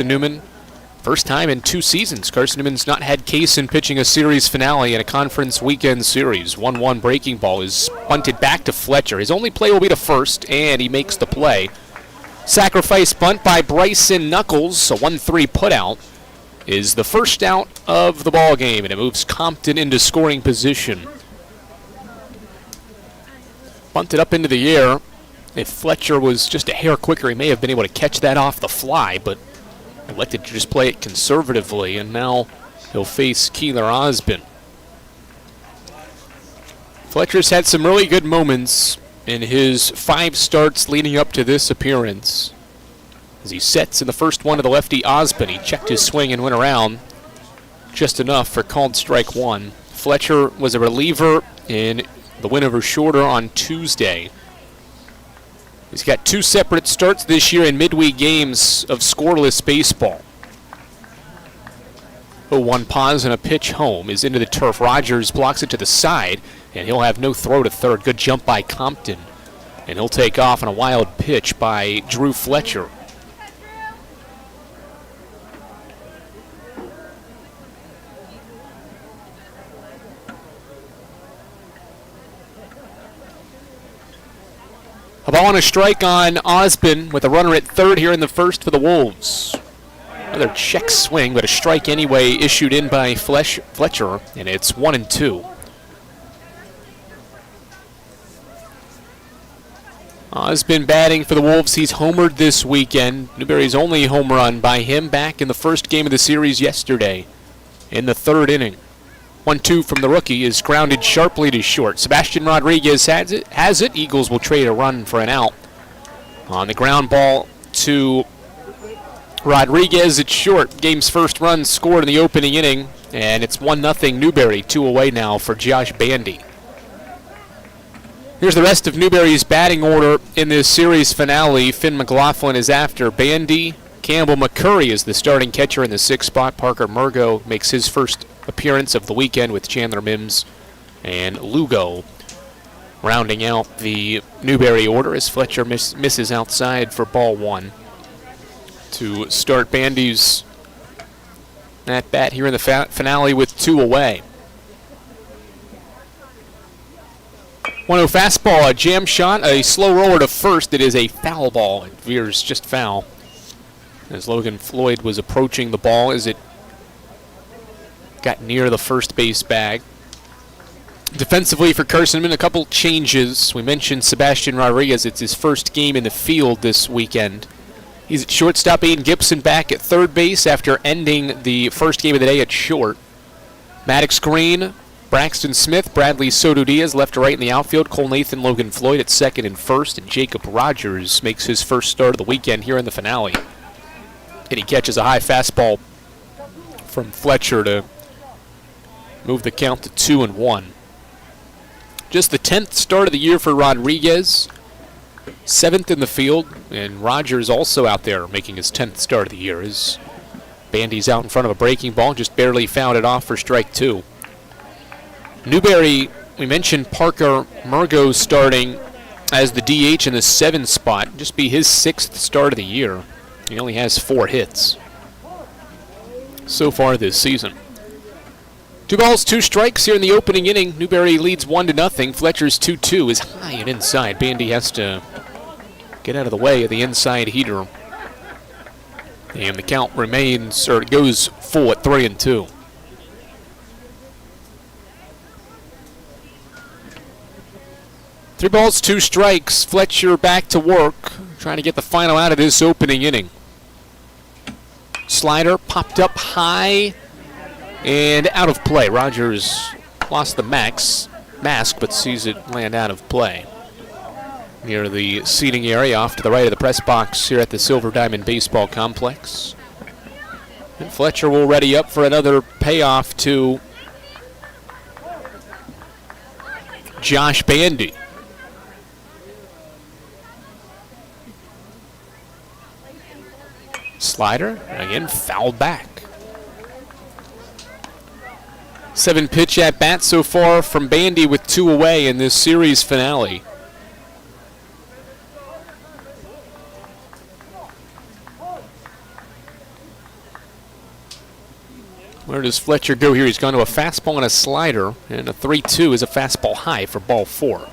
Carson-Newman. First time in 2 seasons, Carson-Newman's not had Kaysen pitching a series finale in a conference weekend series. 1-1 breaking ball is bunted back to Fletcher. His only play will be to first, and he makes the play. Sacrifice bunt by Bryson Knuckles, a 1-3 putout, is the first out of the ball game, and it moves Compton into scoring position. Bunted up into the air. If Fletcher was just a hair quicker, he may have been able to catch that off the fly, but elected to just play it conservatively, and now he'll face Keeler Osbin. Fletcher's had some really good moments in his 5 starts leading up to this appearance. As he sets in the first one to the lefty Osbin, he checked his swing and went around just enough for called strike 1. Fletcher was a reliever in the win over Shorter on Tuesday. He's got 2 separate starts this year in midweek games of scoreless baseball. 0-1 pause and a pitch home is into the turf. Rogers blocks it to the side, and he'll have no throw to third. Good jump by Compton, and he'll take off on a wild pitch by Drew Fletcher. A ball and a strike on Osbin with a runner at third here in the first for the Wolves. Another check swing, but a strike anyway issued in by Fletcher, and it's 1-2. Osbin batting for the Wolves. He's homered this weekend. Newberry's only home run by him back in the first game of the series yesterday in the 3rd inning. 1-2 from the rookie is grounded sharply to short. Sebastian Rodriguez has it. Eagles will trade a run for an out. On the ground ball to Rodriguez, it's short. Game's first run scored in the opening inning, and it's 1-0 Newberry. 2 away now for Josh Bandy. Here's the rest of Newberry's batting order in this series finale. Finn McLaughlin is after Bandy. Campbell McCurry is the starting catcher in the 6th spot. Parker Murgo makes his first appearance of the weekend with Chandler Mims and Lugo rounding out the Newberry order as Fletcher misses outside for ball 1 to start Bandy's at bat here in the finale with 2 away. 1-0 fastball, a jam shot, a slow roller to first. It is a foul ball. It veers just foul as Logan Floyd was approaching the ball as it got near the first base bag. Defensively for Carson-Newman, a couple changes. We mentioned Sebastian Rodriguez. It's his first game in the field this weekend. He's at shortstop. Aiden Gibson back at third base after ending the first game of the day at short. Maddox Green, Braxton Smith, Bradley Soto Diaz left to right in the outfield. Cole Nathan, Logan Floyd at second and first. And Jacob Rogers makes his first start of the weekend here in the finale. And he catches a high fastball from Fletcher to move the count to 2-1. Just the 10th start of the year for Rodriguez. 7th in the field, and Rogers also out there making his 10th start of the year. As Bandy's out in front of a breaking ball, just barely fouled it off for strike 2. Newberry, we mentioned Parker Murgo starting as the DH in the 7th spot. Just be his 6th start of the year. He only has 4 hits so far this season. 2 balls, 2 strikes here in the opening inning. Newberry leads 1-0. Fletcher's 2-2 is high and inside. Bandy has to get out of the way of the inside heater. And the count remains, or it goes full at 3-2. Three balls, 2 strikes. Fletcher back to work, trying to get the final out of this opening inning. Slider popped up high and out of play. Rogers lost the mask, but sees it land out of play. Near the seating area off to the right of the press box here at the Silver Diamond Baseball Complex. And Fletcher will ready up for another payoff to Josh Bandy. Slider, again, fouled back. 7 pitch at bat so far from Bandy with 2 away in this series finale. Where does Fletcher go here? He's gone to a fastball and a slider, and a 3-2 is a fastball high for ball 4.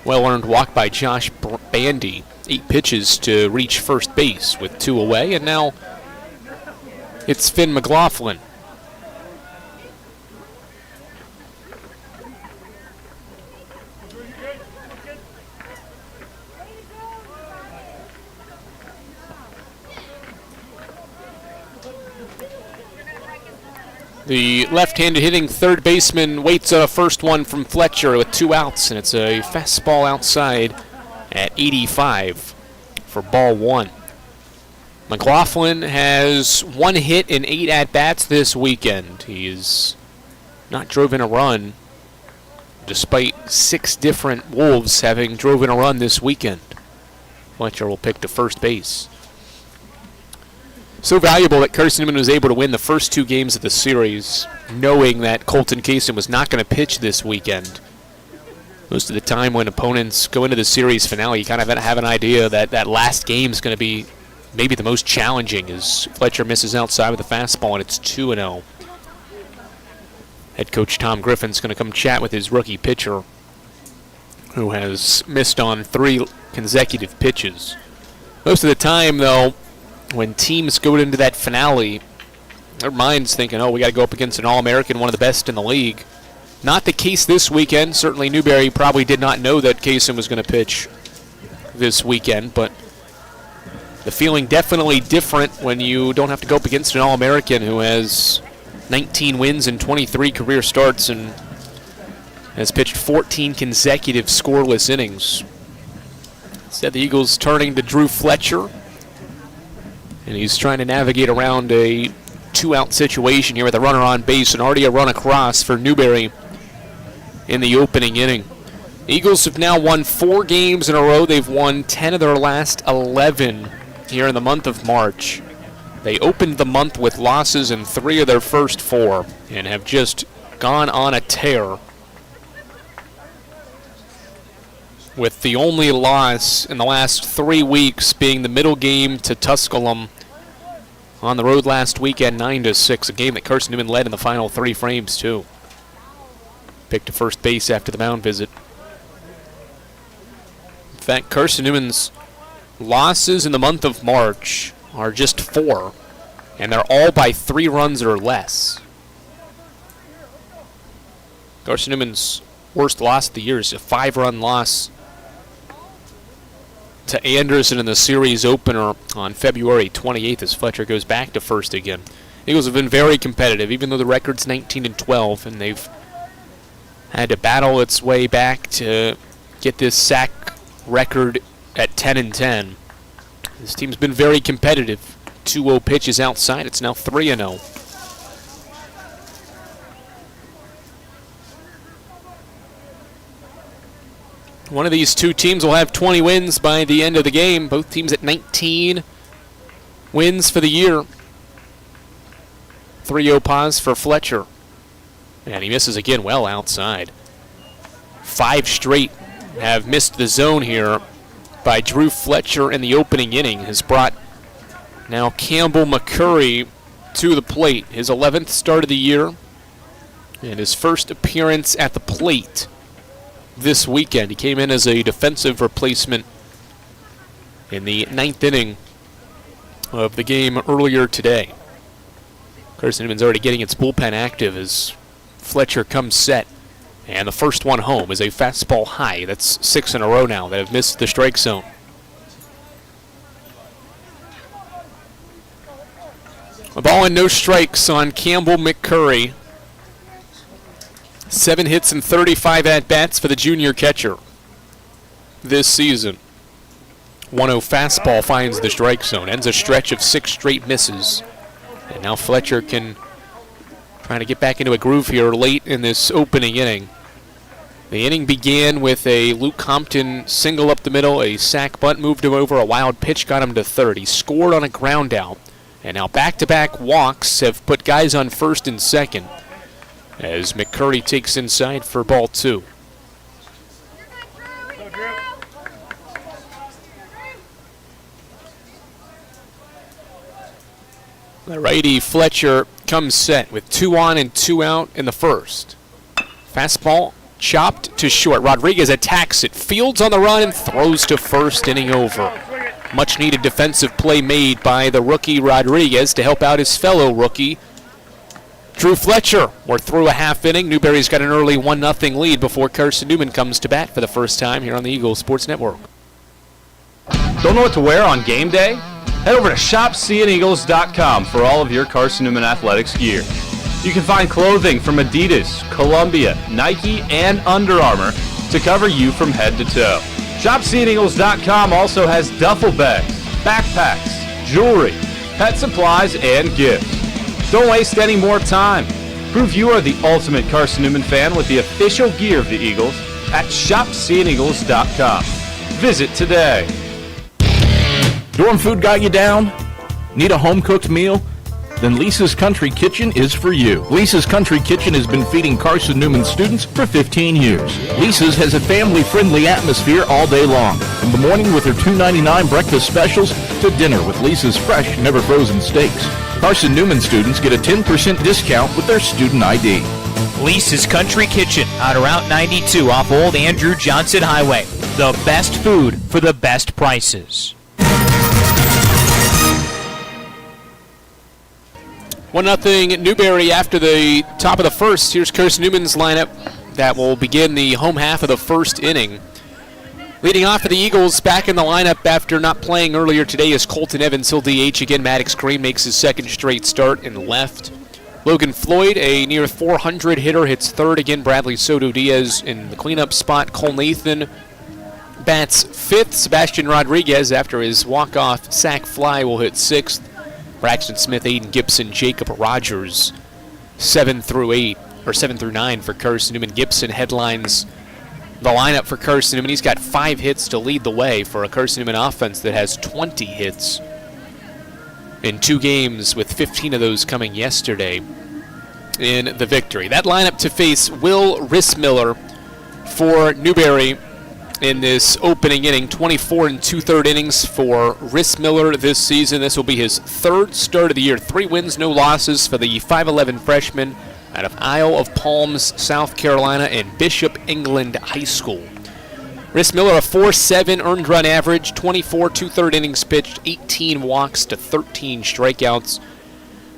Well-earned walk by Josh Bandy. 8 pitches to reach first base with 2 away, and now it's Finn McLaughlin. The left-handed hitting third baseman waits on a first one from Fletcher with 2 outs, and it's a fastball outside at 85 for ball 1. McLaughlin has 1 hit in 8 at-bats this weekend. He's not driven a run, despite 6 different Wolves having driven a run this weekend. Fletcher will pick to first base. So valuable that Carson-Newman was able to win the first 2 games of the series, knowing that Colton Kaysen was not going to pitch this weekend. Most of the time when opponents go into the series finale, you kind of have an idea that that last game is going to be maybe the most challenging, as Fletcher misses outside with a fastball, and it's 2-0. Head coach Tom Griffin's going to come chat with his rookie pitcher, who has missed on 3 consecutive pitches. Most of the time, though, when teams go into that finale, their mind's thinking, oh, we got to go up against an All-American, one of the best in the league. Not the case this weekend. Certainly Newberry probably did not know that Kaysen was going to pitch this weekend, but the feeling definitely different when you don't have to go up against an All-American who has 19 wins and 23 career starts and has pitched 14 consecutive scoreless innings. Instead, the Eagles turning to Drew Fletcher, and he's trying to navigate around a 2-out situation here with a runner on base and already a run across for Newberry in the opening inning. Eagles have now won 4 games in a row. They've won 10 of their last 11 here in the month of March. They opened the month with losses in 3 of their first 4 and have just gone on a tear, with the only loss in the last 3 weeks being the middle game to Tusculum on the road last weekend, 9-6, a game that Carson-Newman led in the final 3 frames, too. Picked to first base after the mound visit. In fact, Carson-Newman's losses in the month of March are just 4, and they're all by 3 runs or less. Carson-Newman's worst loss of the year is a 5-run loss to Anderson in the series opener on February 28th as Fletcher goes back to first again. Eagles have been very competitive, even though the record's 19-12, and they've had to battle its way back to get this sack record at 10-10. This team's been very competitive. 2-0 pitches outside. It's now 3-0. One of these 2 teams will have 20 wins by the end of the game. Both teams at 19 wins for the year. 3-0 pause for Fletcher. And he misses again well outside. 5 straight have missed the zone here by Drew Fletcher in the opening inning. Has brought now Campbell McCurry to the plate. His 11th start of the year and his first appearance at the plate this weekend. He came in as a defensive replacement in the 9th inning of the game earlier today. Carson-Newman's already getting its bullpen active as Fletcher comes set. And the first one home is a fastball high. That's 6 in a row now that have missed the strike zone. A ball and no strikes on Campbell McCurry. 7 hits and 35 at-bats for the junior catcher this season. 1-0 fastball finds the strike zone. Ends a stretch of 6 straight misses. And now Fletcher can try to get back into a groove here late in this opening inning. The inning began with a Luke Compton single up the middle. A sac bunt moved him over. A wild pitch got him to third. He scored on a ground out. And now back-to-back walks have put guys on first and second as McCurry takes inside for ball 2. The righty Fletcher comes set with 2 on and 2 out in the first. Fastball chopped to short. Rodriguez attacks it, fields on the run, and throws to first, inning over. Much needed defensive play made by the rookie Rodriguez to help out his fellow rookie Drew Fletcher. We're through a half inning. Newberry's got an early 1-0 lead before Carson-Newman comes to bat for the first time here on the Eagles Sports Network. Don't know what to wear on game day? Head over to shopseeandeagles.com for all of your Carson-Newman athletics gear. You can find clothing from Adidas, Columbia, Nike, and Under Armour to cover you from head to toe. ShopSeeingEagles.com also has duffel bags, backpacks, jewelry, pet supplies, and gifts. Don't waste any more time. Prove you are the ultimate Carson-Newman fan with the official gear of the Eagles at ShopSeeingEagles.com. Visit today. Dorm food got you down? Need a home-cooked meal? Then Lisa's Country Kitchen is for you. Lisa's Country Kitchen has been feeding Carson-Newman students for 15 years. Lisa's has a family-friendly atmosphere all day long. From the morning with her $2.99 breakfast specials to dinner with Lisa's fresh, never-frozen steaks. Carson-Newman students get a 10% discount with their student ID. Lisa's Country Kitchen on Route 92 off Old Andrew Johnson Highway. The best food for the best prices. 1-0 Newberry after the top of the first. Here's Carson-Newman's lineup that will begin the home half of the first inning. Leading off for the Eagles, back in the lineup after not playing earlier today is Colton Evans. He'll DH again. Maddox Green makes his second straight start in left. Logan Floyd, a near 400 hitter, hits third again. Bradley Soto Diaz in the cleanup spot. Cole Nathan bats fifth. Sebastian Rodriguez, after his walk-off sac fly, will hit sixth. Braxton Smith, Aiden Gibson, Jacob Rogers, 7 through 9 for Carson-Newman. Gibson headlines the lineup for Carson-Newman. He's got 5 hits to lead the way for a Carson-Newman offense that has 20 hits in 2 games, with 15 of those coming yesterday in the victory. That lineup to face Will Rissmiller for Newberry in this opening inning. 24 2/3 innings for Rissmiller this season. This will be his 3rd start of the year. 3 wins, no losses for the 5'11 freshman out of Isle of Palms, South Carolina, and Bishop England High School. Rissmiller, a 4.7 earned run average, 24 2/3 innings pitched, 18 walks to 13 strikeouts.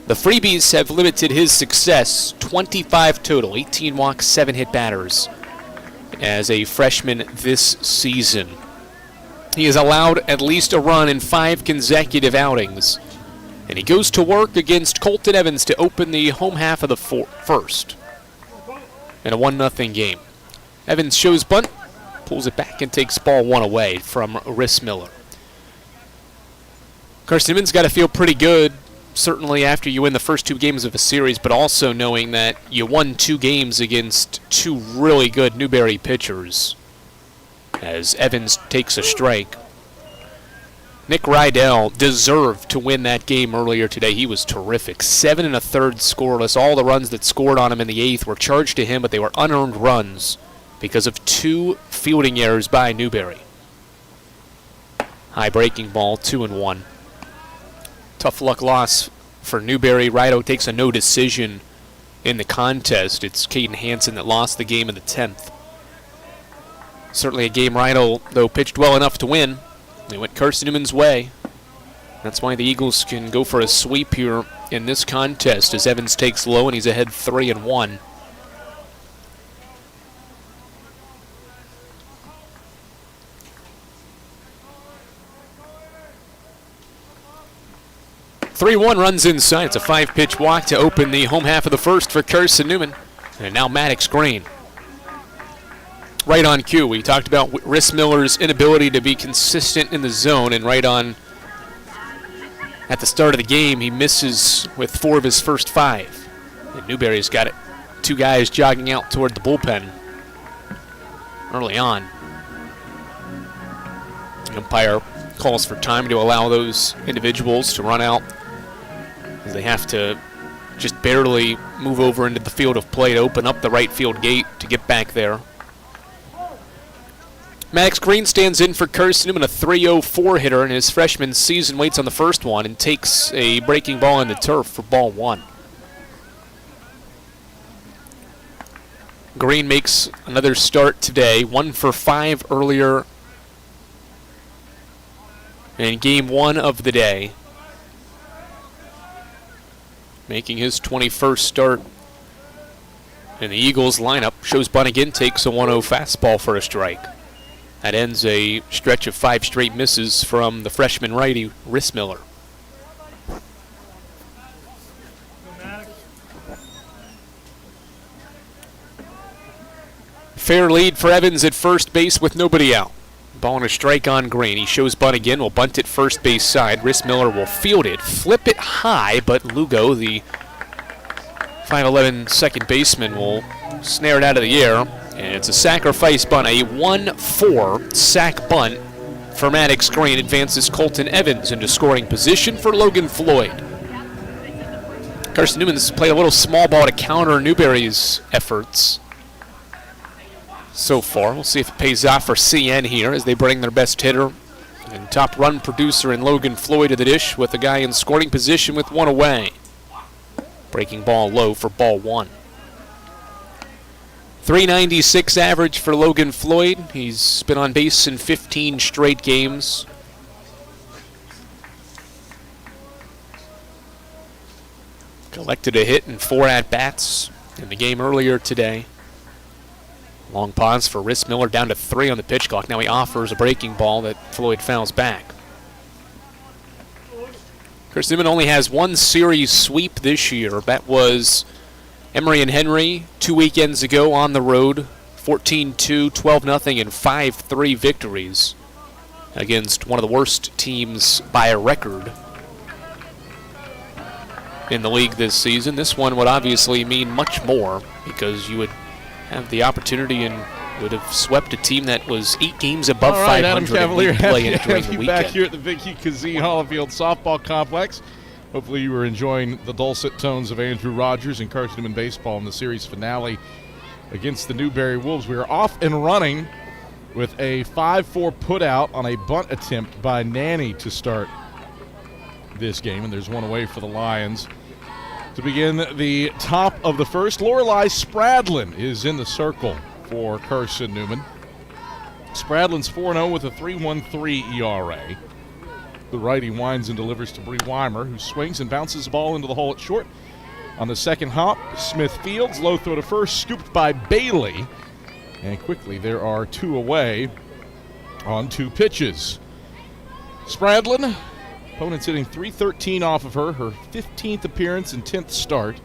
The freebies have limited his success, 25 total, 18 walks, 7 hit batters as a freshman this season. He has allowed at least a run in 5 consecutive outings. And he goes to work against Colton Evans to open the home half of the first in a 1-0 game. Evans shows bunt, pulls it back, and takes ball 1 away from Rissmiller. Carson-Newman's got to feel pretty good, certainly after you win the first 2 games of a series, but also knowing that you won 2 games against 2 really good Newberry pitchers, as Evans takes a strike. Nick Rydell deserved to win that game earlier today. He was terrific. 7 1/3 scoreless. All the runs that scored on him in the 8th were charged to him, but they were unearned runs because of 2 fielding errors by Newberry. High breaking ball, 2-1. Tough luck loss for Newberry. Rido takes a no decision in the contest. It's Caden Hansen that lost the game in the 10th. Certainly a game Rido, though, pitched well enough to win. They went Carson-Newman's way. That's why the Eagles can go for a sweep here in this contest as Evans takes low and he's ahead 3-1. (3-1) runs inside. It's a 5-pitch walk to open the home half of the first for Carson-Newman. And now Maddox Green. Right on cue. We talked about Rissmiller's inability to be consistent in the zone, and right on at the start of the game, he misses with 4 of his first 5. And Newberry's got it. 2 guys jogging out toward the bullpen early on. The umpire calls for time to allow those individuals to run out, as they have to just barely move over into the field of play to open up the right field gate to get back there. Maddox Green stands in for Carson-Newman, a 3.04 hitter in his freshman season, waits on the first one and takes a breaking ball in the turf for ball 1. Green makes another start today, 1 for 5 earlier in game 1 of the day. Making his 21st start in the Eagles lineup. Shows bunt again, takes a 1-0 fastball for a strike. That ends a stretch of 5 straight misses from the freshman righty, Rissmiller. Fair lead for Evans at first base with nobody out. Ball and a strike on Green. He shows bunt again, will bunt it first base side. Rissmiller will field it, flip it high, but Lugo, the 5'11" second baseman, will snare it out of the air. And it's a sacrifice bunt, a 1-4 sack bunt for Maddox Green. Advances Colton Evans into scoring position for Logan Floyd. Carson-Newman's played a little small ball to counter Newberry's efforts so far. We'll see if it pays off for CN here as they bring their best hitter and top run producer in Logan Floyd to the dish with a guy in scoring position with 1 away. Breaking ball low for ball 1. 396 average for Logan Floyd. He's been on base in 15 straight games. Collected a hit in 4 at-bats in the game earlier today. Long pause for Rissmiller, down to 3 on the pitch clock. Now he offers a breaking ball that Floyd fouls back. Carson-Newman only has 1 series sweep this year. That was Emory and Henry 2 weekends ago on the road. 14-2, 12-0, and 5-3 victories against one of the worst teams by a record in the league this season. This one would obviously mean much more because you would have the opportunity and would have swept a team that was 8 games above 500 Adam Cavalier, and play happy it to during have the you weekend. back here at the Vicky Kazee Hollifield Softball Complex. Hopefully you were enjoying the dulcet tones of Andrew Rogers and Carson-Newman baseball in the series finale against the Newberry Wolves. We are off and running with a 5-4 putout on a bunt attempt by Nanny to start this game, and there's 1 away for the Lions. To begin the top of the first, Lorelei Spradlin is in the circle for Carson-Newman. Spradlin's 4-0 with a 3.13 ERA. The righty winds and delivers to Bree Weimer, who swings and bounces the ball into the hole at short. On the second hop, Smith fields, low throw to first, scooped by Bailey. And quickly there are 2 away on 2 pitches. Spradlin, opponent's hitting .313 off of her 15th appearance and 10th start.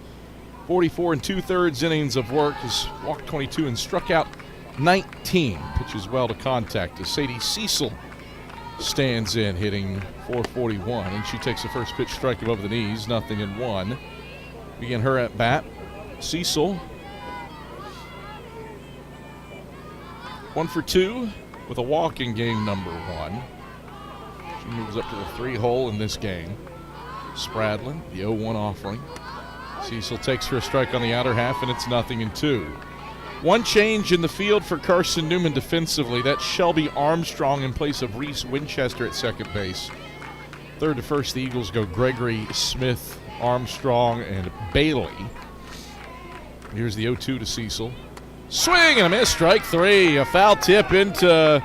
44 2/3 innings of work, has walked 22 and struck out 19. Pitches well to contact as Sadie Cecil stands in, hitting .441, and she takes the first pitch strike above the knees, 0-1. Begin her at bat. Cecil, 1 for 2 with a walk in game number 1. She moves up to the 3-hole in this game. Spradlin, the 0-1 offering. Cecil takes her a strike on the outer half, and it's 0-2. 1 change in the field for Carson-Newman defensively. That's Shelby Armstrong in place of Reese Winchester at second base. Third to first, the Eagles go Gregory, Smith, Armstrong, and Bailey. Here's the 0-2 to Cecil. Swing and a miss, strike 3. A foul tip into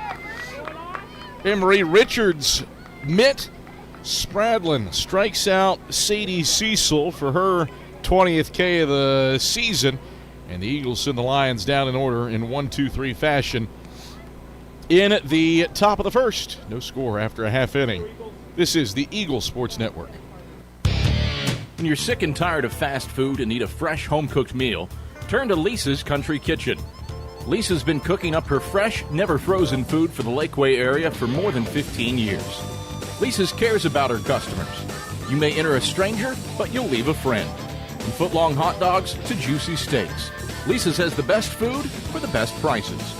Emery Richards' mitt. Spradlin strikes out Sadie Cecil for her 20th K of the season. And the Eagles send the Lions down in order in 1-2-3 fashion in the top of the first. No score after a half inning. This is the Eagle Sports Network. When you're sick and tired of fast food and need a fresh home-cooked meal, turn to Lisa's Country Kitchen. Lisa's been cooking up her fresh, never-frozen food for the Lakeway area for more than 15 years. Lisa's cares about her customers. You may enter a stranger, but you'll leave a friend. From foot-long hot dogs to juicy steaks, Lisa's has the best food for the best prices.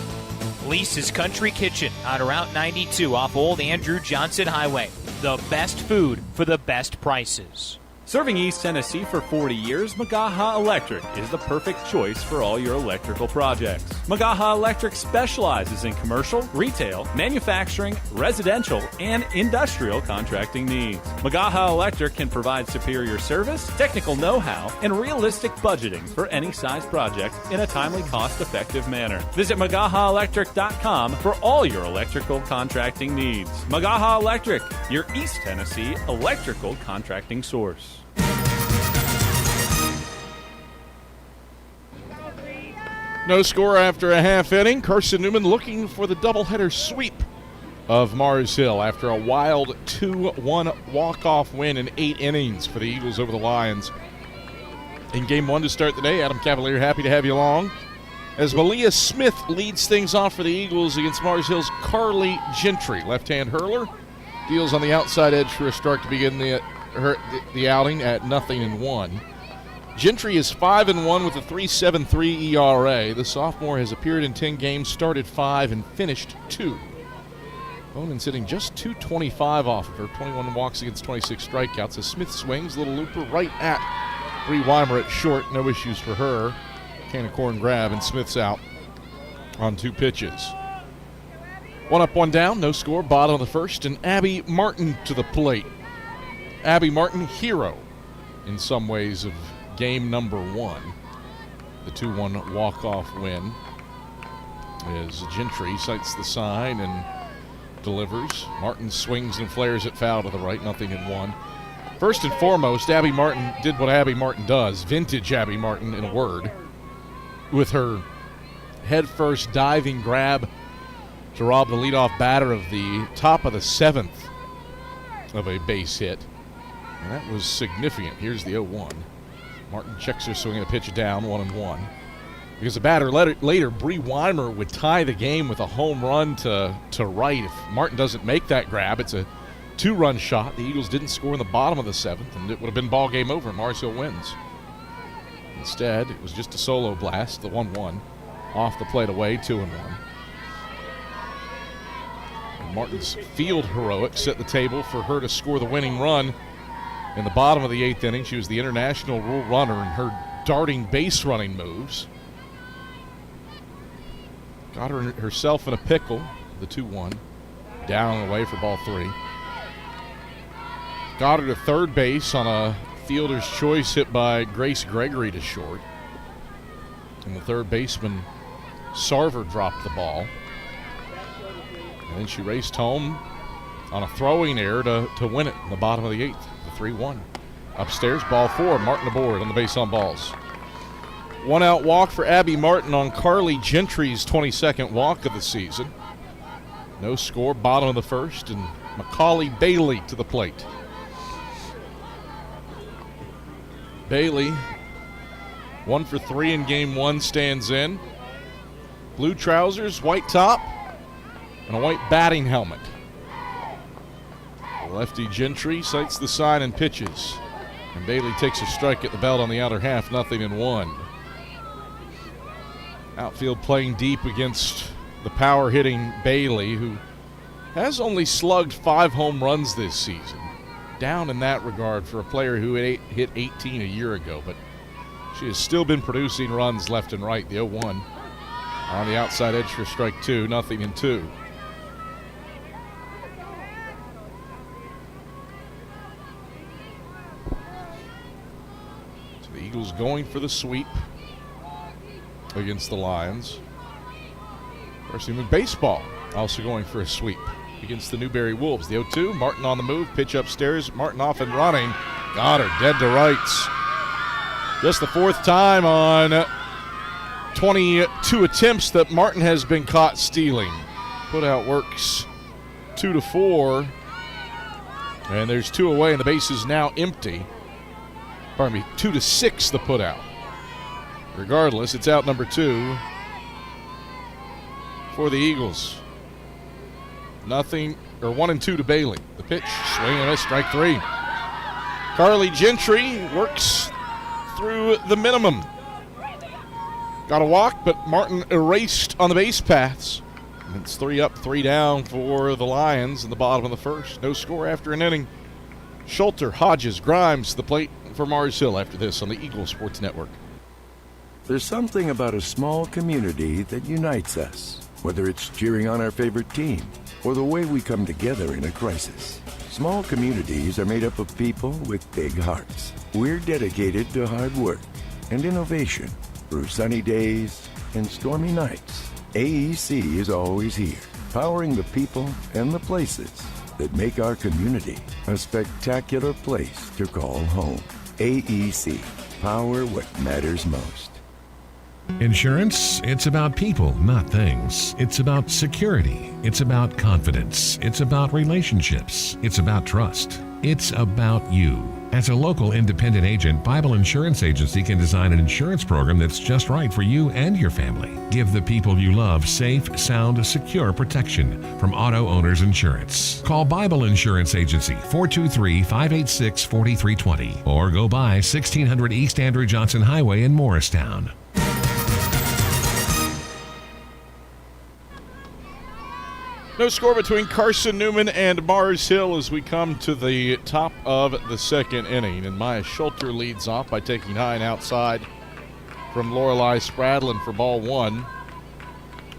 Lisa's Country Kitchen on Route 92 off Old Andrew Johnson Highway. The best food for the best prices. Serving East Tennessee for 40 years, Magaha Electric is the perfect choice for all your electrical projects. Magaha Electric specializes in commercial, retail, manufacturing, residential, and industrial contracting needs. Magaha Electric can provide superior service, technical know-how, and realistic budgeting for any size project in a timely, cost-effective manner. Visit MagahaElectric.com for all your electrical contracting needs. Magaha Electric, your East Tennessee electrical contracting source. No score after a half inning. Carson-Newman looking for the doubleheader sweep of Mars Hill after a wild 2-1 walk-off win in 8 innings for the Eagles over the Lions. In game 1 to start the day, Adam Cavalier happy to have you along. As Malia Smith leads things off for the Eagles against Mars Hill's Carly Gentry. Left-hand hurler deals on the outside edge for a strike to begin the outing at 0-1. Gentry is 5-1 with a 3.73 ERA. The sophomore has appeared in 10 games, started 5, and finished 2. Bowman's hitting just .225 off of her, 21 walks against 26 strikeouts. As Smith swings, little looper right at Bree Weimer at short. No issues for her. Can of corn grab, and Smith's out on 2 pitches. 1 up, 1 down, no score, bottom of the first, and Abby Martin to the plate. Abby Martin, hero in some ways of game number 1. The 2-1 walk-off win as Gentry sights the sign and delivers. Martin swings and flares it foul to the right, 0-1. First and foremost, Abby Martin did what Abby Martin does, vintage Abby Martin in a word, with her head-first diving grab to rob the leadoff batter of the top of the 7th of a base hit. And that was significant. Here's the 0-1. Martin checks her swing and a pitch down, 1-1. Because the batter later, Bree Weimer would tie the game with a home run to right. If Martin doesn't make that grab, it's a 2-run shot. The Eagles didn't score in the bottom of the 7th, and it would have been ball game over. Mars Hill wins. Instead, it was just a solo blast, the 1-1. Off the plate away, 2-1. And Martin's field heroics set the table for her to score the winning run. In the bottom of the 8th inning, she was the international rule runner in her darting base running moves. Got herself in a pickle, the 2-1. Down and away for ball 3. Got her to third base on a fielder's choice hit by Grace Gregory to short. And the third baseman, Sarver, dropped the ball. And then she raced home on a throwing error to win it in the bottom of the 8th. 3-1. Upstairs, ball 4. Martin aboard on the base on balls. 1-out walk for Abby Martin on Carly Gentry's 22nd walk of the season. No score, bottom of the first, and Macaulay Bailey to the plate. Bailey, 1 for 3 in game 1, stands in. Blue trousers, white top, and a white batting helmet. Lefty Gentry sights the sign and pitches. And Bailey takes a strike at the belt on the outer half, 0-1. Outfield playing deep against the power-hitting Bailey, who has only slugged 5 home runs this season. Down in that regard for a player who hit 18 a year ago, but she has still been producing runs left and right. The 0-1 on the outside edge for strike 2, 0-2. Eagles going for the sweep against the Lions. Carson-Newman baseball also going for a sweep against the Newberry Wolves. The 0-2, Martin on the move, pitch upstairs. Martin off and running. Got her dead to rights. Just the 4th time on 22 attempts that Martin has been caught stealing. Putout works 2-4. And there's 2 away, and the base is now empty. Pardon me, 2-6 the putout. Regardless, it's out number 2 for the Eagles. 1-2 to Bailey. The pitch, swing and a miss, strike 3. Carly Gentry works through the minimum. Got a walk, but Martin erased on the base paths. And it's 3 up, 3 down for the Lions in the bottom of the first. No score after an inning. Schulter, Hodges, Grimes, the plate for Mars Hill after this on the Eagle Sports Network. There's something about a small community that unites us, whether it's cheering on our favorite team or the way we come together in a crisis. Small communities are made up of people with big hearts. We're dedicated to hard work and innovation through sunny days and stormy nights. AEC is always here, powering the people and the places that make our community a spectacular place to call home. AEC, power what matters most. Insurance, it's about people, not things. It's about security. It's about confidence. It's about relationships. It's about trust. It's about you. As a local independent agent, Bible Insurance Agency can design an insurance program that's just right for you and your family. Give the people you love safe, sound, secure protection from Auto Owners Insurance. Call Bible Insurance Agency 423-586-4320 or go by 1600 East Andrew Johnson Highway in Morristown. No score between Carson-Newman and Mars Hill as we come to the top of the second inning. And Maya Schulter leads off by taking high and outside from Lorelei Spradlin for ball one.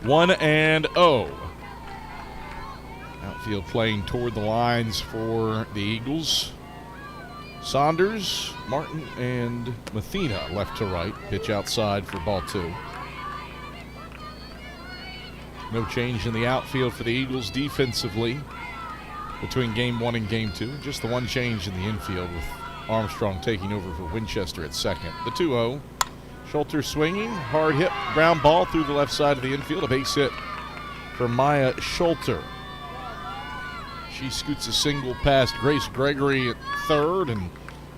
1-0. Outfield playing toward the lines for the Eagles. Saunders, Martin, and Mathena left to right. Pitch outside for ball two. No change in the outfield for the Eagles defensively between game one and game two. Just the one change in the infield with Armstrong taking over for Winchester at second. The 2-0. Schulter swinging. Hard hit. Ground ball through the left side of the infield. A base hit for Maya Schulter. She scoots a single past Grace Gregory at third and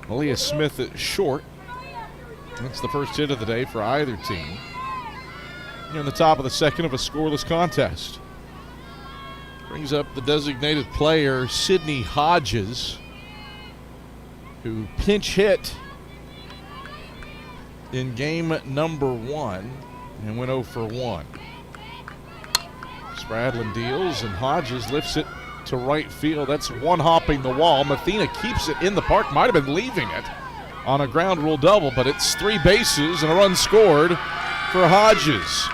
Malia Smith at short. That's the first hit of the day for either team. In the top of the second of a scoreless contest. Brings up the designated player, Sydney Hodges, who pinch hit in game number one and went 0 for 1. Spradlin deals and Hodges lifts it to right field. That's one hopping the wall. Mathena keeps it in the park, might have been leaving it on a ground rule double, but it's 3 bases and a run scored for Hodges.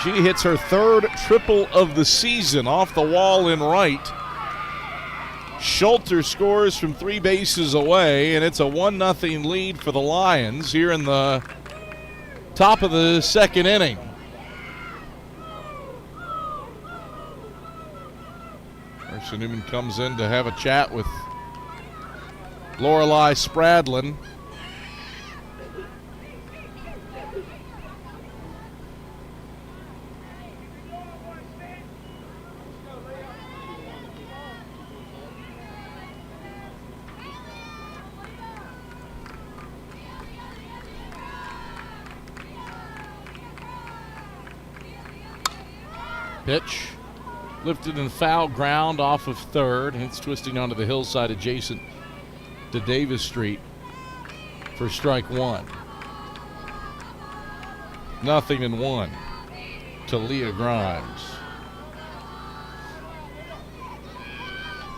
She hits her third triple of the season off the wall in right. Schulter scores from 3 bases away, and it's a 1-0 lead for the Lions here in the top of the second inning. Carson-Newman comes in to have a chat with Lorelei Spradlin. Pitch lifted in foul ground off of third, and it's twisting onto the hillside adjacent to Davis Street for strike one. 0-1 to Leah Grimes.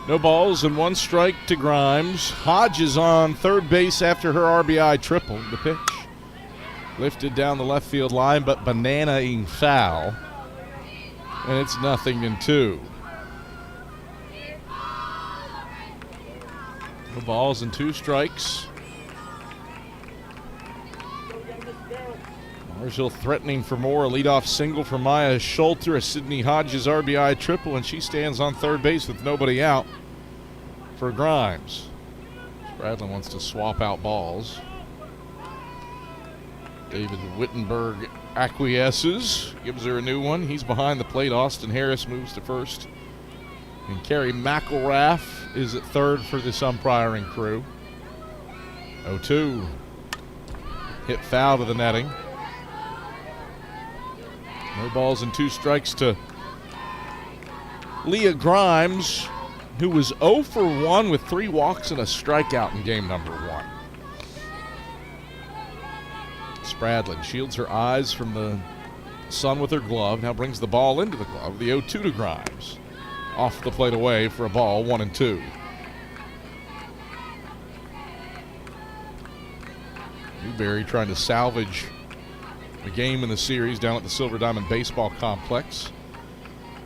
No balls and 1 strike to Grimes. Hodges on third base after her RBI triple. The pitch lifted down the left field line, but bananaing foul. And it's 0-2. No balls and 2 strikes. Marshall threatening for more. A leadoff single for Maya Schulter. A Sydney Hodges RBI triple, and she stands on third base with nobody out for Grimes. Spradlin wants to swap out balls. David Wittenberg acquiesces, gives her a new one. He's behind the plate. Austin Harris moves to first. And Carrie McElrath is at third for this umpiring crew. 0-2. Hit foul to the netting. No balls and 2 strikes to Leah Grimes, who was 0 for 1 with 3 walks and a strikeout in game number 1. Spradlin shields her eyes from the sun with her glove. Now brings the ball into the glove. The 0-2 to Grimes. Off the plate away for a ball, 1-2. Newberry trying to salvage a game in the series down at the Silver Diamond Baseball Complex.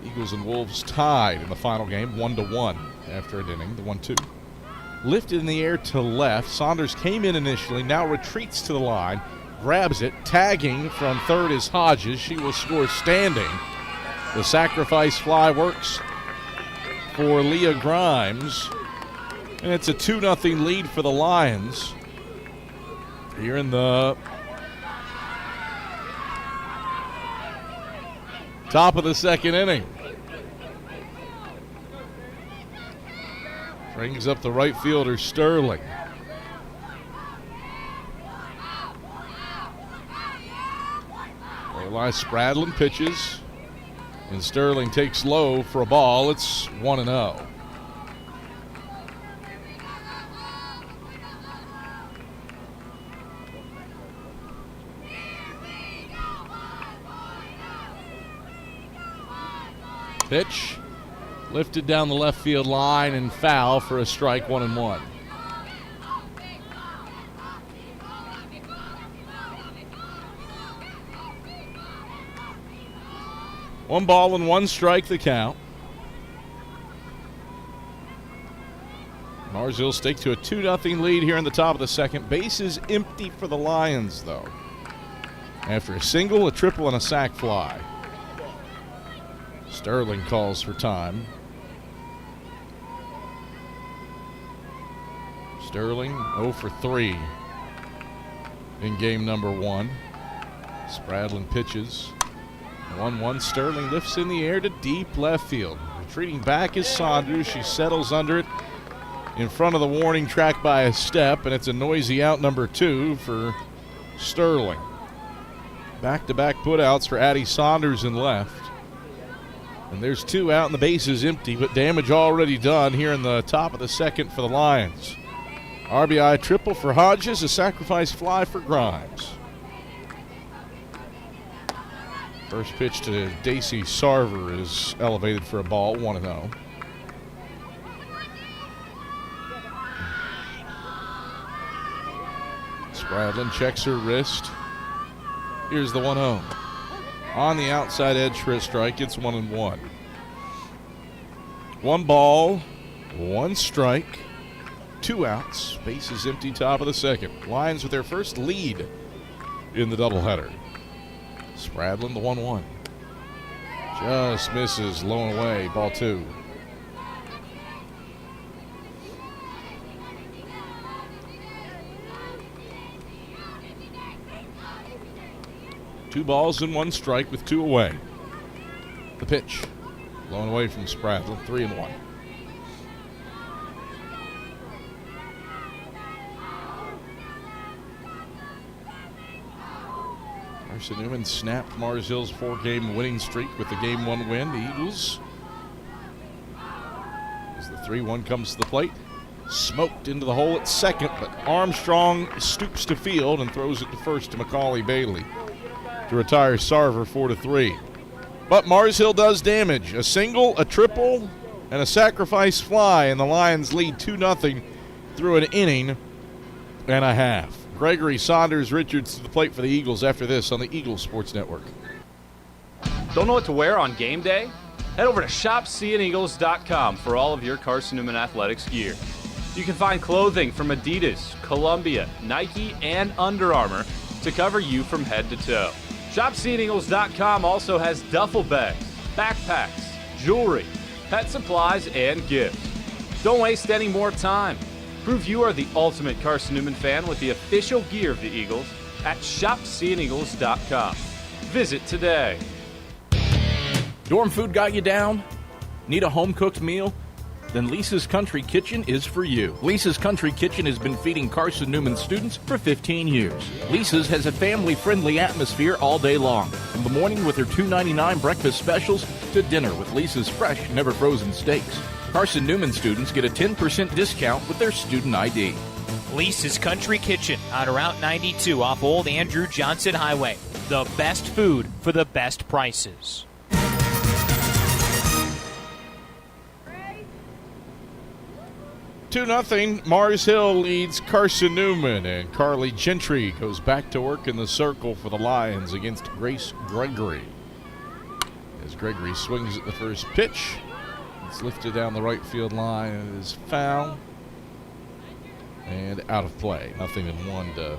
Eagles and Wolves tied in the final game 1-1 after an inning, the 1-2. Lifted in the air to left. Saunders came in initially, now retreats to the line, grabs it, tagging from third is Hodges. She will score standing. The sacrifice fly works for Leah Grimes, and it's a 2-0 lead for the Lions here in the top of the second inning. Brings up the right fielder, Sterling. Eli Spradlin pitches, and Sterling takes low for a ball. It's 1-0. Pitch lifted down the left field line and foul for a strike, 1-1. One ball and one strike the count. Mars Hill stake to a 2-0 lead here in the top of the second. Bases empty for the Lions, though, after a single, a triple, and a sac fly. Sterling calls for time. Sterling 0 for 3 in game number 1. Spradlin pitches. 1-1. Sterling lifts in the air to deep left field. Retreating back is Saunders. She settles under it in front of the warning track by a step, and it's a noisy out number 2 for Sterling. Back-to-back putouts for Addie Saunders in left. And there's 2 out and the base is empty, but damage already done here in the top of the second for the Lions. RBI triple for Hodges, a sacrifice fly for Grimes. First pitch to Daisy Sarver is elevated for a ball, 1-0. Spradlin checks her wrist. Here's the 1-0. On the outside edge for a strike, it's 1-1. 1 ball, 1 strike, 2 outs. Base is empty, top of the second. Lions with their first lead in the doubleheader. Spradlin, the 1-1. Just misses, low and away, ball 2. Two balls and 1 strike with 2 away. The pitch, low and away from Spradlin, 3-1. Carson-Newman snapped Mars Hill's 4-game winning streak with the Game 1 win. The Eagles, as the 3-1 comes to the plate, smoked into the hole at second, but Armstrong stoops to field and throws it to first to Macaulay Bailey to retire Sarver 4-3. But Mars Hill does damage. A single, a triple, and a sacrifice fly, and the Lions lead 2-0 through an inning and a half. Gregory Saunders Richards to the plate for the Eagles after this on the Eagles Sports Network. Don't know what to wear on game day? Head over to shopseeandeagles.com for all of your Carson-Newman athletics gear. You can find clothing from Adidas, Columbia, Nike, and Under Armour to cover you from head to toe. ShopSeeAndEagles.com also has duffel bags, backpacks, jewelry, pet supplies, and gifts. Don't waste any more time. Prove you are the ultimate Carson-Newman fan with the official gear of the Eagles at ShopSeeAndEagles.com. Visit today. Dorm food got you down? Need a home-cooked meal? Then Lisa's Country Kitchen is for you. Lisa's Country Kitchen has been feeding Carson-Newman students for 15 years. Lisa's has a family-friendly atmosphere all day long, from the morning with their $2.99 breakfast specials to dinner with Lisa's fresh, never-frozen steaks. Carson-Newman students get a 10% discount with their student ID. Lisa's Country Kitchen on Route 92 off Old Andrew Johnson Highway. The best food for the best prices. 2-0, Mars Hill leads Carson-Newman, and Carly Gentry goes back to work in the circle for the Lions against Grace Gregory. As Gregory swings at the first pitch, it's lifted down the right field line and it is foul and out of play. 0-1 to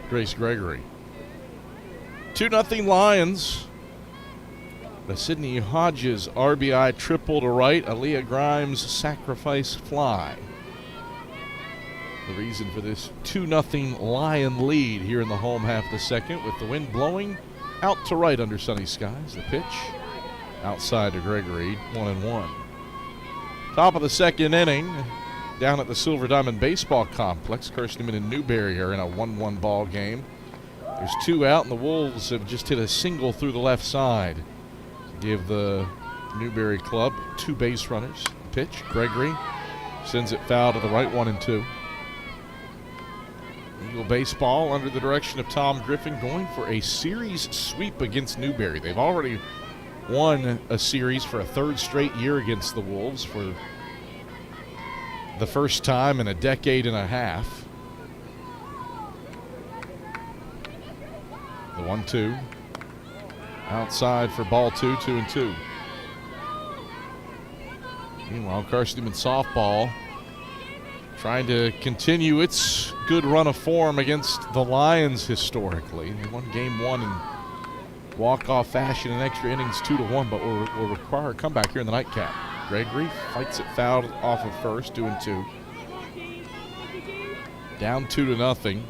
Grace Gregory. 2-0 Lions. The Sydney Hodges RBI triple to right, Aaliyah Grimes sacrifice fly. The reason for this 2-0 Lion lead here in the home half of the second, with the wind blowing out to right under sunny skies. The pitch outside to Gregory, 1-1. Top of the second inning, down at the Silver Diamond Baseball Complex. Carson-Newman and Newberry are in a 1-1 ball game. There's 2 out, and the Wolves have just hit a single through the left side to give the Newberry club 2 base runners. Pitch, Gregory sends it foul to the right, 1-2. Eagle baseball under the direction of Tom Griffin, going for a series sweep against Newberry. They've already won a series for a 3rd straight year against the Wolves for the first time in a decade and a half. The 1-2. Outside for ball 2, 2-2. Meanwhile, Carson-Newman softball trying to continue its good run of form against the Lions historically. They won game 1 in walk-off fashion in extra innings 2-1, but will require a comeback here in the nightcap. Gregory fights it fouled off of first, 2-2. Down 2-0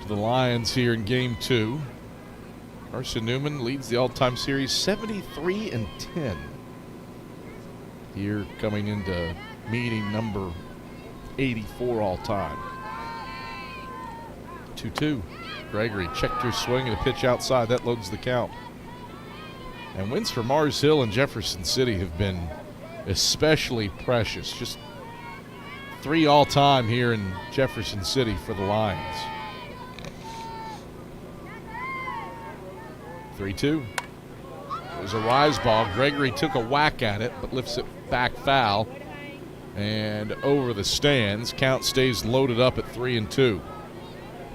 to the Lions here in game 2. Carson-Newman leads the all-time series 73-10. Here coming into meeting number 84 all-time. 2-2. Gregory checked her swing and a pitch outside. That loads the count. And wins for Mars Hill and Jefferson City have been especially precious. Just 3 all-time here in Jefferson City for the Lions. 3-2. It was a rise ball. Gregory took a whack at it, but lifts it back foul and over the stands. Count stays loaded up at 3-2.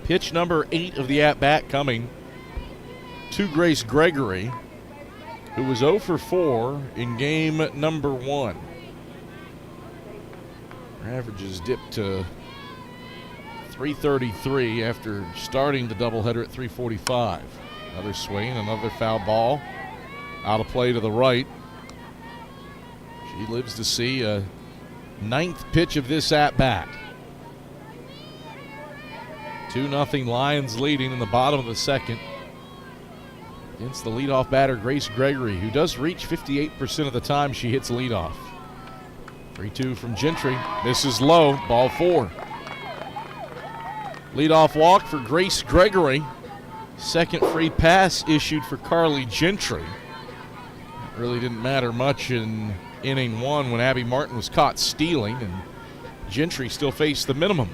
Pitch number 8 of the at-bat coming to Grace Gregory, who was 0 for 4 in game number 1. Her averages dipped to 333 after starting the doubleheader at 345. Another swing, another foul ball. Out of play to the right. She lives to see a 9th pitch of this at-bat. 2-0 Lions leading in the bottom of the second against the leadoff batter, Grace Gregory, who does reach 58% of the time she hits leadoff. 3-2 from Gentry. This is low, ball 4. Leadoff walk for Grace Gregory. Second free pass issued for Carly Gentry. It really didn't matter much in inning 1 when Abby Martin was caught stealing, and Gentry still faced the minimum.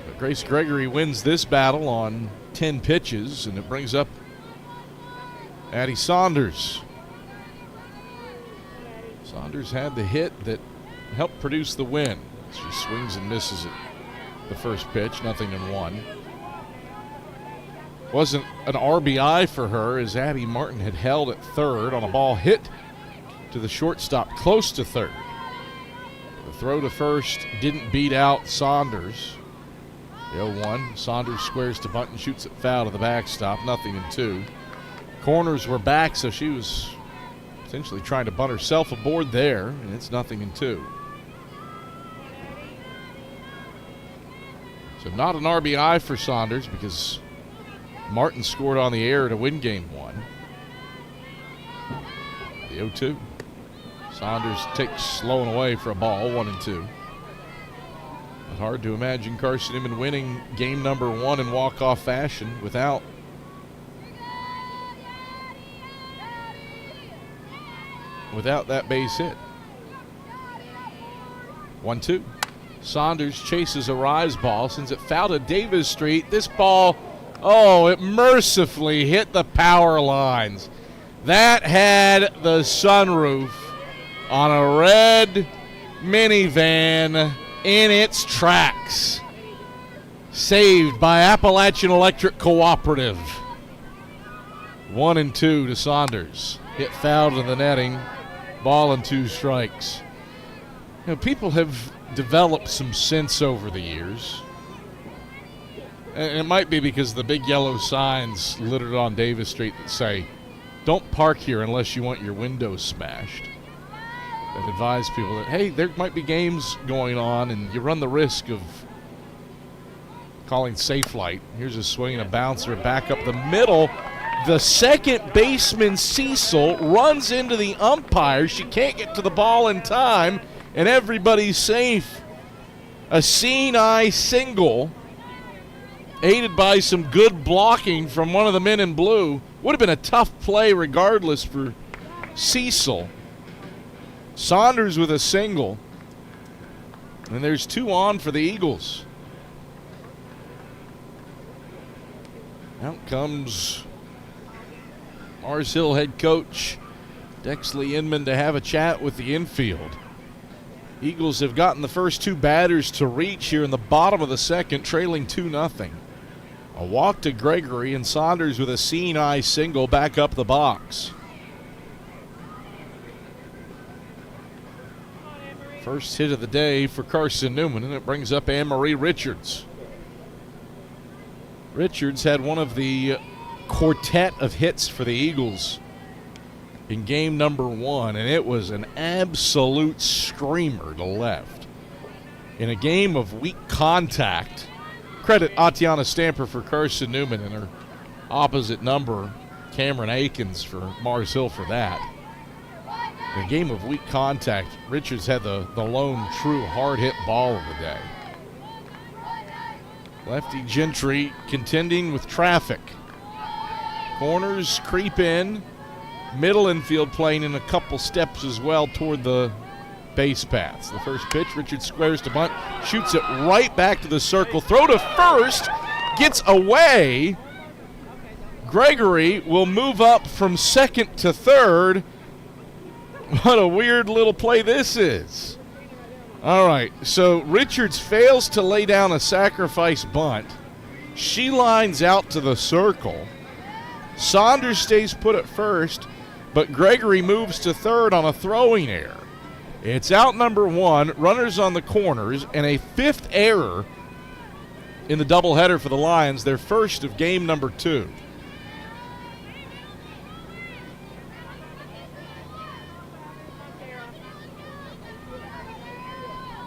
But Grace Gregory wins this battle on 10 pitches, and it brings up Addie Saunders. Saunders had the hit that helped produce the win. She swings and misses it. The first pitch, 0-1. Wasn't an RBI for her, as Abby Martin had held at third on a ball hit to the shortstop close to third. The throw to first didn't beat out Saunders. The 0-1. Saunders squares to bunt and shoots it foul to the backstop, 0-2. Corners were back, so she was essentially trying to bunt herself aboard there, and it's 0-2. So not an RBI for Saunders because Martin scored on the air to win game 1. The 0-2. Saunders takes slow and away for a ball, 1-2. But hard to imagine Carson-Newman winning game number 1 in walk-off fashion without that base hit. 1-2. Saunders chases a rise ball, sends it foul to Davis Street. This ball, it mercifully hit the power lines. That had the sunroof on a red minivan in its tracks. Saved by Appalachian Electric Cooperative. 1-2 to Saunders. Hit fouled in the netting. Ball and 2 strikes. You know, people have developed some sense over the years. And it might be because the big yellow signs littered on Davis Street that say, "Don't park here unless you want your windows smashed." That advise people that, hey, there might be games going on and you run the risk of calling safe light. Here's a swing and a bouncer back up the middle. The second baseman, Cecil, runs into the umpire. She can't get to the ball in time, and everybody's safe. A seeing eye single, aided by some good blocking from one of the men in blue. Would have been a tough play regardless for Cecil. Saunders with a single. And there's 2 on for the Eagles. Out comes Mars Hill head coach Dexley Inman to have a chat with the infield. Eagles have gotten the first 2 batters to reach here in the bottom of the second, trailing 2-0. A walk to Gregory, and Saunders with a seeing eye single back up the box. First hit of the day for Carson-Newman, and it brings up Anne-Marie Richards. Richards had one of the quartet of hits for the Eagles in game number 1, and it was an absolute screamer to left. In a game of weak contact, credit Atiana Stamper for Carson-Newman and her opposite number, Cameron Akins, for Mars Hill for that. In a game of weak contact, Richards had the lone true hard-hit ball of the day. Lefty Gentry contending with traffic. Corners creep in. Middle infield playing in a couple steps as well toward the base paths. The first pitch, Richards squares to bunt, shoots it right back to the circle. Throw to first, gets away. Gregory will move up from second to third. What a weird little play this is. All right, so Richards fails to lay down a sacrifice bunt. She lines out to the circle. Saunders stays put at first, but Gregory moves to third on a throwing error. It's out number 1, runners on the corners, and a 5th error in the doubleheader for the Lions, their first of game number 2.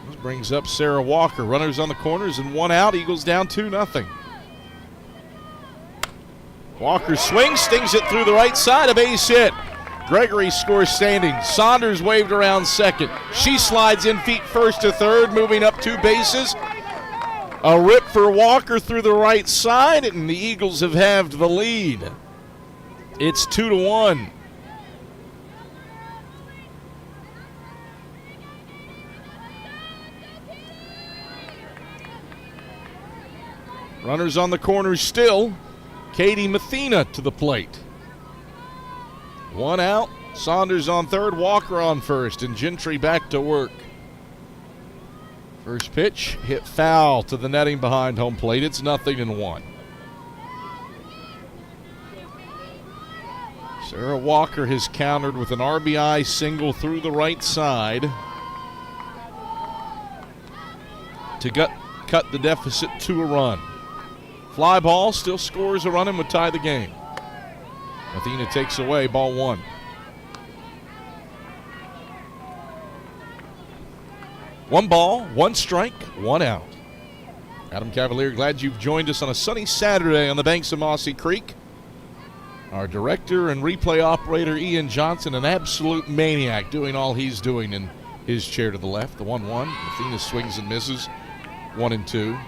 This brings up Sarah Walker. Runners on the corners and 1 out. Eagles down 2-0. Walker swings, stings it through the right side, a base hit. Gregory scores standing. Saunders waved around second. She slides in feet first to third, moving up 2 bases. A rip for Walker through the right side, and the Eagles have halved the lead. It's 2-1. Runners on the corners still. Katie Mathena to the plate. 1 out. Saunders on third, Walker on first, and Gentry back to work. First pitch hit foul to the netting behind home plate. It's 0-1. Sarah Walker has countered with an RBI single through the right side to cut the deficit to a run. Fly ball still scores a run and would tie the game. Mathena takes away, ball 1. One ball, 1 strike, 1 out. Adam Cavalier, glad you've joined us on a sunny Saturday on the banks of Mossy Creek. Our director and replay operator, Ian Johnson, an absolute maniac, doing all he's doing in his chair to the left. The 1-1. Mathena swings and misses. 1-2.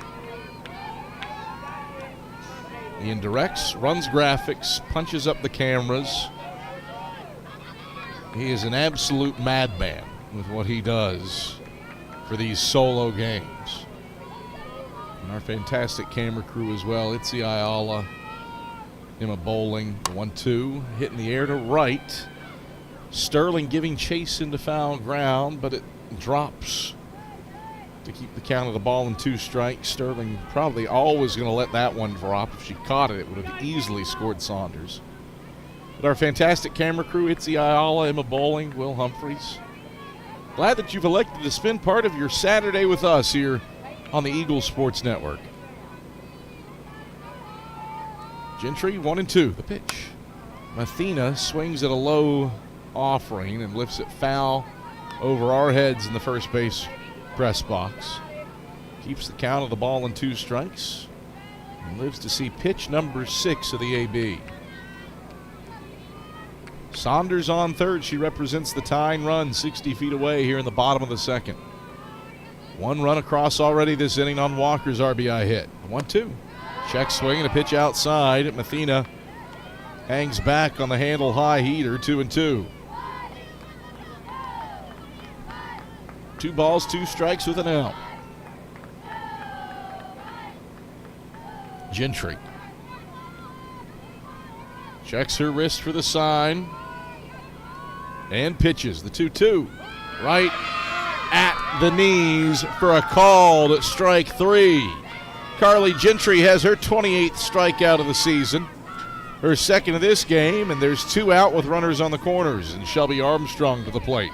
Ian directs, runs graphics, punches up the cameras. He is an absolute madman with what he does for these solo games. And our fantastic camera crew as well. Itzy Ayala, Emma Bowling, 1-2, hitting the air to right. Sterling giving chase into foul ground, but it drops to keep the count of the ball in 2 strikes. Sterling probably always going to let that one drop. If she caught it, it would have easily scored Saunders. But our fantastic camera crew, Itzy Ayala, Emma Bowling, Will Humphreys. Glad that you've elected to spend part of your Saturday with us here on the Eagles Sports Network. Gentry 1-2, the pitch. Mathena swings at a low offering and lifts it foul over our heads in the first base press box. Keeps the count of the ball in 2 strikes and lives to see pitch number 6 of the AB. Saunders on third. She represents the tying run 60 feet away here in the bottom of the second. 1 run across already this inning on Walker's RBI hit. 1-2. Check swing and a pitch outside. Mathena hangs back on the handle high heater. 2-2. 2 balls, 2 strikes with an out. Gentry checks her wrist for the sign and pitches the 2-2 right at the knees for a called strike 3. Carly Gentry has her 28th strikeout of the season, her second of this game, and there's 2 out with runners on the corners, and Shelby Armstrong to the plate.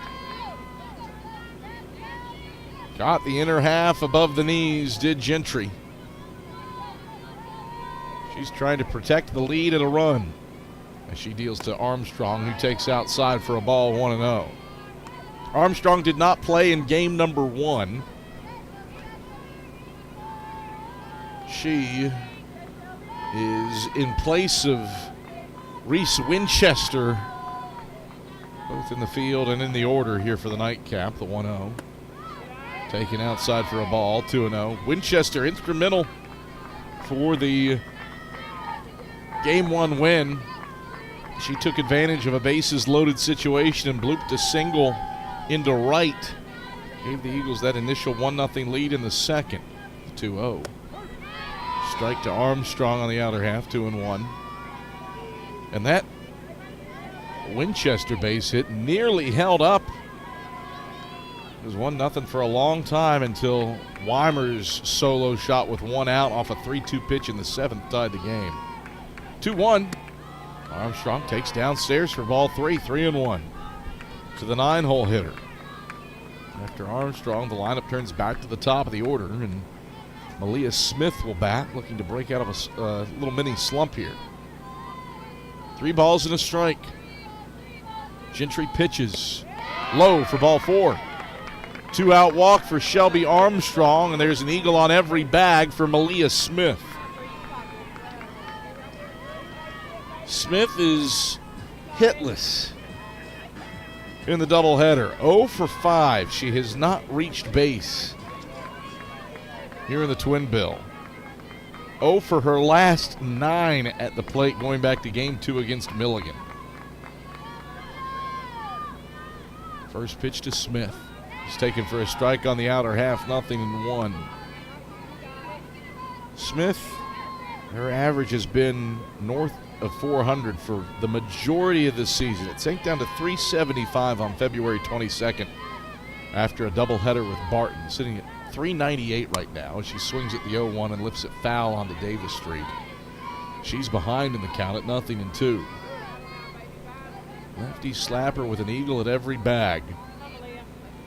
Got the inner half above the knees, did Gentry. She's trying to protect the lead at a run as she deals to Armstrong, who takes outside for a ball, 1-0. Armstrong did not play in game number 1. She is in place of Reese Winchester, both in the field and in the order here for the nightcap, the 1-0. Taken outside for a ball, 2-0. Winchester instrumental for the Game 1 win. She took advantage of a bases-loaded situation and blooped a single into right. Gave the Eagles that initial 1-0 lead in the second, 2-0. Strike to Armstrong on the outer half, 2-1. And that Winchester base hit nearly held up. It was 1-0 for a long time until Weimer's solo shot with 1 out off a 3-2 pitch in the 7th tied the game. 2-1. Armstrong takes downstairs for ball 3, 3-1 to the 9-hole hitter. After Armstrong, the lineup turns back to the top of the order, and Malia Smith will bat, looking to break out of a little mini slump here. 3 balls and a strike. Gentry pitches low for ball 4. 2-out walk for Shelby Armstrong, and there's an eagle on every bag for Malia Smith. Smith is hitless in the doubleheader. 0 for 5. She has not reached base here in the twin bill. 0 for her last 9 at the plate going back to game 2 against Milligan. First pitch to Smith. He's taken for a strike on the outer half, 0-1. Smith, her average has been north of 400 for the majority of the season. It sank down to 375 on February 22nd after a doubleheader with Barton, sitting at 398 right now. She swings at the 0-1 and lifts it foul onto Davis Street. She's behind in the count at 0-2. Lefty slapper with an eagle at every bag.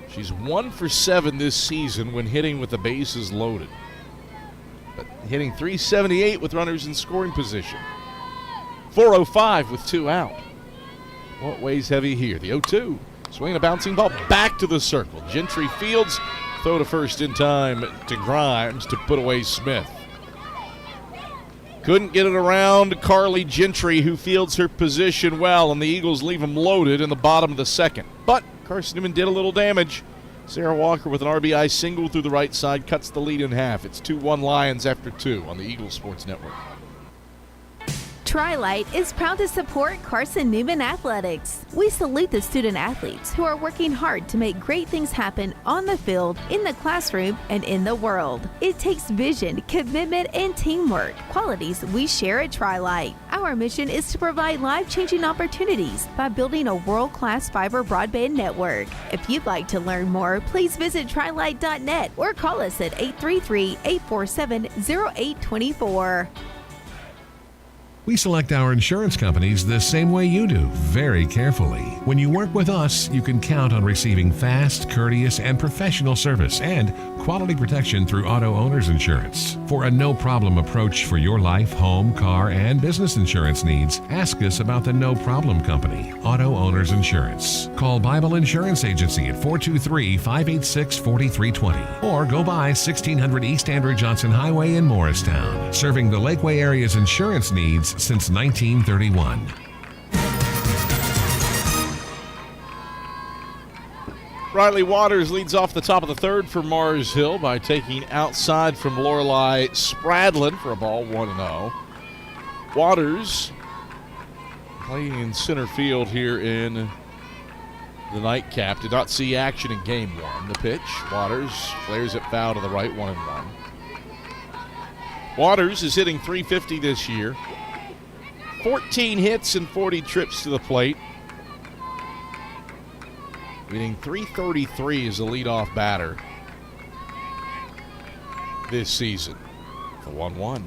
She's 1 for 7 this season when hitting with the bases loaded, but hitting 378 with runners in scoring position. 405 with 2 out. What weighs heavy here? The 0-2. Swinging a bouncing ball back to the circle. Gentry fields. Throw to first in time to Grimes to put away Smith. Couldn't get it around Carly Gentry, who fields her position well, and the Eagles leave them loaded in the bottom of the second. But Carson-Newman did a little damage. Sarah Walker with an RBI single through the right side cuts the lead in half. It's 2-1 Lions after 2 on the Eagles Sports Network. Tri-Light is proud to support Carson-Newman Athletics. We salute the student athletes who are working hard to make great things happen on the field, in the classroom, and in the world. It takes vision, commitment, and teamwork, qualities we share at Tri-Light. Our mission is to provide life-changing opportunities by building a world-class fiber broadband network. If you'd like to learn more, please visit trilight.net or call us at 833-847-0824. We select our insurance companies the same way you do, very carefully. When you work with us, you can count on receiving fast, courteous, and professional service and quality protection through Auto Owners Insurance. For a no-problem approach for your life, home, car, and business insurance needs, ask us about the No Problem Company, Auto Owners Insurance. Call Bible Insurance Agency at 423-586-4320 or go by 1600 East Andrew Johnson Highway in Morristown, serving the Lakeway area's insurance needs since 1931. Riley Waters leads off the top of the third for Mars Hill by taking outside from Lorelei Spradlin for a ball 1-0. Waters playing in center field here in the nightcap. Did not see action in game one. The pitch, Waters flares it foul to the right, 1-1. Waters is hitting .350 this year. 14 hits and 40 trips to the plate. Hitting .333 as the leadoff batter this season. The 1-1.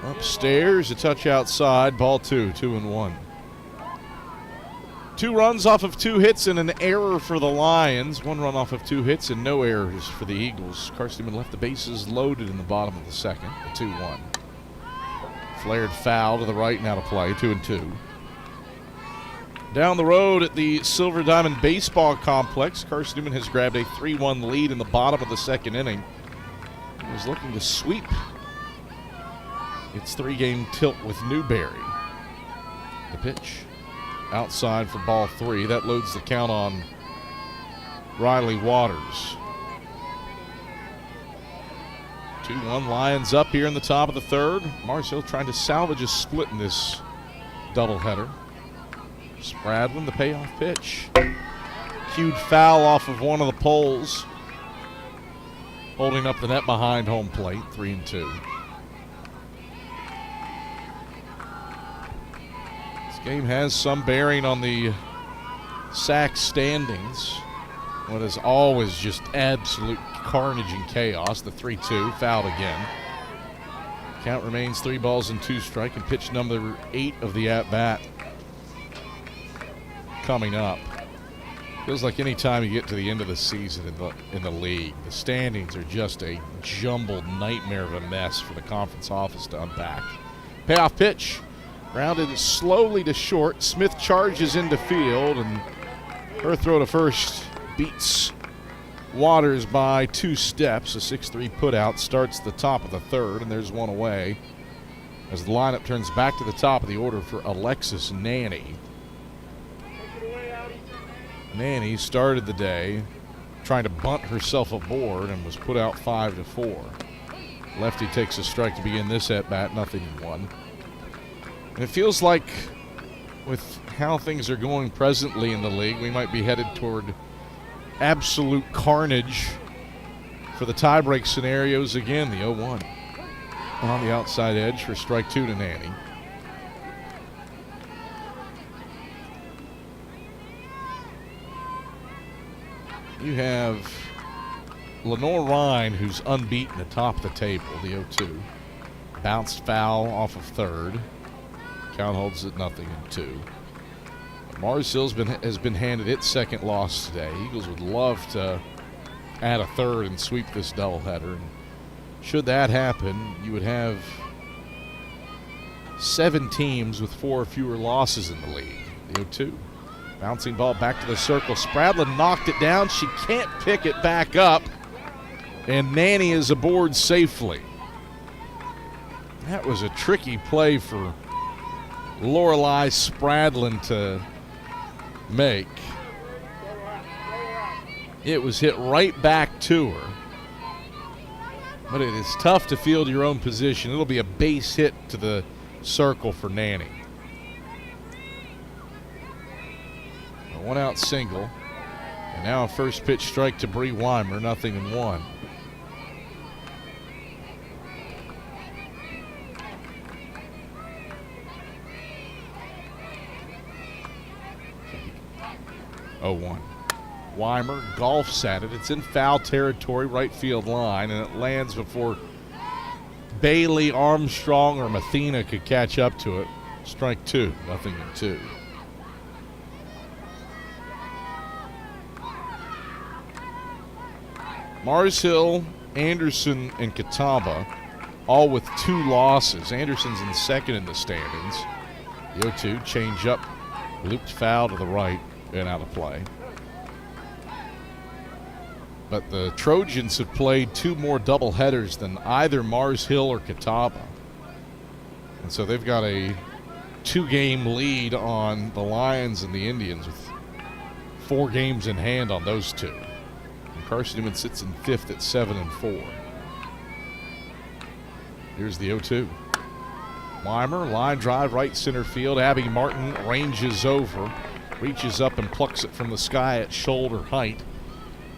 Upstairs, a touch outside, ball 2-1. 2 runs off of 2 hits and an error for the Lions. 1 run off of 2 hits and no errors for the Eagles. Carson-Newman left the bases loaded in the bottom of the second. The 2-1. Flared foul to the right, now to play, 2-2. Down the road at the Silver Diamond Baseball Complex, Carson-Newman has grabbed a 3-1 lead in the bottom of the second inning. He was looking to sweep its 3-game tilt with Newberry. The pitch outside for ball 3. That loads the count on Riley Waters. 2-1 Lions up here in the top of the third. Mars Hill trying to salvage a split in this doubleheader. Spradlin, the payoff pitch. Cued foul off of one of the poles. Holding up the net behind home plate, 3-2. This game has some bearing on the SAC standings. What is always just absolute carnage and chaos. The 3-2, fouled again. Count remains 3 balls and 2 strike, and pitch number 8 of the at-bat coming up. Feels like any time you get to the end of the season in the league, the standings are just a jumbled nightmare of a mess for the conference office to unpack. Payoff pitch, rounded slowly to short. Smith charges into field, and her throw to first beats Waters by 2 steps. A 6-3 putout starts the top of the third, and there's one away as the lineup turns back to the top of the order for Alexis Nanny. Nanny started the day trying to bunt herself aboard and was put out 5-4. Lefty takes a strike to begin this at-bat, 0-1. And it feels like with how things are going presently in the league, we might be headed toward absolute carnage for the tiebreak scenarios again. The 0-1 on the outside edge for strike 2 to Nanny. You have Lenore Ryan, who's unbeaten atop the table, the 0-2. Bounced foul off of third. Count holds at 0-2. Mars Hill has been handed its second loss today. Eagles would love to add a third and sweep this doubleheader. And should that happen, you would have 7 teams with 4 or fewer losses in the league. The 0-2. Bouncing ball back to the circle. Spradlin knocked it down. She can't pick it back up. And Nanny is aboard safely. That was a tricky play for Lorelei Spradlin to make. It was hit right back to her. But it is tough to field your own position. It'll be a base hit to the circle for Nanny. A 1-out single. And now a first pitch strike to Bree Weimer, 0-1. Weimer golfs at it. It's in foul territory, right field line, and it lands before Bailey, Armstrong, or Mathena could catch up to it. Strike 2, 0-2. Mars Hill, Anderson, and Catawba all with 2 losses. Anderson's in second in the standings. The 0-2 change up, looped foul to the right and out of play. But the Trojans have played 2 more doubleheaders than either Mars Hill or Catawba. And so they've got a 2-game lead on the Lions and the Indians with 4 games in hand on those 2. Carson-Newman sits in 5th at 7-4. Here's the 0-2. Weimer, line drive, right center field. Abby Martin ranges over, reaches up and plucks it from the sky at shoulder height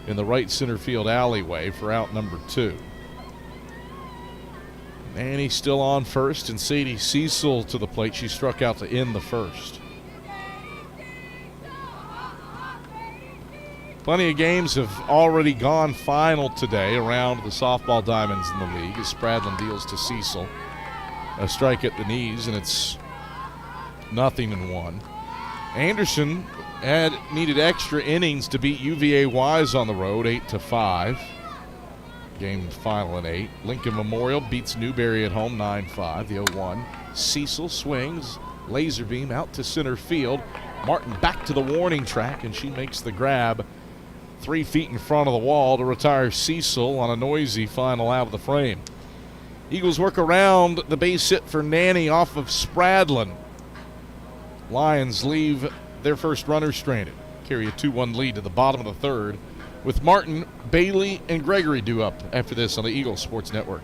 in the right center field alleyway for out number 2. Nanny still on first, and Sadie Cecil to the plate. She struck out to end the first. Plenty of games have already gone final today around the softball diamonds in the league as Spradlin deals to Cecil. A strike at the knees, and it's 0-1. Anderson had needed extra innings to beat UVA Wise on the road, 8-5. Game final in 8. Lincoln Memorial beats Newberry at home, 9-5. The 0-1. Cecil swings, laser beam out to center field. Martin back to the warning track, and she makes the grab 3 feet in front of the wall to retire Cecil on a noisy final out of the frame. Eagles work around the base hit for Nanny off of Spradlin. Lions leave their first runner stranded. Carry a 2-1 lead to the bottom of the third with Martin, Bailey, and Gregory due up after this on the Eagles Sports Network.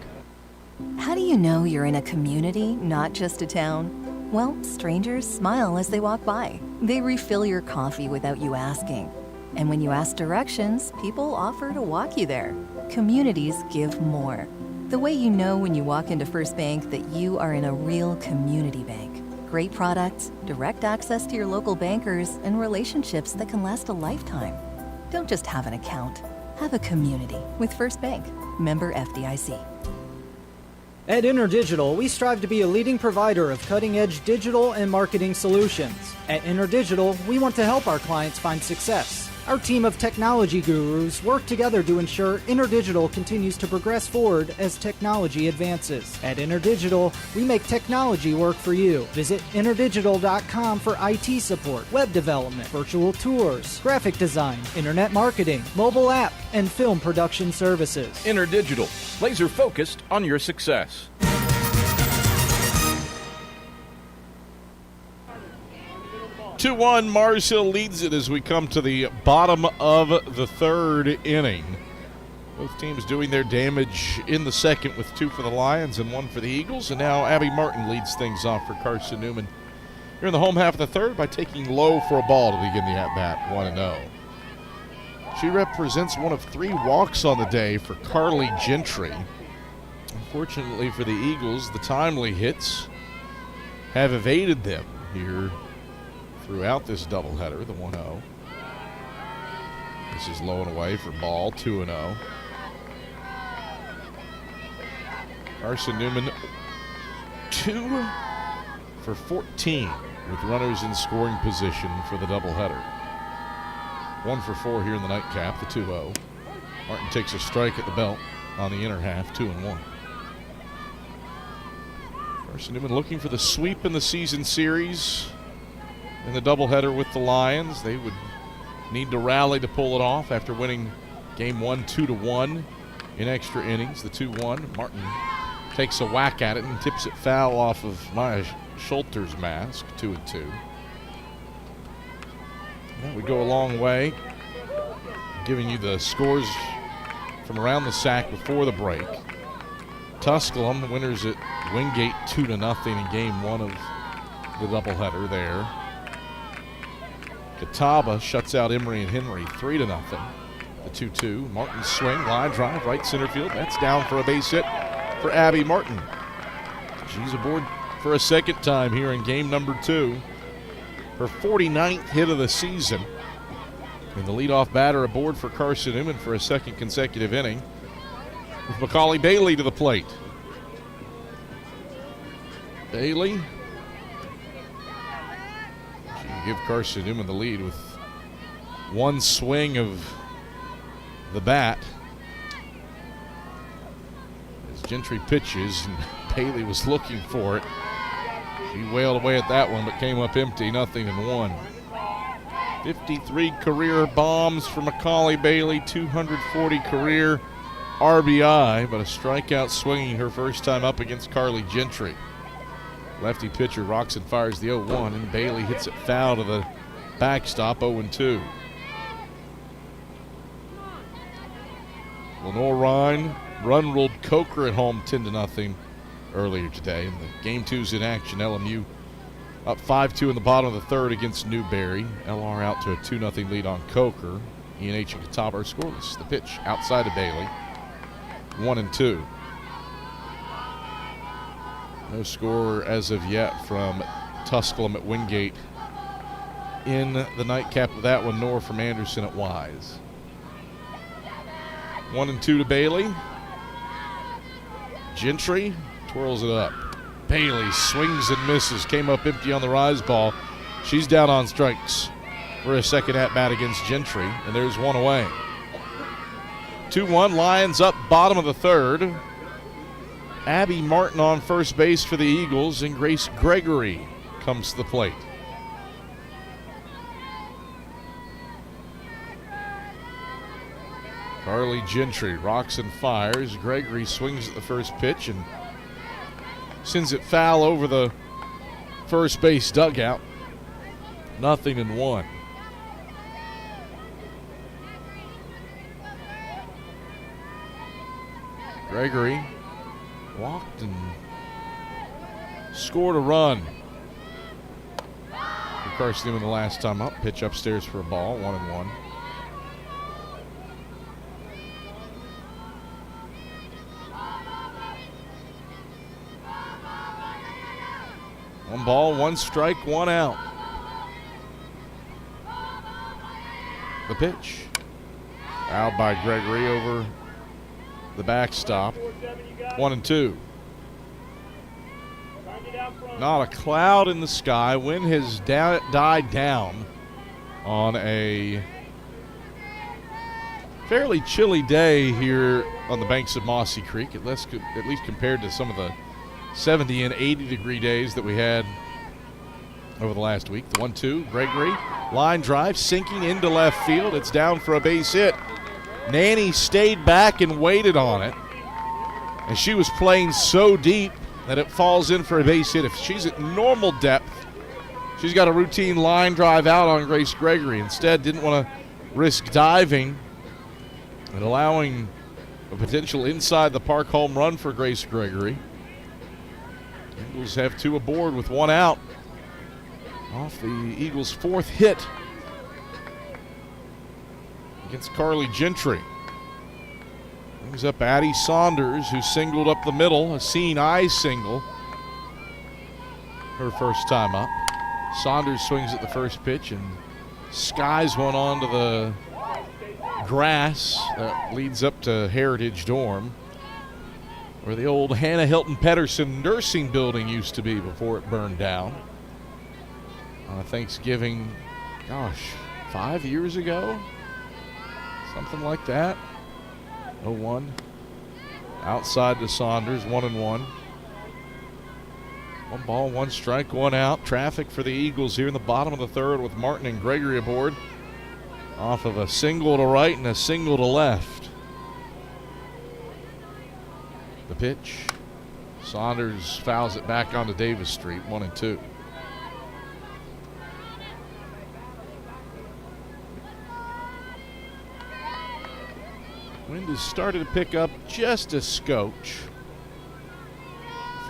How do you know you're in a community, not just a town? Well, strangers smile as they walk by. They refill your coffee without you asking. And when you ask directions, people offer to walk you there. Communities give more. The way you know when you walk into First Bank that you are in a real community bank. Great products, direct access to your local bankers, and relationships that can last a lifetime. Don't just have an account. Have a community with First Bank. Member FDIC. At InterDigital, we strive to be a leading provider of cutting-edge digital and marketing solutions. At InterDigital, we want to help our clients find success. Our team of technology gurus work together to ensure InterDigital continues to progress forward as technology advances. At InterDigital, we make technology work for you. Visit interdigital.com for IT support, web development, virtual tours, graphic design, internet marketing, mobile app, and film production services. InterDigital, laser focused on your success. 2-1, Mars Hill leads it as we come to the bottom of the third inning. Both teams doing their damage in the second with 2 for the Lions and 1 for the Eagles. And now Abby Martin leads things off for Carson-Newman here in the home half of the third by taking low for a ball to begin the at-bat, 1-0. She represents one of 3 walks on the day for Carly Gentry. Unfortunately for the Eagles, the timely hits have evaded them here throughout this doubleheader, the 1-0. This is low and away for ball, 2-0. Carson-Newman 2 for 14 with runners in scoring position for the doubleheader. 1 for 4 here in the nightcap, the 2-0. Martin takes a strike at the belt on the inner half, 2-1. Carson-Newman looking for the sweep in the season series. In the doubleheader with the Lions, they would need to rally to pull it off after winning game 1 2-1 in extra innings. The 2-1. Martin takes a whack at it and tips it foul off of Maya Schulter's mask. 2-2. That would go a long way, giving you the scores from around the sack before the break. Tusculum, the winners at Wingate 2-0 in game one of the doubleheader there. Catawba shuts out Emory and Henry 3-0. The 2-2. Martin's swing, line drive, right center field. That's down for a base hit for Abby Martin. She's aboard for a second time here in game number 2. Her 49th hit of the season. And the leadoff batter aboard for Carson-Newman for a second consecutive inning, with Macaulay Bailey to the plate. Bailey. She can give Carson-Newman the lead with one swing of the bat. As Gentry pitches, and Bailey was looking for it. She wailed away at that one, but came up empty, 0-1. 53 career bombs for Macaulay Bailey, 240 career RBI, but a strikeout swinging her first time up against Carly Gentry. Lefty pitcher rocks and fires the 0-1, and Bailey hits it foul to the backstop, 0-2. Lenore Rhine run-ruled Coker at home 10-0 earlier today. And the game 2's in action. LMU up 5-2 in the bottom of the third against Newberry. LR out to a 2-0 lead on Coker. ENH and Catawba are scoreless. The pitch outside of Bailey. 1-2. No score as of yet from Tusculum at Wingate. In the nightcap of that one, nor from Anderson at Wise. 1-2 to Bailey. Gentry twirls it up. Bailey swings and misses. Came up empty on the rise ball. She's down on strikes for a second at bat against Gentry, and there's one away. 2-1, Lions up bottom of the third. Abby Martin on first base for the Eagles, and Grace Gregory comes to the plate. Carly Gentry rocks and fires. Gregory swings at the first pitch and sends it foul over the first base dugout. 0-1. Gregory walked and scored a run for Carson-Newman the last time up. Pitch upstairs for a ball, 1-1. One ball, one strike, one out. The pitch. Out by Gregory over the backstop. 1-2. Not a cloud in the sky. Wind has died down on a fairly chilly day here on the banks of Mossy Creek, at least compared to some of the 70 and 80 degree days that we had over the last week. The 1-2, Gregory, line drive, sinking into left field. It's down for a base hit. Nanny stayed back and waited on it, and she was playing so deep that it falls in for a base hit. If she's at normal depth, she's got a routine line drive out on Grace Gregory. Instead, didn't want to risk diving and allowing a potential inside the park home run for Grace Gregory. Eagles have two aboard with one out off the Eagles' fourth hit against Carly Gentry. Brings up Addie Saunders, who singled up the middle, a seeing eye single her first time up. Saunders swings at the first pitch and skies one onto the grass that leads up to Heritage Dorm, where the old Hannah Hilton Pedersen nursing building used to be before it burned down on Thanksgiving, 5 years ago? Something like that. 0-1. Outside to Saunders, 1-1. One ball, one strike, one out. Traffic for the Eagles here in the bottom of the third with Martin and Gregory aboard. Off of a single to right and a single to left. The pitch. Saunders fouls it back onto Davis Street, 1-2. Wind has started to pick up just a scotch.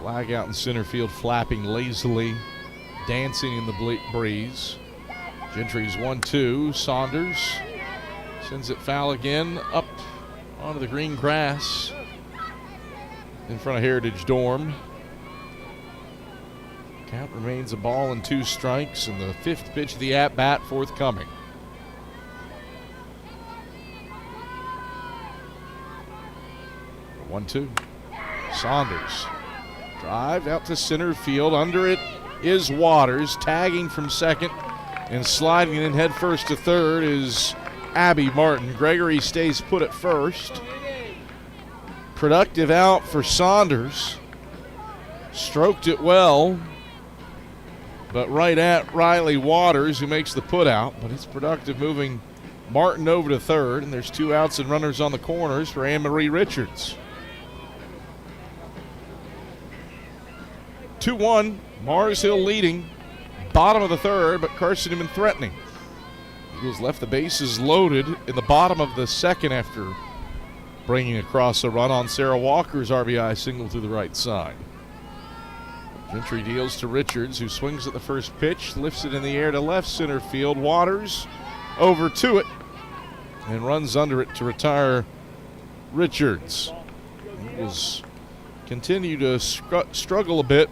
Flag out in center field, flapping lazily, dancing in the breeze. Gentry's 1-2. Saunders sends it foul again, up onto the green grass in front of Heritage Dorm. Count remains a ball and 2 strikes, and the 5th pitch of the at-bat forthcoming. The 1-2. Saunders drive out to center field. Under it is Waters, tagging from second and sliding in head first to third is Abby Martin. Gregory stays put at first. Productive out for Saunders. Stroked it well, but right at Riley Waters, who makes the put out. But it's productive moving Martin over to third, and there's 2 outs and runners on the corners for Anne-Marie Richards. 2-1, Mars Hill leading, bottom of the third, but Carson-Newman threatening. Eagles left the bases loaded in the bottom of the second after bringing across a run on Sarah Walker's RBI single to the right side. Gentry deals to Richards, who swings at the first pitch, lifts it in the air to left center field. Waters over to it and runs under it to retire Richards. Eagles continue to struggle a bit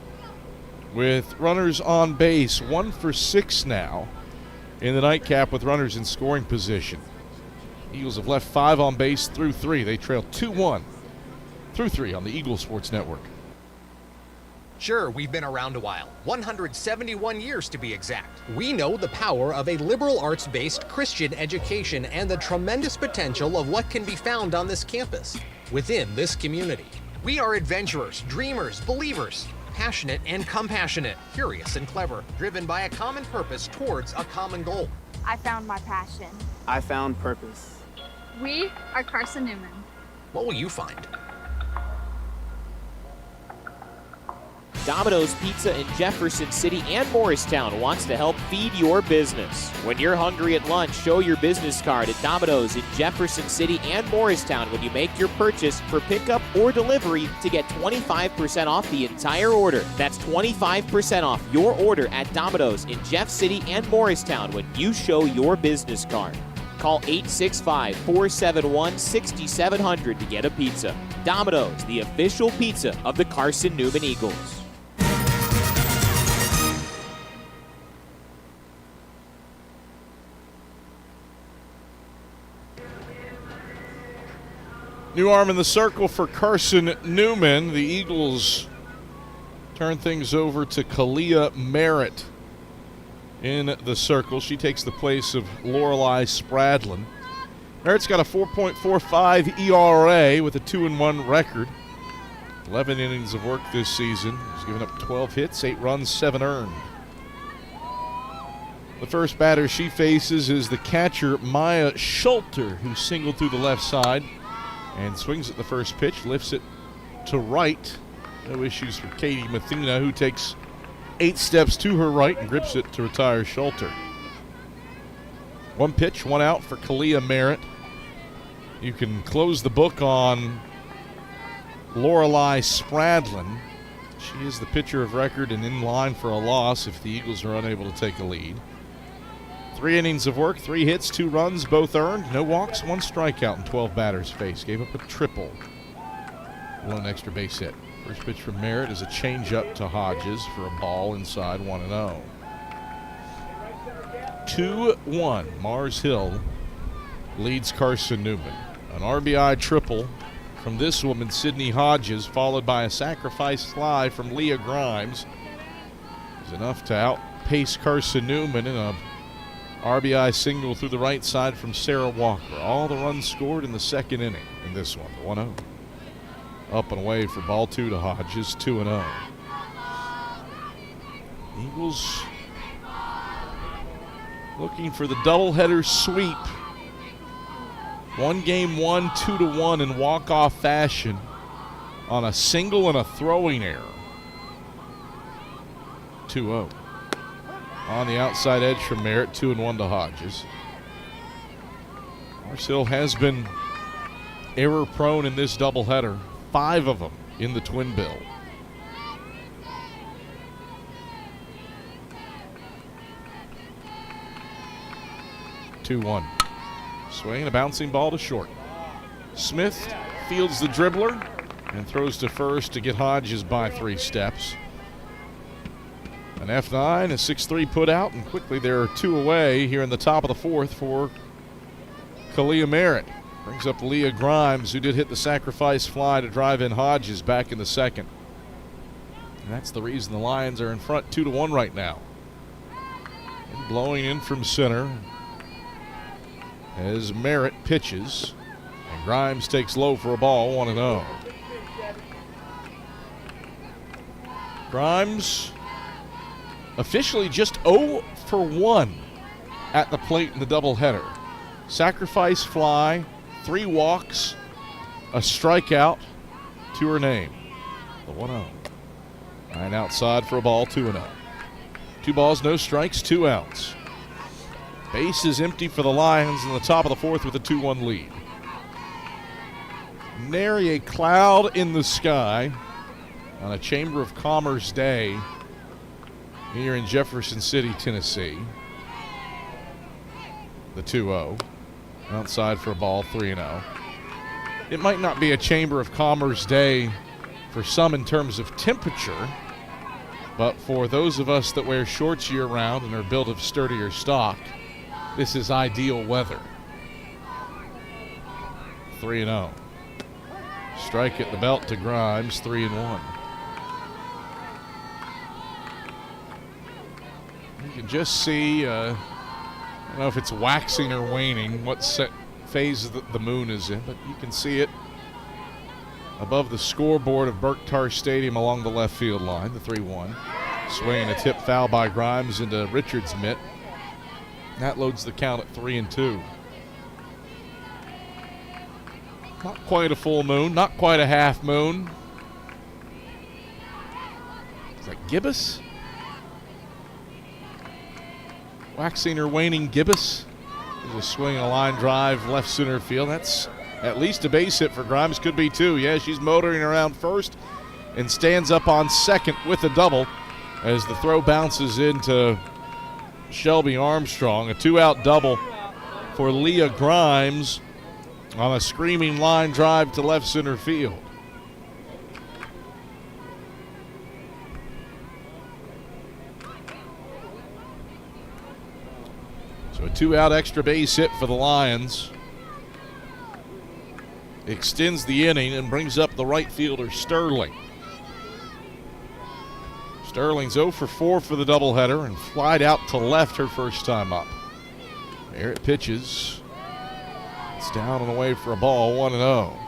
with runners on base. 1 for 6 now in the nightcap with runners in scoring position. Eagles have left 5 on base through 3. They trail 2-1 through 3 on the Eagle Sports Network. Sure, we've been around a while, 171 years to be exact. We know the power of a liberal arts-based Christian education and the tremendous potential of what can be found on this campus, within this community. We are adventurers, dreamers, believers, passionate and compassionate, curious and clever, driven by a common purpose towards a common goal. I found my passion. I found purpose. We are Carson-Newman. What will you find? Domino's Pizza in Jefferson City and Morristown wants to help feed your business. When you're hungry at lunch, show your business card at Domino's in Jefferson City and Morristown when you make your purchase for pickup or delivery to get 25% off the entire order. That's 25% off your order at Domino's in Jeff City and Morristown when you show your business card. Call 865-471-6700 to get a pizza. Domino's, the official pizza of the Carson-Newman Eagles. New arm in the circle for Carson-Newman. The Eagles turn things over to Kalia Merritt in the circle. She takes the place of Lorelei Spradlin. Merritt's got a 4.45 ERA with a 2-1 record. 11 innings of work this season. She's given up 12 hits, 8 runs, 7 earned. The first batter she faces is the catcher Maya Schulter, who singled through the left side and swings at the first pitch, lifts it to right. No issues for Katie Mathena, who takes 8 steps to her right and grips it to retire Schulter. 1 pitch, 1 out for Kalia Merritt. You can close the book on Lorelei Spradlin. She is the pitcher of record and in line for a loss if the Eagles are unable to take a lead. 3 innings of work, 3 hits, 2 runs, both earned. No walks, 1 strikeout in 12 batters faced. Gave up a triple. 1 extra base hit. First pitch from Merritt is a changeup to Hodges for a ball inside 1-0. 2-1. Mars Hill leads Carson-Newman. An RBI triple from this woman, Sydney Hodges, followed by a sacrifice fly from Leah Grimes, is enough to outpace Carson-Newman in a RBI single through the right side from Sarah Walker. All the runs scored in the second inning in this one, 1-0. Up and away for ball 2 to Hodges, 2-0. Eagles looking for the doubleheader sweep. 1 game, 1, 2-1 in walk-off fashion on a single and a throwing error. 2-0. On the outside edge from Merritt, 2-1 to Hodges. Mars Hill has been error-prone in this doubleheader, 5 of them in the twin bill. 2-1. Swing, a bouncing ball to short. Smith fields the dribbler and throws to first to get Hodges by 3 steps. An F9, a 6-3 put out, and quickly there are 2 away here in the top of the 4th for Kalia Merritt. Brings up Leah Grimes, who did hit the sacrifice fly to drive in Hodges back in the 2nd. And that's the reason the Lions are in front 2-1 right now. And blowing in from center as Merritt pitches. And Grimes takes low for a ball, 1-0. Grimes officially just 0 for 1 at the plate in the doubleheader. Sacrifice fly, 3 walks, a strikeout to her name. The 1-0. 9 outside for a ball, 2-0. 2 balls, no strikes, 2 outs. Base is empty for the Lions in the top of the 4th with a 2-1 lead. Nary a cloud in the sky on a Chamber of Commerce day here in Jefferson City, Tennessee. The 2-0. Outside for a ball, 3-0. It might not be a Chamber of Commerce day for some in terms of temperature, but for those of us that wear shorts year-round and are built of sturdier stock, this is ideal weather. 3-0. Strike at the belt to Grimes, 3-1. You can just see, I don't know if it's waxing or waning, what phase the moon is in, but you can see it above the scoreboard of Berktar Stadium along the left field line, the 3-1. Swing and a tip foul by Grimes into Richards' mitt. That loads the count at 3-2. Not quite a full moon, not quite a half moon. Is that gibbous? Waxing or waning gibbous. There's a swing and a line drive left center field. That's at least a base hit for Grimes. Could be 2. Yeah, she's motoring around first and stands up on second with a double as the throw bounces into Shelby Armstrong. A 2-out double for Leah Grimes on a screaming line drive to left center field. So a 2-out extra base hit for the Lions. Extends the inning and brings up the right fielder, Sterling. Sterling's 0 for 4 for the doubleheader and flied out to left her first time up. Merritt pitches. It's down and away for a ball, 1-0.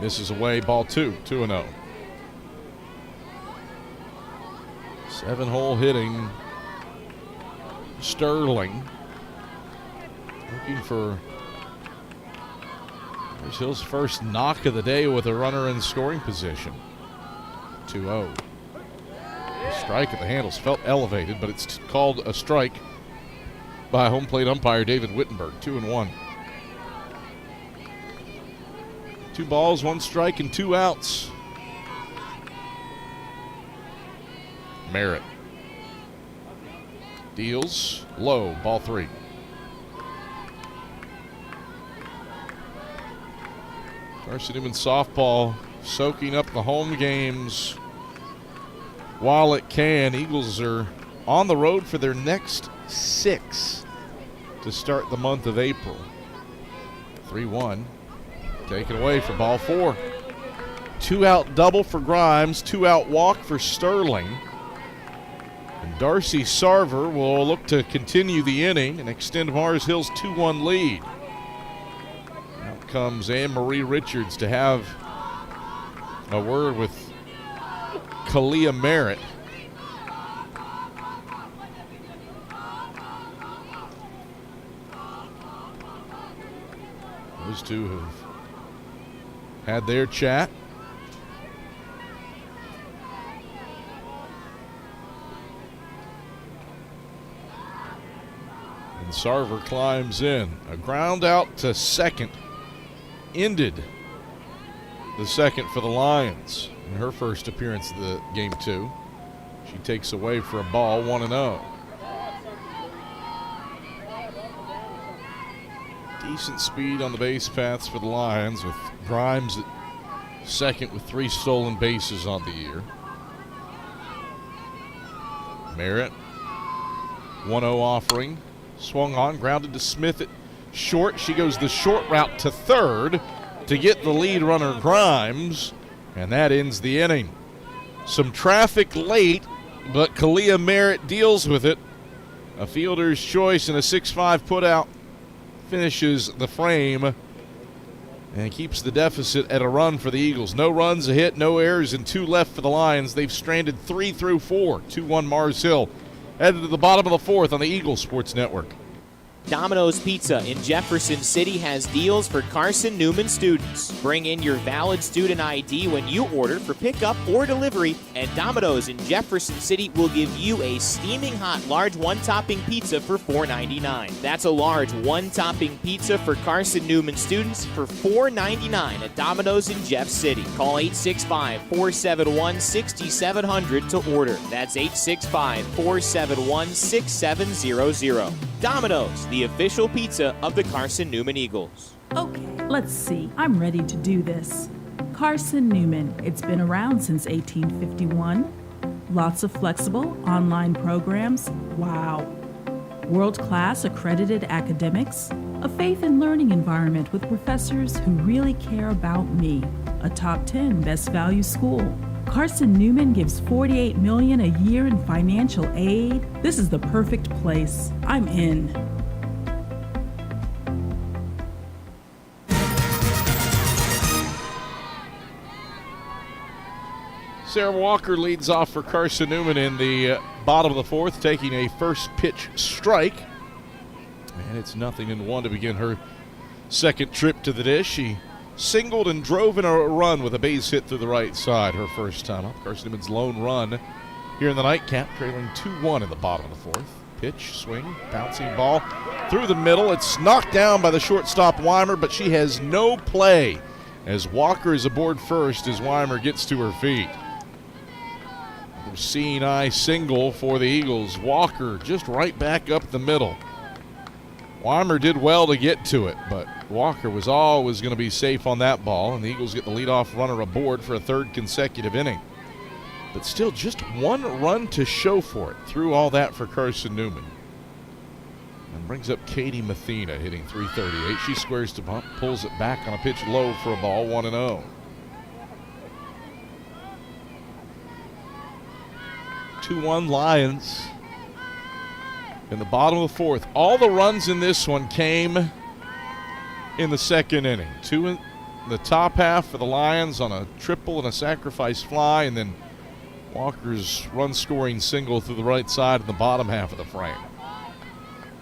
Misses away, ball 2, 2-0. 7-hole hitting. Sterling looking for Hill's first knock of the day with a runner in scoring position. 2-0. A strike at the handles felt elevated, but it's called a strike by home plate umpire David Wittenberg. 2-1. 2 balls, 1 strike, and 2 outs. Merritt deals low, ball 3. Carson-Newman softball soaking up the home games while it can. Eagles are on the road for their next 6 to start the month of April. 3-1. Taken away for ball 4. 2-out double for Grimes, 2-out walk for Sterling. And Darcy Sarver will look to continue the inning and extend Mars Hill's 2-1 lead. Out comes Anne-Marie Richards to have a word with Kalia Merritt. Those two have had their chat. And Sarver climbs in. A ground out to second ended the second for the Lions in her first appearance of the game 2. She takes away for a ball, 1-0. Decent speed on the base paths for the Lions, with Grimes at second with 3 stolen bases on the year. Merritt, 1-0 offering. Swung on, grounded to Smith at short. She goes the short route to third to get the lead runner Grimes, and that ends the inning. Some traffic late, but Kalia Merritt deals with it. A fielder's choice and a 6-5 putout finishes the frame and keeps the deficit at a run for the Eagles. No runs, a hit, no errors, and 2 left for the Lions. They've stranded 3 through 4. 2-1 Mars Hill. Headed to the bottom of the 4th on the Eagles Sports Network. Domino's Pizza in Jefferson City has deals for Carson-Newman students. Bring in your valid student ID when you order for pickup or delivery, and Domino's in Jefferson City will give you a steaming hot large one-topping pizza for $4.99. That's a large one-topping pizza for Carson-Newman students for $4.99 at Domino's in Jeff City. Call 865-471-6700 to order. That's 865-471-6700. Domino's, the official pizza of the Carson-Newman Eagles. Okay, let's see. I'm ready to do this. Carson-Newman. It's been around since 1851. Lots of flexible online programs. Wow. World-class accredited academics. A faith and learning environment with professors who really care about me. A top 10 best value school. Carson-Newman gives $48 million a year in financial aid. This is the perfect place. I'm in. Sarah Walker leads off for Carson-Newman in the bottom of the 4th, taking a first pitch strike. And it's 0-1 to begin her second trip to the dish. She singled and drove in a run with a base hit through the right side her first time up. Carson-Newman's lone run here in the nightcap, trailing 2-1 in the bottom of the 4th. Pitch, swing, bouncing ball through the middle. It's knocked down by the shortstop Weimer, but she has no play as Walker is aboard first as Weimer gets to her feet. Seeing eye single for the Eagles. Walker just right back up the middle. Weimer did well to get to it, but Walker was always going to be safe on that ball, and the Eagles get the leadoff runner aboard for a 3rd consecutive inning. But still just 1 run to show for it through all that for Carson-Newman. And brings up Katie Mathena, hitting .338. She squares to bunt, pulls it back on a pitch low for a ball, 1-0. 2-1 Lions in the bottom of the 4th. All the runs in this one came in the second inning. 2 in the top half for the Lions on a triple and a sacrifice fly, and then Walker's run-scoring single through the right side in the bottom half of the frame.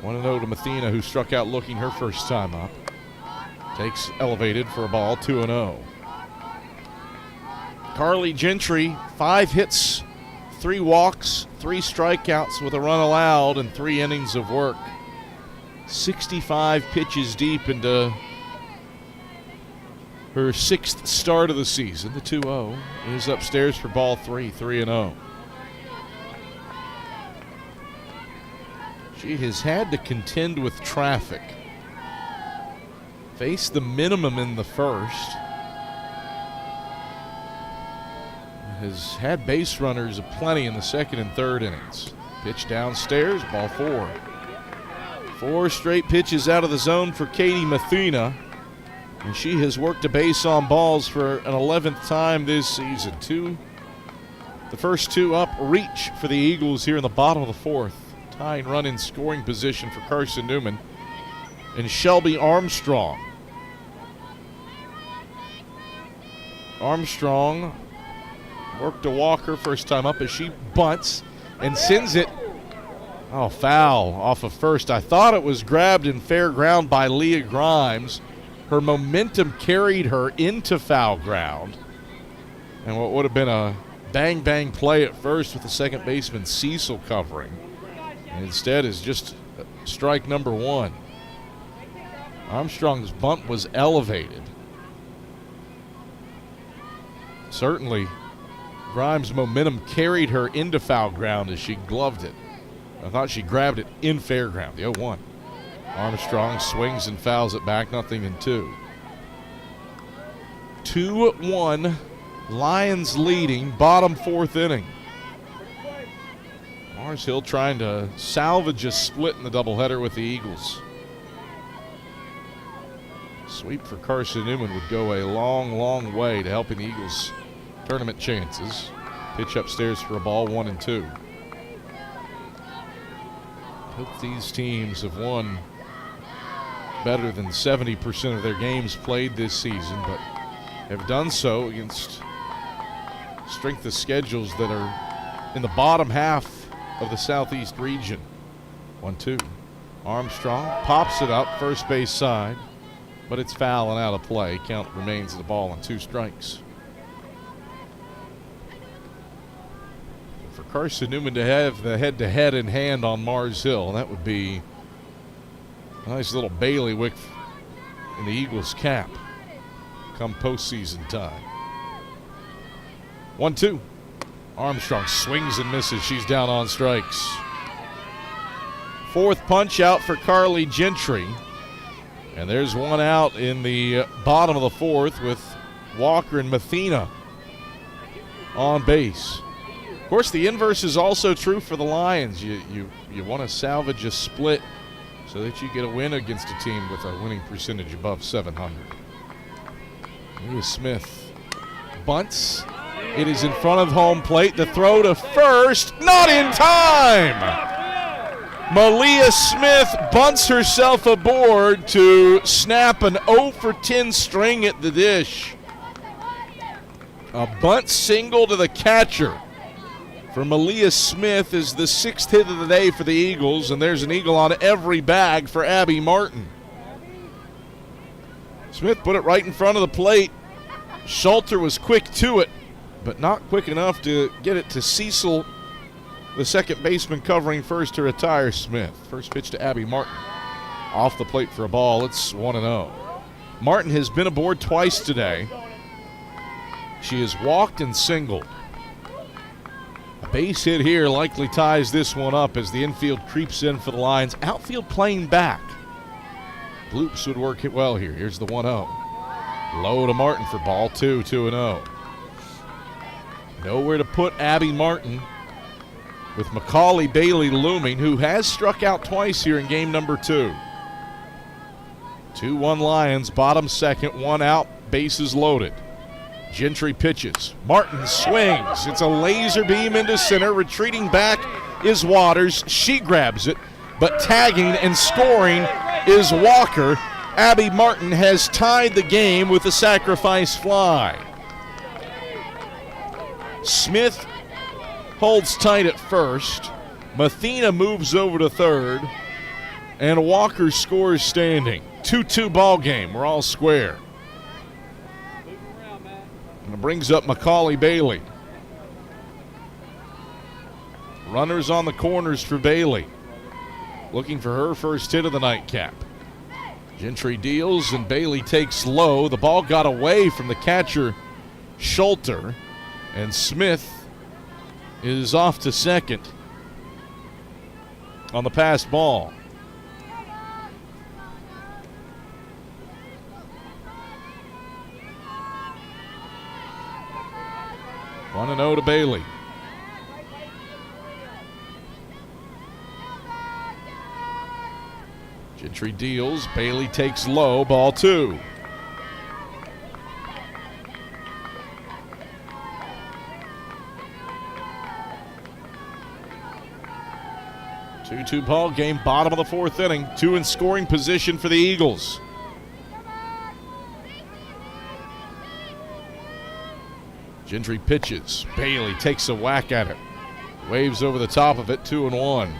1-0 to Mathena, who struck out looking her first time up. Takes elevated for a ball, 2-0. Carly Gentry, 5 hits, 3 walks, 3 strikeouts with a run allowed, and 3 innings of work. 65 pitches deep into her 6th start of the season. The 2-0 is upstairs for ball 3, 3-0. She has had to contend with traffic. Faced the minimum in the first. Has had base runners aplenty in the 2nd and 3rd innings. Pitch downstairs, ball 4. 4 straight pitches out of the zone for Katie Mathena, and she has worked a base on balls for an 11th time this season. The first 2 up reach for the Eagles here in the bottom of the 4th. Tying run in scoring position for Carson-Newman and Shelby Armstrong. Armstrong worked to Walker first time up as she bunts and sends it. Oh, foul off of first. I thought it was grabbed in fair ground by Leah Grimes. Her momentum carried her into foul ground. And what would have been a bang-bang play at first with the second baseman Cecil covering. And instead is just strike number 1. Armstrong's bunt was elevated. Certainly, Grimes' momentum carried her into foul ground as she gloved it. I thought she grabbed it in fair ground, the 0-1. Armstrong swings and fouls it back, 0-2. 2-1, Lions leading, bottom 4th inning. Mars Hill trying to salvage a split in the doubleheader with the Eagles. Sweep for Carson-Newman would go a long, long way to helping the Eagles' tournament chances. Pitch upstairs for a ball, 1-2. Both these teams have won better than 70% of their games played this season, but have done so against strength of schedules that are in the bottom half of the Southeast region. 1-2. Armstrong pops it up, first base side, but it's foul and out of play. Count remains at the ball on 2 strikes. For Carson-Newman to have the head-to-head in hand on Mars Hill, that would be a nice little bailiwick in the Eagles' cap come postseason time. 1-2. Armstrong swings and misses. She's down on strikes. 4th punch out for Carly Gentry. And there's one out in the bottom of the 4th with Walker and Mathena on base. Of course, the inverse is also true for the Lions. You want to salvage a split so that you get a win against a team with a winning percentage above 700. Malia Smith bunts. It is in front of home plate. The throw to first, not in time. Malia Smith bunts herself aboard to snap an 0 for 10 string at the dish. A bunt single to the catcher for Malia Smith is the 6th hit of the day for the Eagles, and there's an Eagle on every bag for Abby Martin. Smith put it right in front of the plate. Schulter was quick to it, but not quick enough to get it to Cecil, the second baseman covering first to retire Smith. First pitch to Abby Martin. Off the plate for a ball. It's 1-0. Martin has been aboard twice today. She has walked and singled. A base hit here likely ties this one up as the infield creeps in for the Lions. Outfield playing back. Bloops would work it well here. Here's the 1-0. Low to Martin for ball 2, 2-0. Nowhere to put Abby Martin with Macaulay Bailey looming, who has struck out twice here in game number 2. 2-1 Lions, bottom 2nd, 1 out, bases loaded. Gentry pitches. Martin swings. It's a laser beam into center. Retreating back is Waters. She grabs it, but tagging and scoring is Walker. Abby Martin has tied the game with a sacrifice fly. Smith holds tight at first. Mathena moves over to third. And Walker scores standing. 2-2 ball game. We're all square. And it brings up Macaulay Bailey. Runners on the corners for Bailey. Looking for her first hit of the nightcap. Gentry deals and Bailey takes low. The ball got away from the catcher, Schulter. And Smith is off to second on the passed ball. One and 0 to Bailey. Gentry deals. Bailey takes low. Ball 2. Two ball game, bottom of the 4th inning. 2 in scoring position for the Eagles. Gentry pitches. Bailey takes a whack at it. Waves over the top of it, 2-1.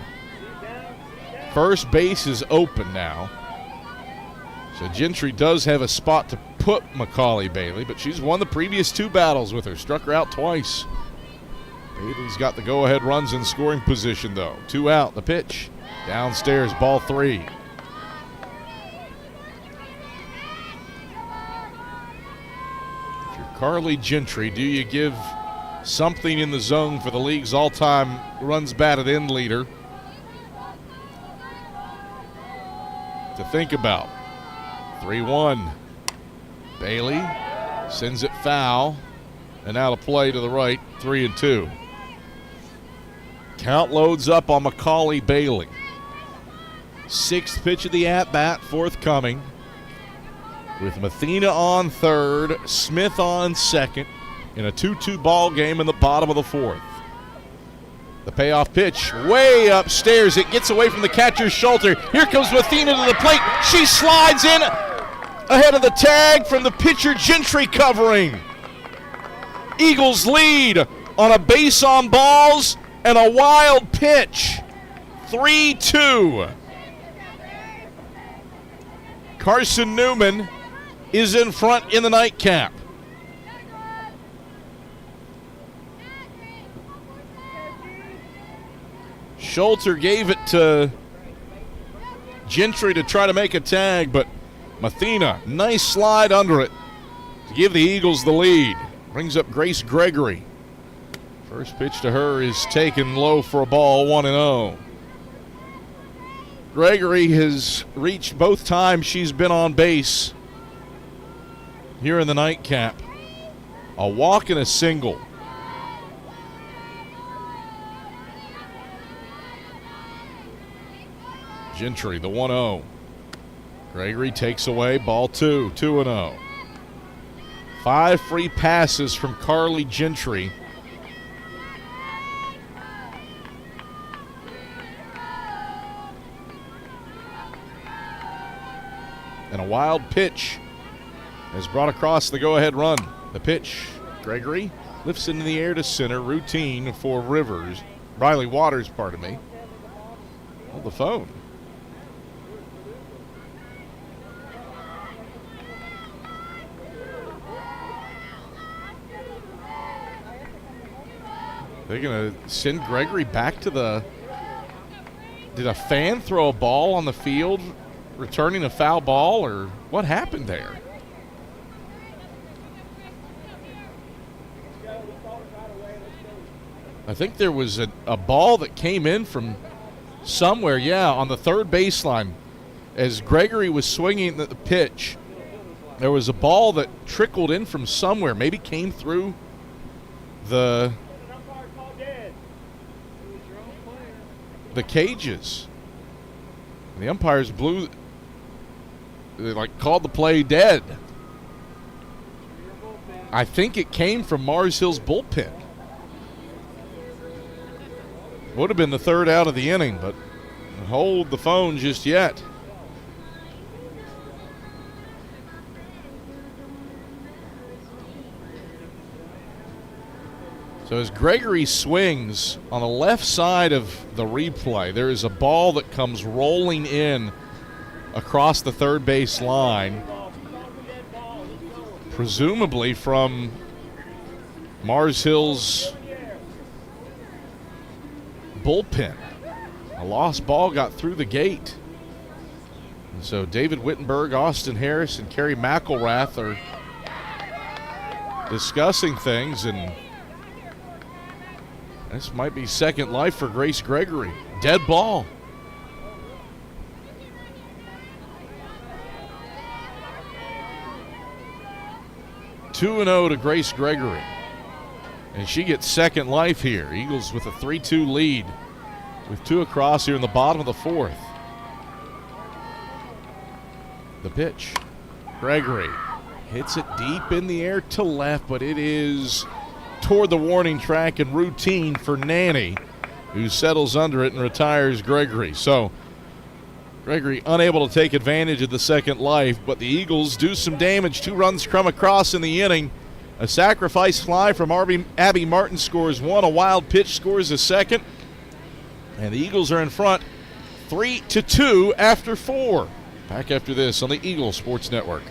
First base is open now. So Gentry does have a spot to put Macaulay Bailey, but she's won the previous 2 battles with her. Struck her out twice. Bailey's got the go-ahead runs in scoring position, though. 2 out, the pitch. Downstairs, ball 3. If you're Carly Gentry, do you give something in the zone for the league's all-time runs batted in leader to think about? 3-1. Bailey sends it foul, and out of play to the right, 3-2. Count loads up on Macaulay Bailey. 6th pitch of the at-bat forthcoming, with Mathena on third, Smith on second, in a 2-2 ball game in the bottom of the 4th. The payoff pitch way upstairs. It gets away from the catcher's shoulder. Here comes Mathena to the plate. She slides in ahead of the tag from the pitcher, Gentry covering. Eagles lead on a base on balls and a wild pitch. 3-2. Carson-Newman is in front in the nightcap. Schulter gave it to Gentry to try to make a tag, but Mathena, nice slide under it to give the Eagles the lead. Brings up Grace Gregory. First pitch to her is taken low for a ball, 1-0. Gregory has reached both times she's been on base here in the nightcap. A walk and a single. Gentry, the 1-0. Gregory takes away, ball 2, 2-0. 5 free passes from Carly Gentry. And a wild pitch is brought across the go-ahead run. The pitch, Gregory lifts into the air to center, routine for Riley Waters, pardon me. Hold the phone. They're going to send Gregory back to the... Did a fan throw a ball on the field, returning a foul ball, or what happened there? I think there was a ball that came in from somewhere, on the third baseline. As Gregory was swinging the pitch, there was a ball that trickled in from somewhere, maybe came through the cages. And the umpires called the play dead. I think it came from Mars Hill's bullpen. Would have been the third out of the inning, but hold the phone just yet. So as Gregory swings on the left side of the replay, there is a ball that comes rolling in across the third base line, presumably from Mars Hill's bullpen. A lost ball got through the gate. And so David Wittenberg, Austin Harris, and Kerry McElrath are discussing things, and this might be second life for Grace Gregory. Dead ball. Two and 0 to Grace Gregory. And she gets second life here. Eagles with a 3-2 lead with 2 across here in the bottom of the 4th. The pitch. Gregory hits it deep in the air to left, but it is toward the warning track and routine for Nanny, who settles under it and retires Gregory. So Gregory unable to take advantage of the second life, but the Eagles do some damage. 2 runs come across in the inning. A sacrifice fly from Abby Martin scores 1. A wild pitch scores a second. And the Eagles are in front 3-2 after 4. Back after this on the Eagle Sports Network.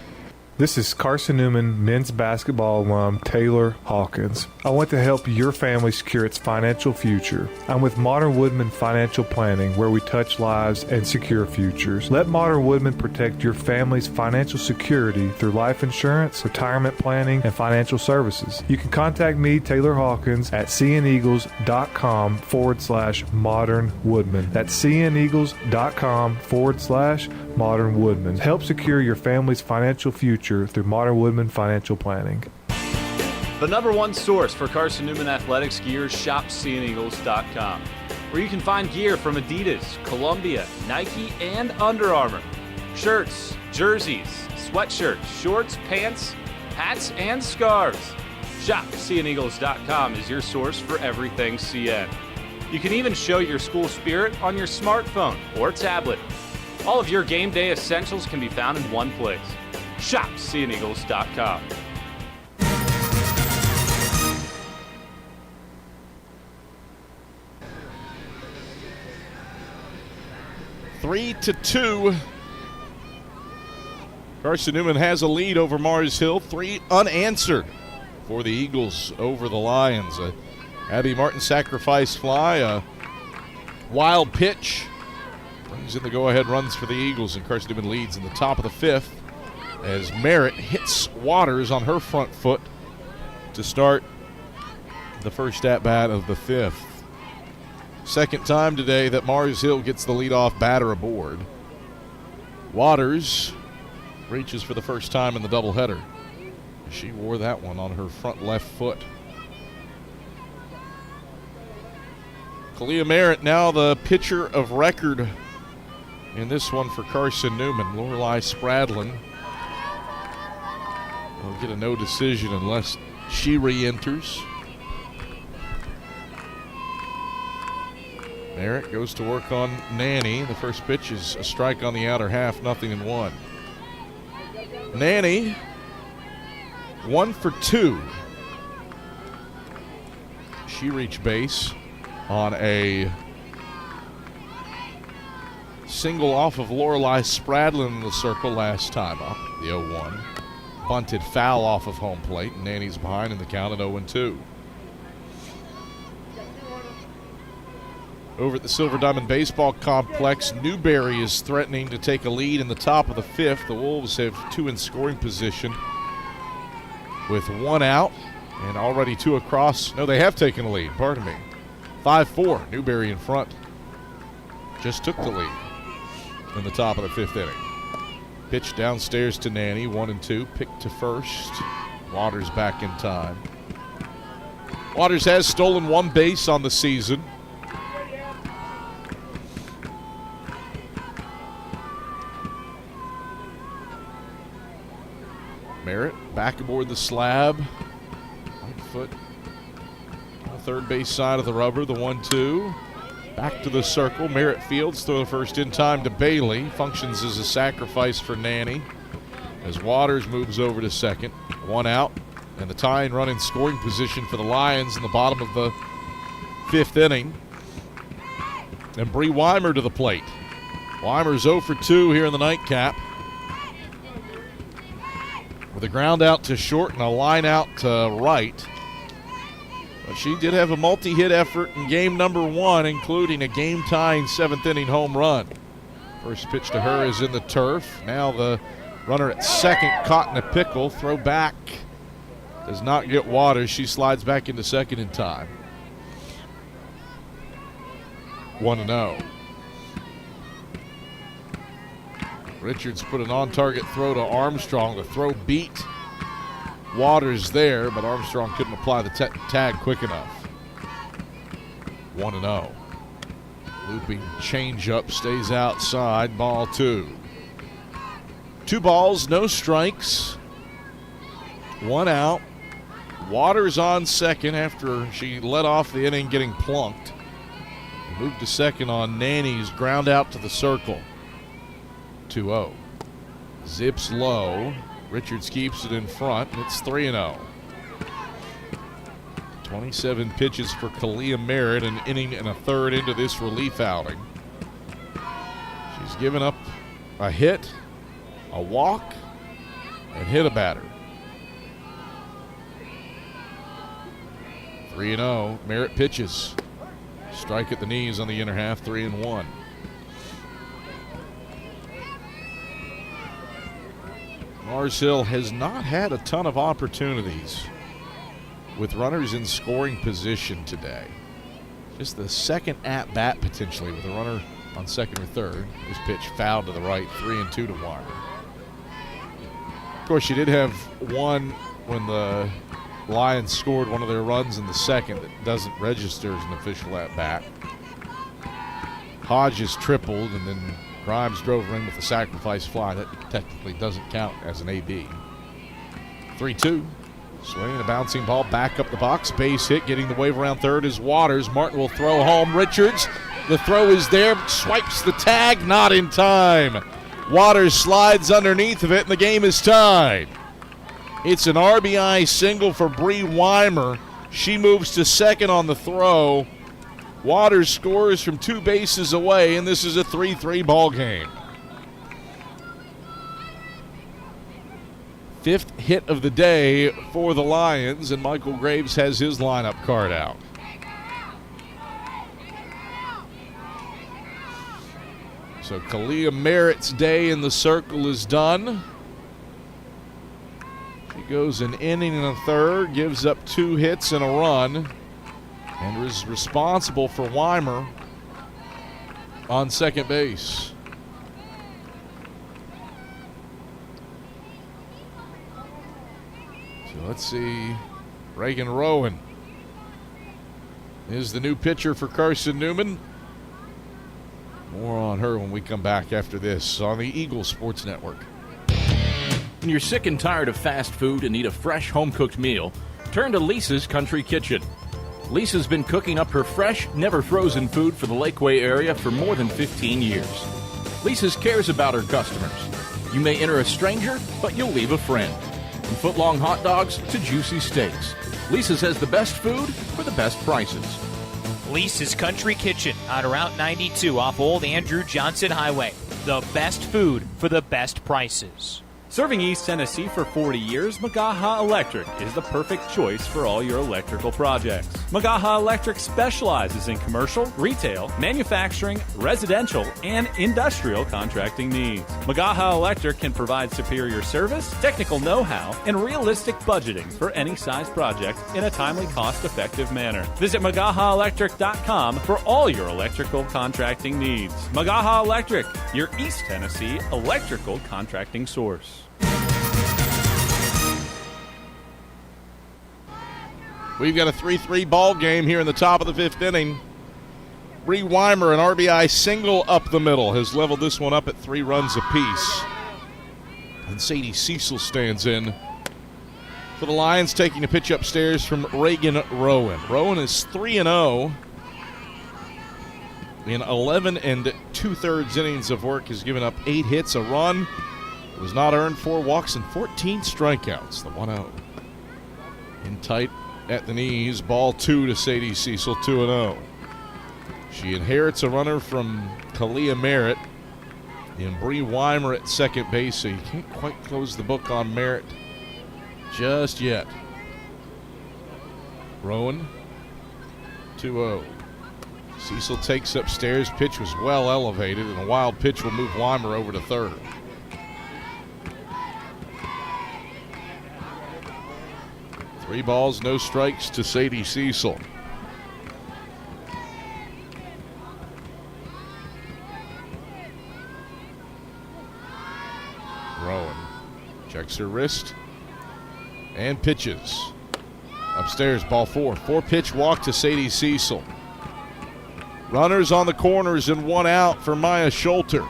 This is Carson-Newman men's basketball alum Taylor Hawkins. I want to help your family secure its financial future. I'm with Modern Woodman Financial Planning, where we touch lives and secure futures. Let Modern Woodman protect your family's financial security through life insurance, retirement planning, and financial services. You can contact me, Taylor Hawkins, at cneagles.com/Modern Woodman. That's cneagles.com/Modern Woodman. Help secure your family's financial future through Modern Woodman Financial Planning. The number one source for Carson-Newman athletics gear is shopseeandeagles.com, where you can find gear from Adidas, Columbia, Nike, and Under Armour. Shirts, jerseys, sweatshirts, shorts, pants, hats, and scarves. Shopseeandeagles.com is your source for everything CN. You can even show your school spirit on your smartphone or tablet. All of your game day essentials can be found in one place. Shopseeandeagles.com. Three to 2. Carson-Newman has a lead over Mars Hill. 3 unanswered for the Eagles over the Lions. Abby Martin sacrifice fly, a wild pitch. Brings in the go-ahead runs for the Eagles, and Carson-Newman leads in the top of the 5th as Merritt hits Waters on her front foot to start the first at-bat of the 5th. Second time today that Mars Hill gets the leadoff batter aboard. Waters reaches for the first time in the doubleheader. She wore that one on her front left foot. Kalia Merritt now the pitcher of record in this one for Carson-Newman. Lorelei Spradlin will get a no decision unless she re-enters. Merritt goes to work on Nanny. The first pitch is a strike on the outer half, 0-1. Nanny, 1 for 2. She reached base on a single off of Lorelei Spradlin in the circle last time up, the 0-1. Bunted foul off of home plate, and Nanny's behind in the count at 0-2. Over at the Silver Diamond Baseball Complex, Newberry is threatening to take a lead in the top of the 5th. The Wolves have 2 in scoring position with 1 out and already 2 across. No, they have taken a lead, pardon me. 5-4, Newberry in front. Just took the lead in the top of the 5th inning. Pitch downstairs to Nanny, 1-2, picked to first. Waters back in time. Waters has stolen 1 base on the season. Merritt back aboard the slab. Right foot on the third base side of the rubber, the 1-2. Back to the circle. Merritt fields, throw the first in time to Bailey. Functions as a sacrifice for Nanny as Waters moves over to second. 1 out, and the tying run in scoring position for the Lions in the bottom of the 5th inning. And Bree Weimer to the plate. Weimer's 0 for 2 here in the nightcap, with a ground out to short and a line out to right. But she did have a multi-hit effort in game number 1, including a game-tying 7th inning home run. First pitch to her is in the turf. Now the runner at second caught in a pickle. Throw back does not get Waters. She slides back into second in time. 1-0. Richards put an on-target throw to Armstrong. The throw beat Waters there, but Armstrong couldn't apply the tag quick enough. 1-0. Looping changeup stays outside, ball 2. 2 balls, no strikes. 1 out. Waters on second after she led off the inning getting plunked. Moved to second on Nanny's ground out to the circle. 2-0. Zips low. Richards keeps it in front. It's 3-0. 27 pitches for Kalia Merritt, an inning and a third into this relief outing. She's given up a hit, a walk, and hit a batter. 3-0. Merritt pitches. Strike at the knees on the inner half, 3-1. Mars Hill has not had a ton of opportunities with runners in scoring position today. Just the second at bat potentially with a runner on second or third. This pitch fouled to the right, 3-2 to Weimer. Of course, you did have one when the Lions scored one of their runs in the second that doesn't register as an official at bat. Hodges tripled, and then Grimes drove her in with a sacrifice fly. That technically doesn't count as an AB. 3-2. Swinging a bouncing ball back up the box. Base hit, getting the wave around third is Waters. Martin will throw home. Richards, the throw is there, swipes the tag, not in time. Waters slides underneath of it, and the game is tied. It's an RBI single for Bree Weimer. She moves to second on the throw. Waters scores from 2 bases away, and this is a 3-3 ball game. 5th hit of the day for the Lions, and Michael Graves has his lineup card out. So Kalia Merritt's day in the circle is done. She goes an inning and a third, gives up 2 hits and a run, and is responsible for Weimer on second base. So let's see. Reagan Rowan is the new pitcher for Carson-Newman. More on her when we come back after this on the Eagle Sports Network. When you're sick and tired of fast food and need a fresh home-cooked meal, turn to Lisa's Country Kitchen. Lisa's been cooking up her fresh, never-frozen food for the Lakeway area for more than 15 years. Lisa's cares about her customers. You may enter a stranger, but you'll leave a friend. From foot-long hot dogs to juicy steaks, Lisa's has the best food for the best prices. Lisa's Country Kitchen on Route 92 off Old Andrew Johnson Highway. The best food for the best prices. Serving East Tennessee for 40 years, Magaha Electric is the perfect choice for all your electrical projects. Magaha Electric specializes in commercial, retail, manufacturing, residential, and industrial contracting needs. Magaha Electric can provide superior service, technical know-how, and realistic budgeting for any size project in a timely, cost-effective manner. Visit MagahaElectric.com for all your electrical contracting needs. Magaha Electric, your East Tennessee electrical contracting source. We've got a 3-3 ball game here in the top of the 5th inning. Bree Weimer, an RBI single up the middle, has leveled this one up at 3 runs apiece. And Sadie Cecil stands in for the Lions, taking a pitch upstairs from Reagan Rowan. Rowan is 3-0 in 11 2/3 innings of work, has given up 8 hits, a run. It was not earned, 4 walks, and 14 strikeouts. The 1-0. In tight at the knees, ball 2 to Sadie Cecil, 2-0. She inherits a runner from Kalia Merritt and Bree Weimer at second base, so you can't quite close the book on Merritt just yet. Rowan, 2-0. Cecil takes upstairs. Pitch was well elevated, and a wild pitch will move Weimer over to third. Three balls, no strikes to Sadie Cecil. Rowan checks her wrist and pitches. Upstairs, ball 4. 4-pitch walk to Sadie Cecil. Runners on the corners and 1 out for Maya Schulter.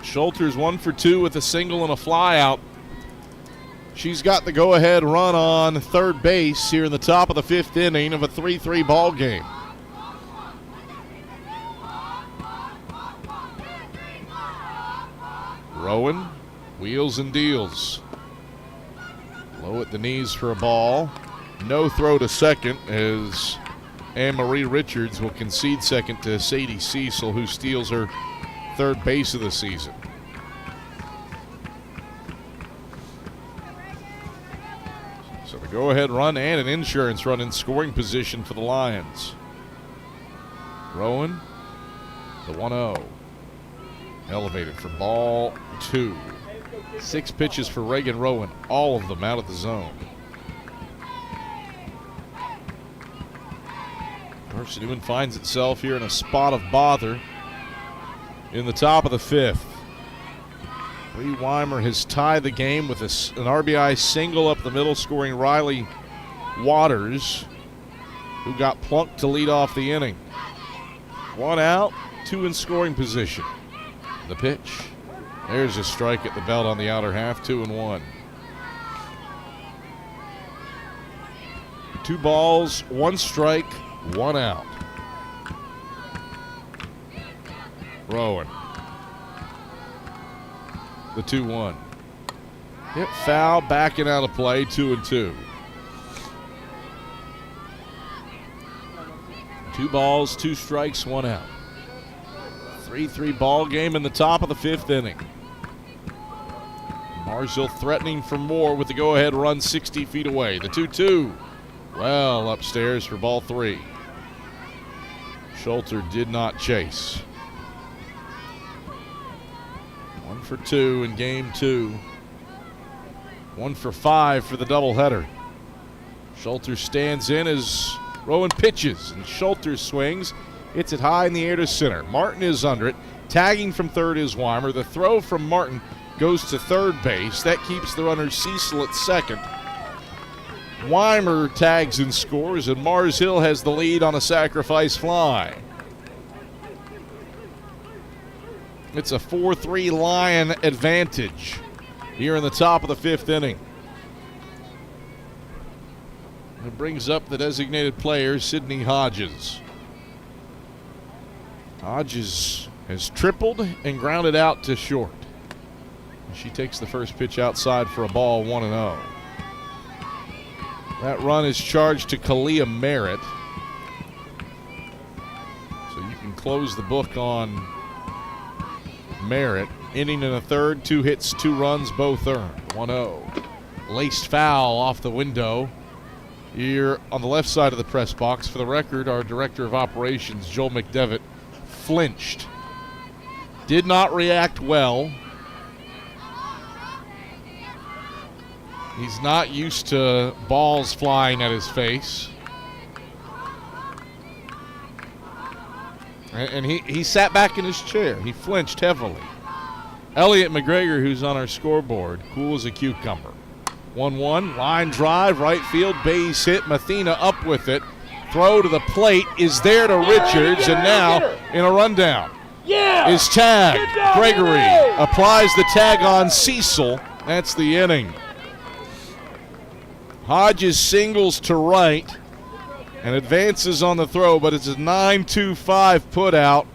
Schulter's 1 for 2 with a single and a fly out. She's got the go-ahead run on third base here in the top of the 5th inning of a 3-3 ball game. Rowan wheels and deals. Low at the knees for a ball. No throw to second as Anne-Marie Richards will concede second to Sadie Cecil, who steals her third base of the season. So the go-ahead run and an insurance run in scoring position for the Lions. Rowan, the 1-0. Elevated for ball 2. 6 pitches for Reagan Rowan, all of them out of the zone. Carson-Newman finds itself here in a spot of bother in the top of the 5th. Lee Weimer has tied the game with an RBI single up the middle, scoring Riley Waters, who got plunked to lead off the inning. 1 out, 2 in scoring position. The pitch. There's a strike at the belt on the outer half, 2-1. 2 balls, 1 strike, 1 out. Rowan. The 2-1. Hit foul, backing out of play, 2-2. 2 balls, 2 strikes, 1 out. 3-3 ball game in the top of the 5th inning. Marsville threatening for more with the go-ahead run 60 feet away. The 2-2. Well, upstairs for ball 3. Schulter did not chase. 1 for 2 in game 2. 1 for 5 for the doubleheader. Schulter stands in as Rowan pitches, and Schulter swings. Hits it high in the air to center. Martin is under it. Tagging from third is Weimer. The throw from Martin goes to third base. That keeps the runner Cecil at second. Weimer tags and scores, and Mars Hill has the lead on a sacrifice fly. It's a 4-3 Lion advantage here in the top of the 5th inning. It brings up the designated player, Sydney Hodges. Hodges has tripled and grounded out to short. She takes the first pitch outside for a ball, 1-0. That run is charged to Kalia Merritt. So you can close the book on Merritt. Inning in a third, 2 hits, 2 runs, both earned. 1-0. Laced foul off the window here on the left side of the press box. For the record, our director of operations, Joel McDevitt, flinched. Did not react well. He's not used to balls flying at his face. And he sat back in his chair. He flinched heavily. Elliot McGregor, who's on our scoreboard, cool as a cucumber. 1-1, line drive, right field, base hit. Mathena up with it. Throw to the plate is there to Richards, and now in a rundown is tagged. Gregory applies the tag on Cecil. That's the inning. Hodges singles to right and advances on the throw, but it's a 9-2-5 put out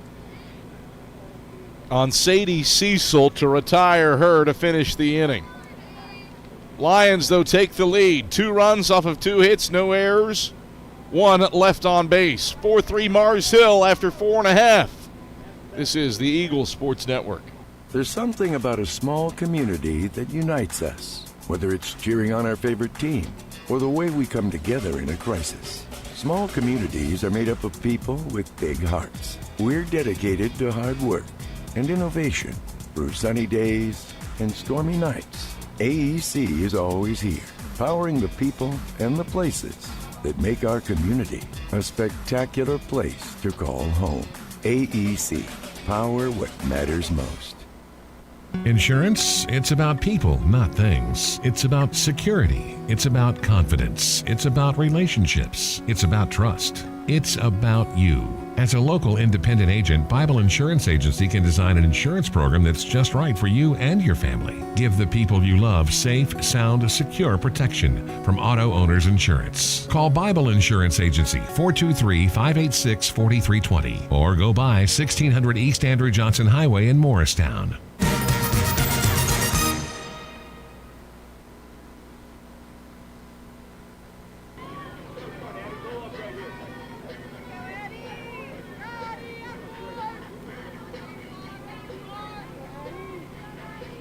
on Sadie Cecil to retire her to finish the inning. Lions, though, take the lead. 2 runs off of 2 hits, no errors, 1 left on base. 4-3 Mars Hill after 4.5. This is the Eagle Sports Network. There's something about a small community that unites us, whether it's cheering on our favorite team or the way we come together in a crisis. Small communities are made up of people with big hearts. We're dedicated to hard work and innovation through sunny days and stormy nights. AEC is always here, powering the people and the places that make our community a spectacular place to call home. AEC, power what matters most. Insurance, it's about people, not things. It's about security. It's about confidence. It's about relationships. It's about trust. It's about you. As a local independent agent, Bible Insurance Agency can design an insurance program that's just right for you and your family. Give the people you love safe, sound, secure protection from Auto Owners Insurance. Call Bible Insurance Agency 423-586-4320 or go by 1600 East Andrew Johnson Highway in Morristown.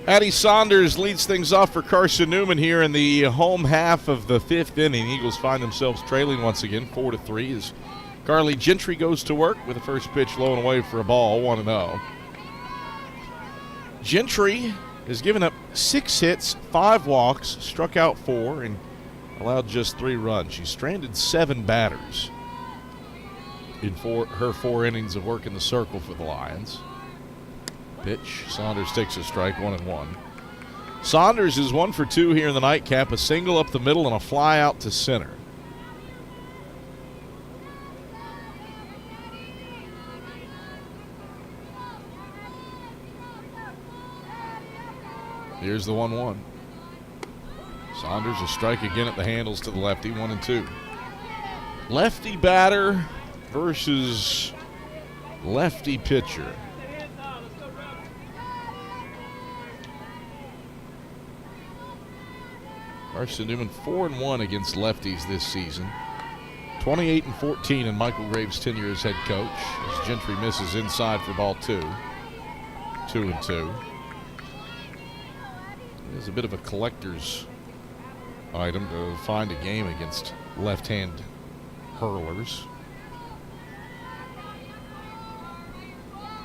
Addie Saunders leads things off for Carson-Newman here in the home half of the 5th inning. Eagles find themselves trailing once again, 4-3, as Carly Gentry goes to work with the first pitch low and away for a ball, 1-0. Gentry has given up 6 hits, 5 walks, struck out 4, and allowed just 3 runs. She's stranded 7 batters in her 4 innings of work in the circle for the Lions. Pitch. Saunders takes a strike, 1-1. Saunders is 1 for 2 here in the nightcap, a single up the middle and a fly out to center. Here's the 1-1. Saunders a strike again at the handles to the lefty, 1-2. Lefty batter versus lefty pitcher. Carson-Newman 4-1 against lefties this season. 28-14 in Michael Graves' tenure as head coach, as Gentry misses inside for ball 2. 2-2. It's a bit of a collector's item to find a game against left-hand hurlers.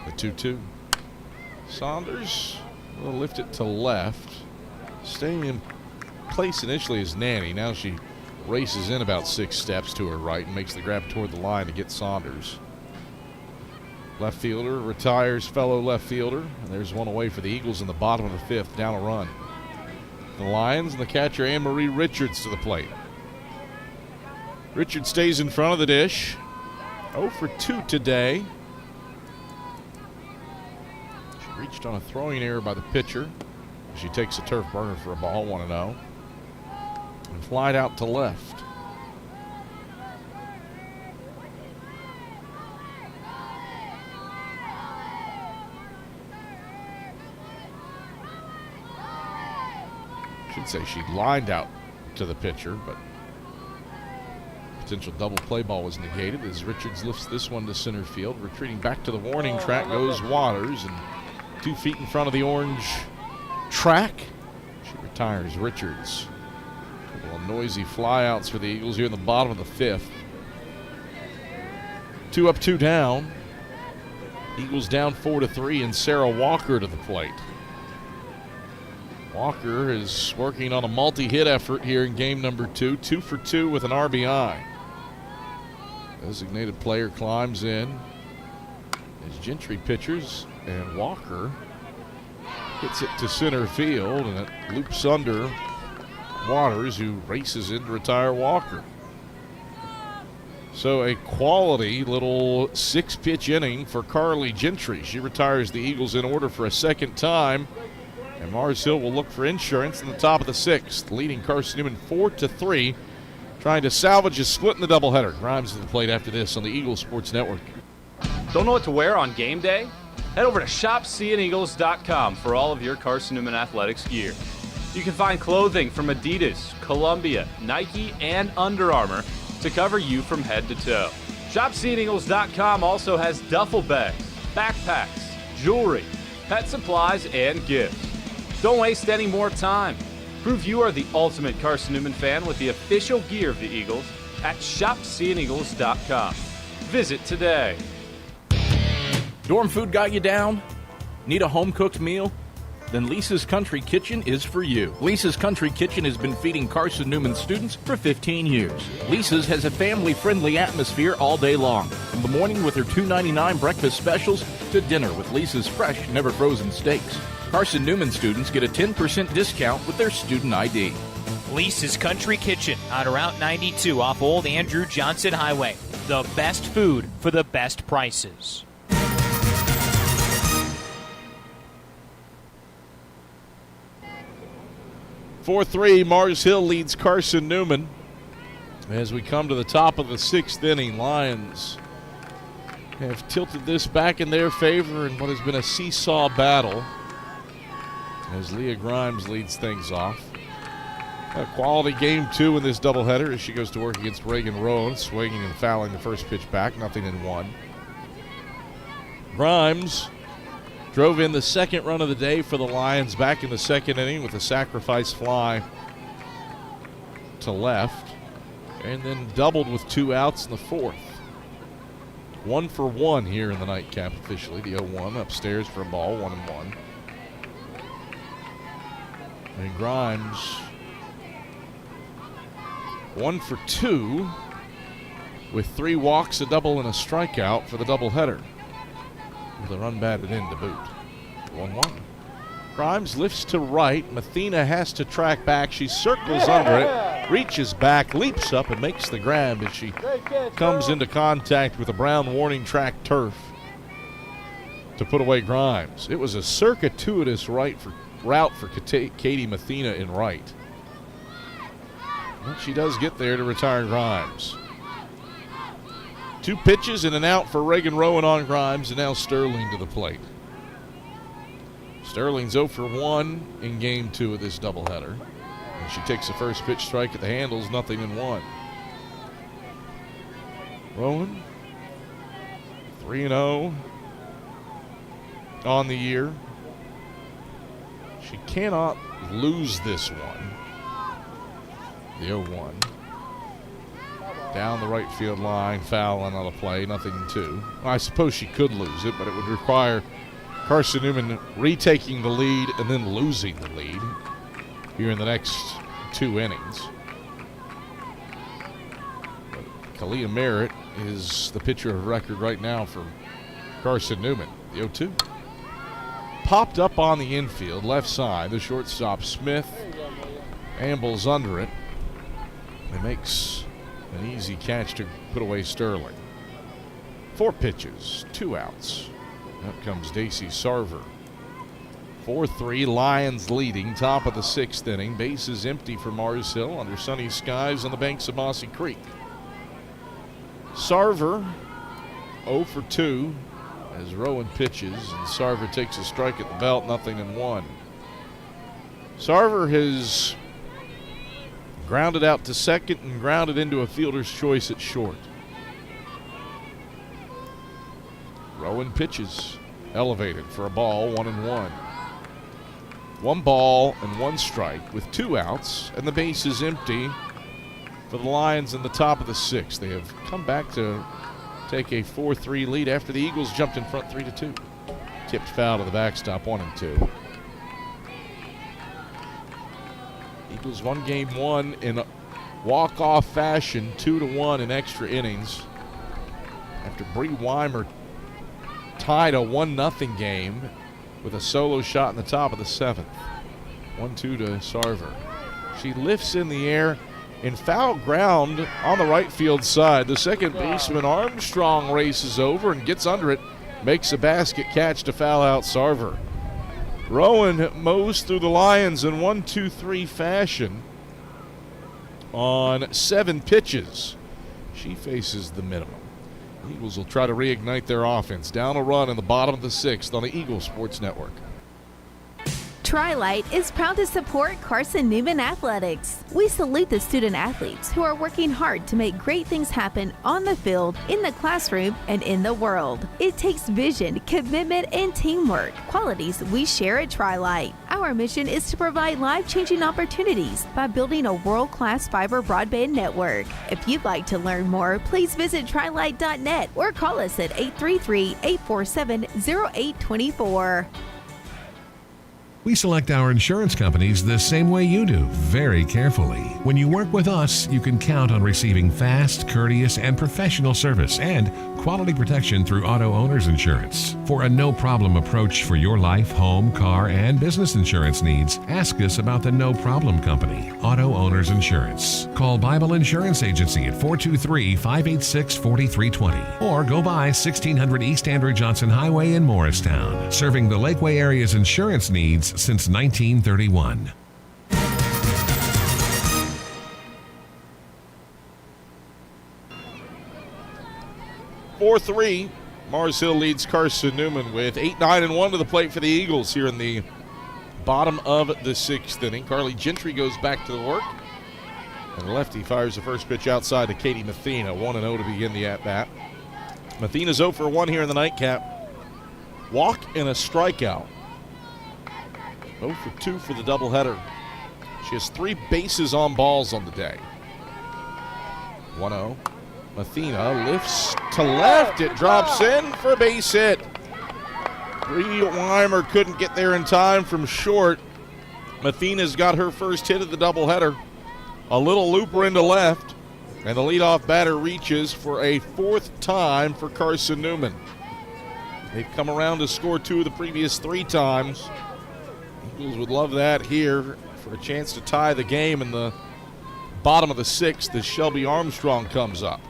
The 2-2. Saunders will lift it to left, staying in place initially as Nanny. Now she races in about 6 steps to her right and makes the grab toward the line to get Saunders. Left fielder retires fellow left fielder, and there's one away for the Eagles in the bottom of the 5th, down a run. The Lions and the catcher Anne-Marie Richards to the plate. Richards stays in front of the dish. 0 for 2 today. She reached on a throwing error by the pitcher. She takes a turf burner for a ball, 1-0. And flied out to left. Should say she lined out to the pitcher, but potential double play ball was negated as Richards lifts this one to center field. Retreating back to the warning track goes Waters, and 2 feet in front of the orange track, she retires Richards. A couple of noisy flyouts for the Eagles here in the bottom of the 5th. 2 up, 2 down. Eagles down 4-3, and Sarah Walker to the plate. Walker is working on a multi-hit effort here in game number 2. 2 for 2 with an RBI. Designated player climbs in as Gentry pitchers, and Walker hits it to center field, and it loops under Waters, who races in to retire Walker. So a quality little 6-pitch inning for Carly Gentry. She retires the Eagles in order for a second time. And Mars Hill will look for insurance in the top of the 6th, leading Carson-Newman 4-3, trying to salvage a split in the doubleheader. Grimes to the plate after this on the Eagles Sports Network. Don't know what to wear on game day? Head over to shopseeandeagles.com for all of your Carson-Newman athletics gear. You can find clothing from Adidas, Columbia, Nike, and Under Armour to cover you from head to toe. Shopseeandeagles.com also has duffel bags, backpacks, jewelry, pet supplies, and gifts. Don't waste any more time. Prove you are the ultimate Carson-Newman fan with the official gear of the Eagles at shopseeandeagles.com. Visit today. Dorm food got you down? Need a home-cooked meal? Then Lisa's Country Kitchen is for you. Lisa's Country Kitchen has been feeding Carson-Newman students for 15 years. Lisa's has a family-friendly atmosphere all day long, from the morning with her $2.99 breakfast specials to dinner with Lisa's fresh, never-frozen steaks. Carson-Newman students get a 10% discount with their student ID. Lisa's Country Kitchen on Route 92 off Old Andrew Johnson Highway. The best food for the best prices. 4-3, Mars Hill leads Carson-Newman. As we come to the top of the 6th inning, Lions have tilted this back in their favor in what has been a seesaw battle as Leah Grimes leads things off. A quality game 2 in this doubleheader as she goes to work against Reagan Rowan, swinging and fouling the first pitch back, 0-1. Grimes Drove in the second run of the day for the Lions back in the second inning with a sacrifice fly to left, and then doubled with 2 outs in the fourth. 1 for 1 here in the nightcap officially. The 0-1 upstairs for a ball, 1-1. And Grimes 1 for 2 with 3 walks, a double, and a strikeout for the doubleheader. With a run batted in to boot. 1-1. Grimes lifts to right. Mathena has to track back. She circles under it, reaches back, leaps up, and makes the grab as she comes into contact with the brown warning track turf to put away Grimes. It was a circuitous route for Katie Mathena in right. But she does get there to retire Grimes. 2 pitches and an out for Reagan Rowan on Grimes, and now Sterling to the plate. Sterling's 0 for 1 in game 2 of this doubleheader. And she takes the first pitch strike at the handles, 0-1. Rowan, 3-0 on the year. She cannot lose this one. The 0-1. Down the right field line, foul on the play, 0-2. I suppose she could lose it, but it would require Carson-Newman retaking the lead and then losing the lead here in the next 2 innings. But Kalia Merritt is the pitcher of record right now for Carson-Newman. The 0-2. Popped up on the infield, left side. The shortstop, Smith, ambles under it and makes an easy catch to put away Sterling. 4 pitches, 2 outs. Up comes Daisy Sarver. 4-3, Lions leading, top of the 6th inning. Bases empty for Mars Hill under sunny skies on the banks of Mossy Creek. Sarver 0 for 2 as Rowan pitches, and Sarver takes a strike at the belt, 0-1. Sarver has grounded out to second and grounded into a fielder's choice at short. Rowan pitches, elevated for a ball, 1-1. 1 ball and 1 strike with 2 outs, and the base is empty for the Lions in the top of the 6th. They have come back to take a 4-3 lead after the Eagles jumped in front 3-2. Tipped foul to the backstop, 1-2. Eagles won game 1 in a walk-off fashion, 2-1 in extra innings, after Bree Weimer tied a 1-0 game with a solo shot in the top of the 7th. 1-2 to Sarver. She lifts in the air in foul ground on the right field side. The second baseman Armstrong races over and gets under it, makes a basket catch to foul out Sarver. Rowan mows through the Lions in 1-2-3 fashion on 7 pitches. She faces the minimum. The Eagles will try to reignite their offense. Down a run in the bottom of the 6th on the Eagles Sports Network. Tri-Light is proud to support Carson-Newman Athletics. We salute the student athletes who are working hard to make great things happen on the field, in the classroom, and in the world. It takes vision, commitment, and teamwork, qualities we share at Tri-Light. Our mission is to provide life-changing opportunities by building a world-class fiber broadband network. If you'd like to learn more, please visit trilight.net or call us at 833-847-0824. We select our insurance companies the same way you do, very carefully. When you work with us, you can count on receiving fast, courteous, and professional service and quality protection through Auto Owners Insurance. For a no-problem approach for your life, home, car, and business insurance needs, ask us about the No Problem Company, Auto Owners Insurance. Call Bible Insurance Agency at 423-586-4320 or go by 1600 East Andrew Johnson Highway in Morristown, serving the Lakeway area's insurance needs since 1931. (4-3). Mars Hill leads Carson-Newman with 8-9-1 to the plate for the Eagles here in the bottom of the 6th inning. Carly Gentry goes back to the work, and the lefty fires the first pitch outside to Katie Mathena. 1-0 to begin the at-bat. Mathena's 0 for 1 here in the nightcap. walk and a strikeout. 0 for 2 for the doubleheader. She has 3 bases on balls on the day. 1-0. Mathena lifts to left. It drops in for a base hit. Bree Weimer couldn't get there in time from short. Mathena's got her first hit of the doubleheader. A little looper into left, and the leadoff batter reaches for a 4th time for Carson-Newman. They've come around to score 2 of the previous 3 times. Eagles would love that here for a chance to tie the game in the bottom of the 6th as Shelby Armstrong comes up.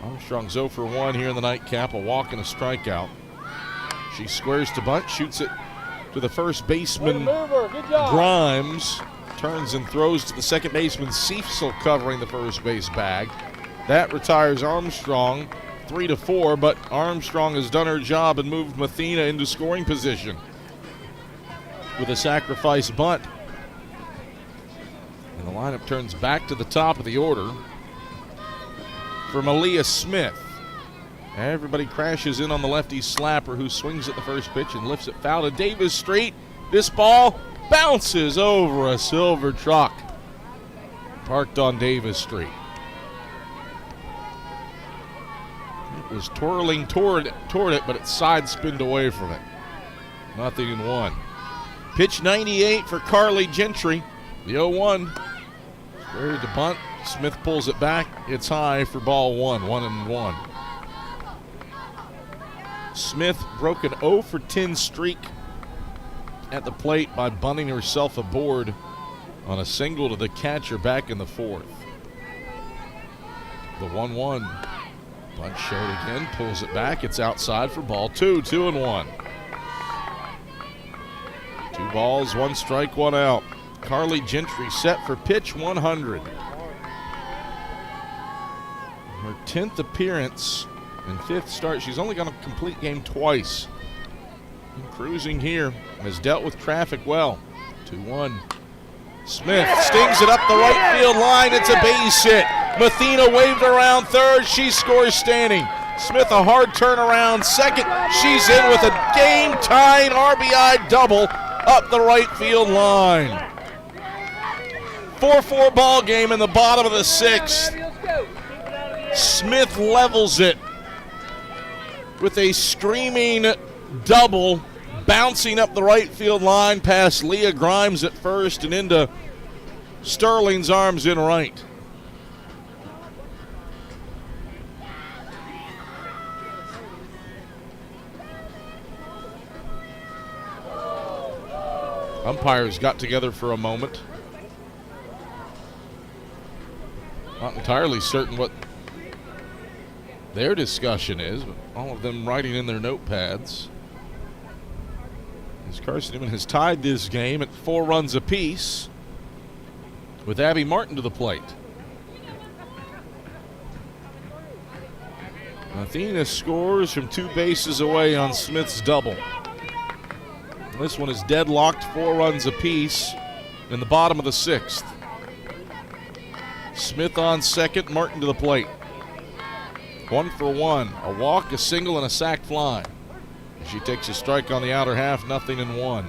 Armstrong's 0 for 1 here in the nightcap, a walk and a strikeout. She squares to bunt, shoots it to the first baseman, Grimes. Turns and throws to the second baseman, Cecil, covering the first base bag. That retires Armstrong 3-4, but Armstrong has done her job and moved Mathena into scoring position with a sacrifice bunt. And the lineup turns back to the top of the order for Malia Smith. Everybody crashes in on the lefty slapper, who swings at the first pitch and lifts it foul to Davis Street. This ball bounces over a silver truck parked on Davis Street. It was twirling toward it, but it side spinned away from it. 0-1. Pitch 98 for Carly Gentry. The 0-1. Squared to bunt. Smith pulls it back. It's high for ball 1. 1-1. Smith broke an 0 for 10 streak at the plate by bunting herself aboard on a single to the catcher back in the 4th. The 1-1. Bunt showed again, pulls it back. It's outside for ball 2. 2-1. 2 balls, 1 strike, 1 out. Carly Gentry set for pitch 100. Her 10th appearance and 5th start. She's only going to complete game twice. And cruising here, has dealt with traffic well. 2-1. Smith stings it up the right field line. It's a base hit. Mathena waved around third. She scores standing. Smith a hard turnaround second. She's in with a game-tying RBI double up the right field line. 4-4 ball game in the bottom of the 6th. Smith levels it with a screaming double, bouncing up the right field line past Leah Grimes at first and into Sterling's arms in right. Umpires got together for a moment. Not entirely certain what their discussion is, but all of them writing in their notepads. As Carson-Newman has tied this game at 4 runs apiece with Abby Martin to the plate. Athena scores from 2 bases away on Smith's double. This one is deadlocked, 4 runs apiece in the bottom of the 6th. Smith on second, Martin to the plate. 1 for 1, a walk, a single, and a sac fly. She takes a strike on the outer half, 0-1.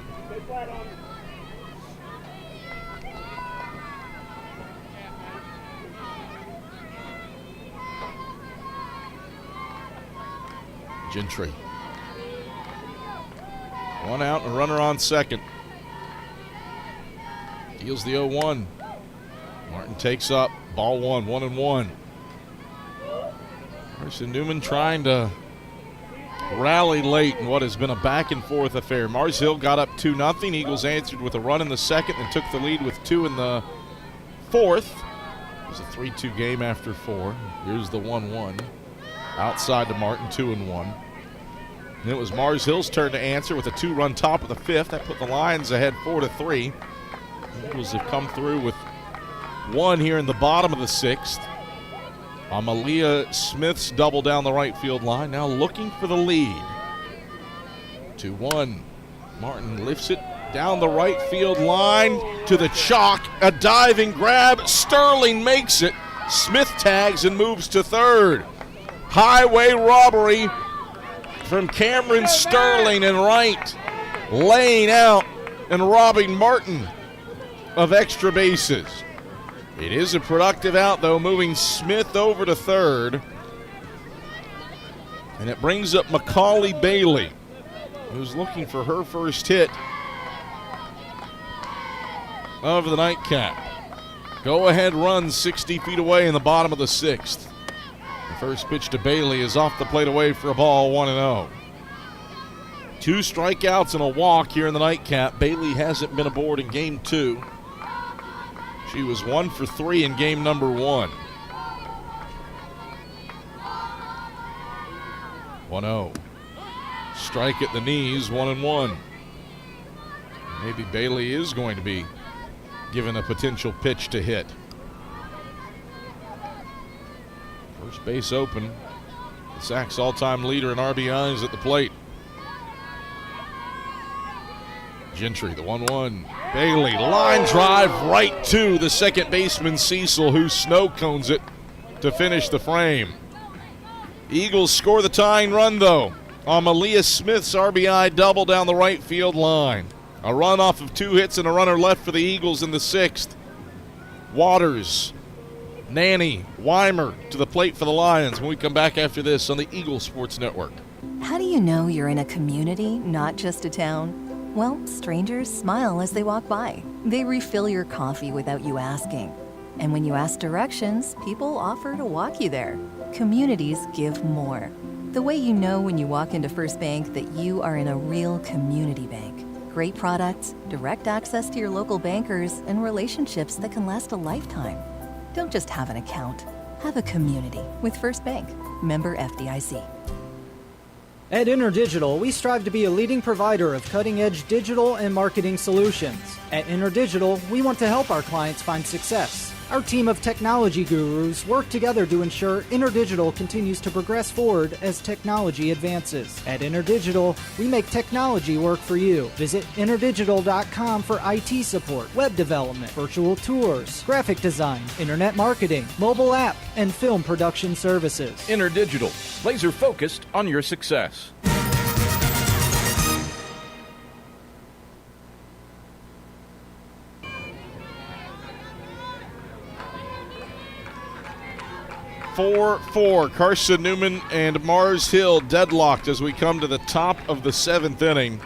Gentry. 1 out, and a runner on second. Deals the 0-1. Martin takes up, ball 1, 1-1. Carson-Newman trying to rally late in what has been a back-and-forth affair. Mars Hill got up 2-0. Eagles answered with a run in the second and took the lead with 2 in the 4th. It was a 3-2 game after 4. Here's the 1-1. Outside to Martin, 2-1. And it was Mars Hill's turn to answer with a 2-run top of the 5th. That put the Lions ahead 4-3. The Eagles have come through with 1 here in the bottom of the 6th. Amalia Smith's double down the right field line, now looking for the lead. 2-1. Martin lifts it down the right field line to the chalk. A diving grab. Sterling makes it. Smith tags and moves to third. Highway robbery from Cameron Sterling and right, laying out and robbing Martin of extra bases. It is a productive out, though, moving Smith over to third. And it brings up Macaulay Bailey, who's looking for her first hit of the nightcap. Go-ahead run 60 feet away in the bottom of the sixth. The first pitch to Bailey is off the plate away for a ball, 1-0. 2 strikeouts and a walk here in the nightcap. Bailey hasn't been aboard in game 2. She was 1 for 3 in game number 1. 1-0. Strike at the knees, 1-1. Maybe Bailey is going to be given a potential pitch to hit. First base open. The Sox all-time leader in RBIs at the plate. Gentry, the 1-1. Bailey, line drive right to the second baseman Cecil, who snow cones it to finish the frame. Eagles score the tying run, though, on Malia Smith's RBI double down the right field line. A run off of 2 hits and a runner left for the Eagles in the 6th. Waters, Nanny, Weimer to the plate for the Lions when we come back after this on the Eagle Sports Network. How do you know you're in a community, not just a town? Well, strangers smile as they walk by. They refill your coffee without you asking. And when you ask directions, people offer to walk you there. Communities give more. The way you know when you walk into First Bank that you are in a real community bank. Great products, direct access to your local bankers, and relationships that can last a lifetime. Don't just have an account. Have a community with First Bank. Member FDIC. At InterDigital, we strive to be a leading provider of cutting-edge digital and marketing solutions. At InterDigital, we want to help our clients find success. Our team of technology gurus work together to ensure InterDigital continues to progress forward as technology advances. At InterDigital, we make technology work for you. Visit interdigital.com for IT support, web development, virtual tours, graphic design, internet marketing, mobile app, and film production services. InterDigital, laser focused on your success. Carson-Newman and Mars Hill deadlocked as we come to the top of the 7th inning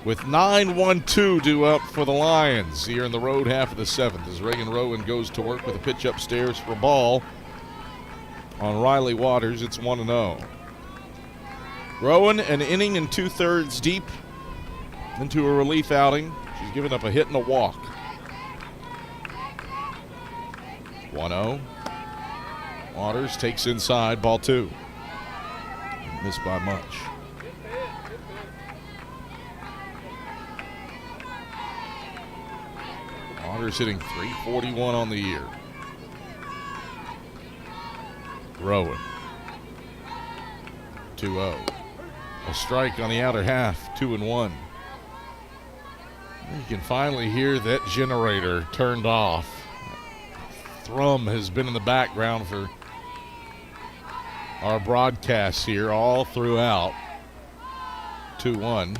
with 9-1-2 due up for the Lions here in the road half of the 7th as Reagan Rowan goes to work with a pitch upstairs for a ball on Riley Waters. It's 1-0. Rowan, an inning and 2/3 deep into a relief outing. She's given up a hit and a walk. 1-0. Waters takes inside, ball 2. Missed by much. Waters hitting .341 on the year. Rowan. 2-0. A strike on the outer half, 2-1. You can finally hear that generator turned off. Thrum has been in the background for our broadcasts here all throughout. 2-1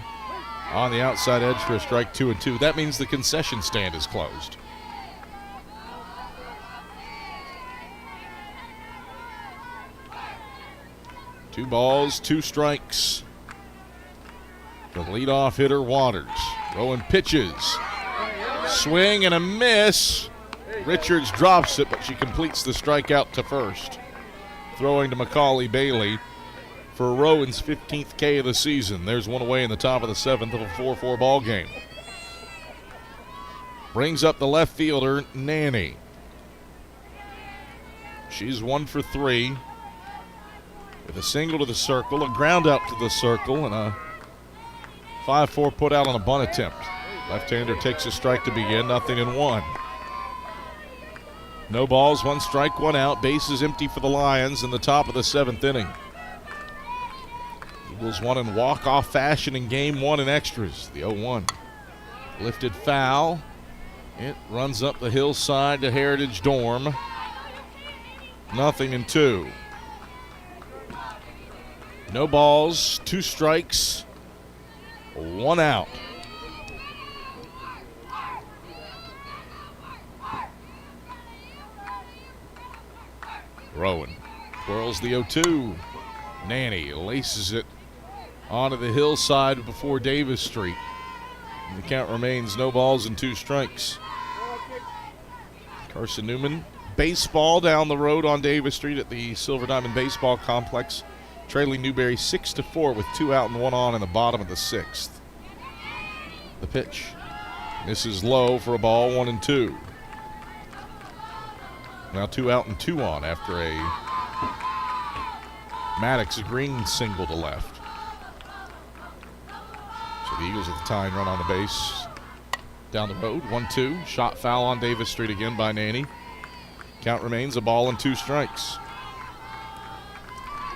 on the outside edge for a strike, 2-2. That means the concession stand is closed. Two balls, 2 strikes. The leadoff hitter, Waters. Rowan pitches. Swing and a miss. Richards drops it, but she completes the strikeout to first. Throwing to Macaulay Bailey for Rowan's 15th K of the season. There's one away in the top of the 7th of a 4-4 ball game. Brings up the left fielder, Nanny. She's 1 for 3 with a single to the circle, a ground out to the circle, and a 5-4 put out on a bunt attempt. Left-hander takes a strike to begin, 0-1. No balls, 1 strike, 1 out. Bases empty for the Lions in the top of the 7th inning. Eagles won in walk-off fashion in game 1 in extras. The 0-1. Lifted foul. It runs up the hillside to Heritage Dorm. 0-2. No balls, 2 strikes, 1 out. Rowan twirls the 0-2. Nanny laces it onto the hillside before Davis Street. And the count remains no balls and 2 strikes. Carson-Newman, baseball down the road on Davis Street at the Silver Diamond Baseball Complex, trailing Newberry 6-4 with 2 out and 1 on in the bottom of the 6th. The pitch. This is low for a ball, 1-2. Now 2 out and 2 on after a Maddox Green single to left. So the Eagles with the tying run on the base. Down the road, 1-2. Shot foul on Davis Street again by Nanny. Count remains a ball and 2 strikes.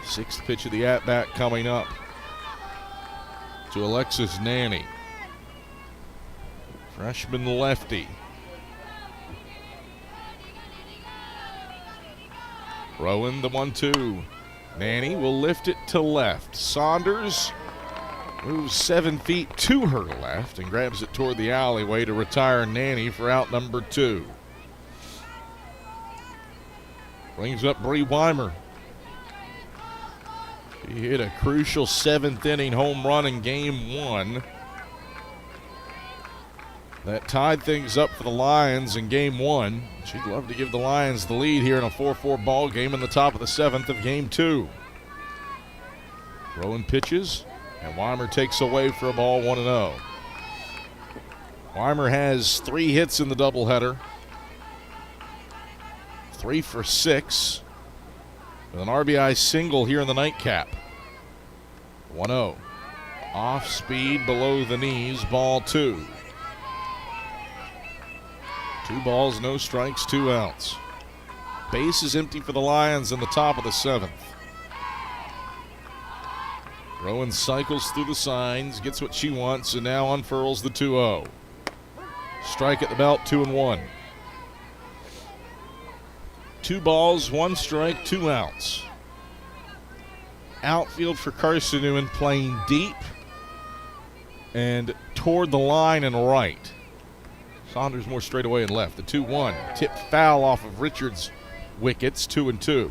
6th pitch of the at-bat coming up to Alexis Nanny. Freshman lefty. Rowan the 1-2. Nanny will lift it to left. Saunders moves 7 feet to her left and grabs it toward the alleyway to retire Nanny for out number 2. Brings up Bree Weimer. She hit a crucial 7th inning home run in game 1. That tied things up for the Lions in game 1. She'd love to give the Lions the lead here in a 4-4 ball game in the top of the 7th of game 2. Rowan pitches, and Weimer takes away for a ball, 1-0. Weimer has 3 hits in the doubleheader. 3 for 6. With an RBI single here in the nightcap. 1-0. Off speed below the knees, ball 2. 2 balls, no strikes, 2 outs. Base is empty for the Lions in the top of the 7th. Rowan cycles through the signs, gets what she wants, and now unfurls the 2-0. Strike at the belt, 2-1. 2 balls, 1 strike, 2 outs. Outfield for Carson-Newman playing deep and toward the line and right. Saunders more straight away and left. The 2-1. Tipped foul off of Richards' wickets, 2-2.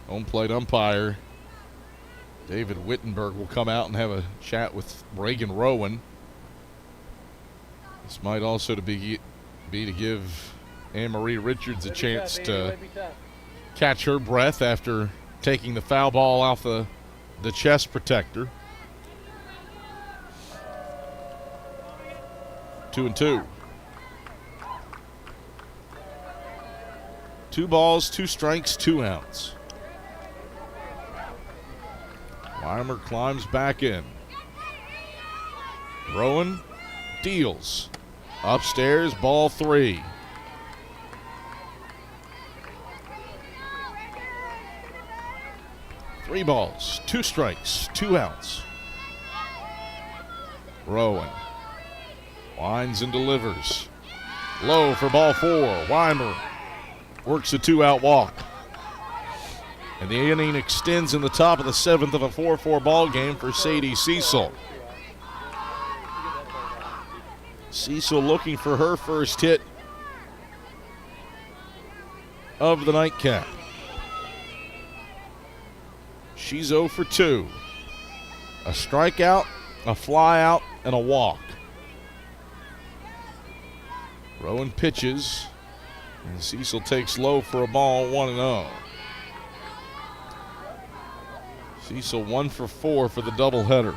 Home plate umpire David Wittenberg will come out and have a chat with Reagan Rowan. This might also be to give Anne-Marie Richards a chance to catch her breath after taking the foul ball off the chest protector. 2-2. 2 balls, 2 strikes, 2 outs. Weimer climbs back in. Rowan deals. Upstairs, ball 3. Three balls, 2 strikes, 2 outs. Rowan winds and delivers. Low for ball 4. Weimer works a 2-out walk. And the inning extends in the top of the 7th of a 4-4 ball game for Sadie Cecil. Cecil looking for her first hit of the nightcap. She's 0 for 2. A strikeout, a flyout, and a walk. Rowan pitches, and Cecil takes low for a ball, 1-0. Cecil 1 for 4 for the doubleheader.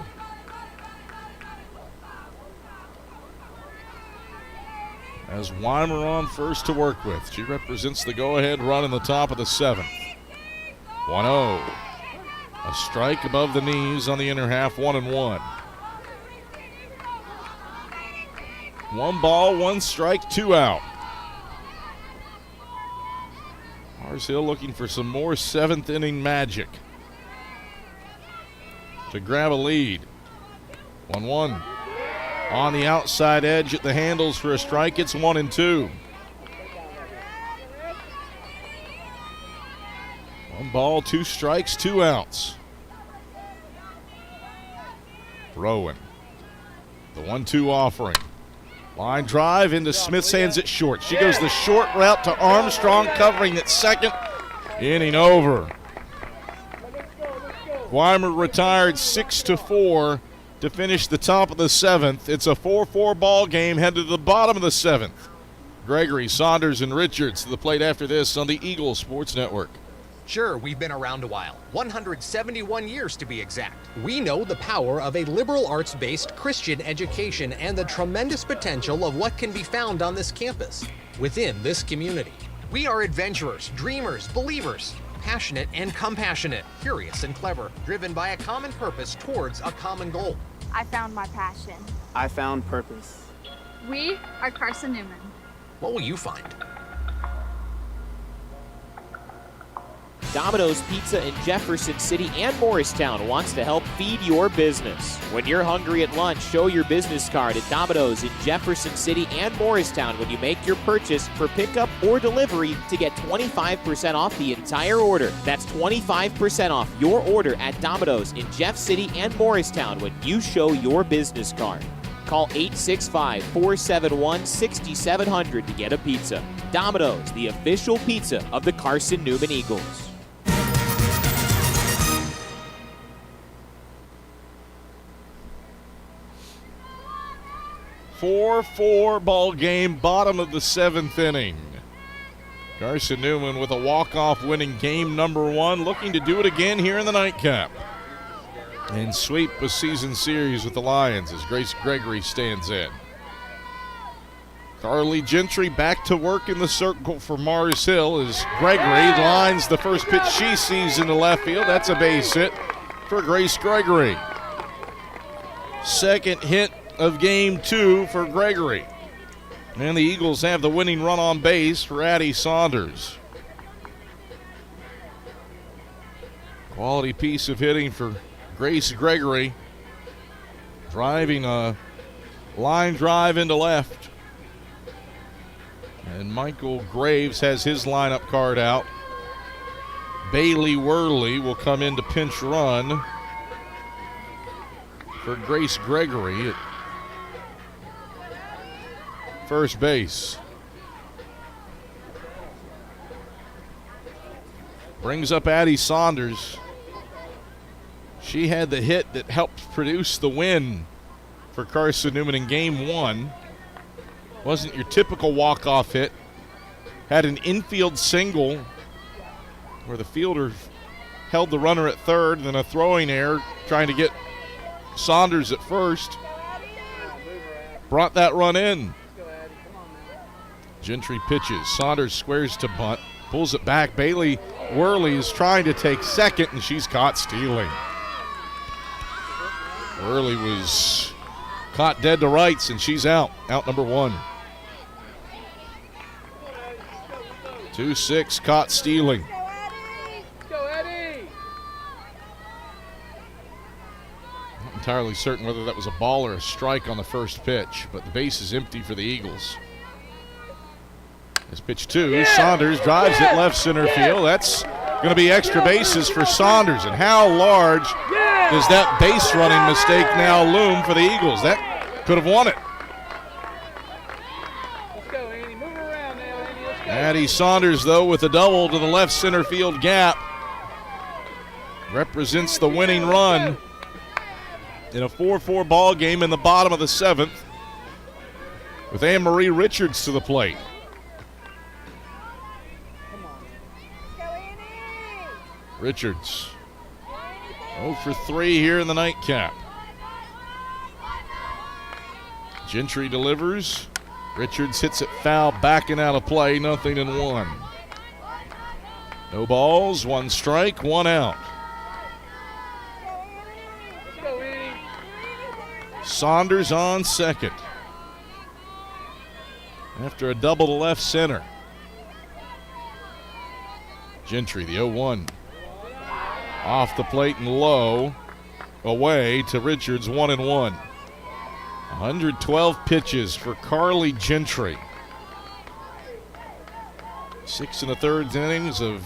As Weimer on first to work with. She represents the go-ahead run in the top of the 7th. 1-0. A strike above the knees on the inner half, 1-1. 1 ball, 1 strike, 2 out. Mars Hill looking for some more 7th inning magic to grab a lead. 1-1. On the outside edge at the handles for a strike. It's 1-2. 1 ball, 2 strikes, 2 outs. Rowan. The 1-2 offering. Line drive into Smith's hands at short. She goes the short route to Armstrong, covering at second. Inning over. Weimer retired 6-4 to finish the top of the 7th. It's a 4-4 ball game headed to the bottom of the 7th. Gregory, Saunders, and Richards to the plate after this on the Eagles Sports Network. Sure, we've been around a while, 171 years to be exact. We know the power of a liberal arts-based Christian education and the tremendous potential of what can be found on this campus, within this community. We are adventurers, dreamers, believers, passionate and compassionate, curious and clever, driven by a common purpose towards a common goal. I found my passion. I found purpose. We are Carson-Newman. What will you find? Domino's Pizza in Jefferson City and Morristown wants to help feed your business. When you're hungry at lunch, show your business card at Domino's in Jefferson City and Morristown when you make your purchase for pickup or delivery to get 25% off the entire order. That's 25% off your order at Domino's in Jeff City and Morristown when you show your business card. Call 865-471-6700 to get a pizza. Domino's, the official pizza of the Carson-Newman Eagles. 4-4 ball game, bottom of the 7th inning. Carson-Newman with a walk-off winning game number 1, looking to do it again here in the nightcap. And sweep a season series with the Lions as Grace Gregory stands in. Carly Gentry back to work in the circle for Mars Hill as Gregory lines the first pitch she sees into left field. That's a base hit for Grace Gregory. Second hit of game 2 for Gregory. And the Eagles have the winning run on base for Addie Saunders. Quality piece of hitting for Grace Gregory. Driving a line drive into left. And Michael Graves has his lineup card out. Bailey Worley will come in to pinch run for Grace Gregory at first base. Brings up Addie Saunders. She had the hit that helped produce the win for Carson-Newman in game 1. Wasn't your typical walk-off hit. Had an infield single where the fielder held the runner at third, and then a throwing error trying to get Saunders at first. Brought that run in. Gentry pitches. Saunders squares to bunt. Pulls it back. Bailey Worley is trying to take second, and she's caught stealing. Worley was caught dead to rights, and she's out. Out number 1. 2-6, caught stealing. Not entirely certain whether that was a ball or a strike on the first pitch, but the base is empty for the Eagles. This pitch 2, Saunders drives it left center field. That's going to be extra bases for Saunders. And how large does that base running mistake now loom for the Eagles? That could have won it. Addie Saunders, though, with a double to the left center field gap. Represents the winning run in a 4-4 ball game in the bottom of the 7th with Anne-Marie Richards to the plate. Richards 0 for 3 here in the nightcap. Gentry delivers. Richards hits it foul, backing out of play, 0-1. No balls, 1 strike, 1 out. Saunders on second after a double to left center. Gentry, the 0-1. Off the plate and low. Away to Richards, 1-1. 112 pitches for Carly Gentry. 6 1/3 innings of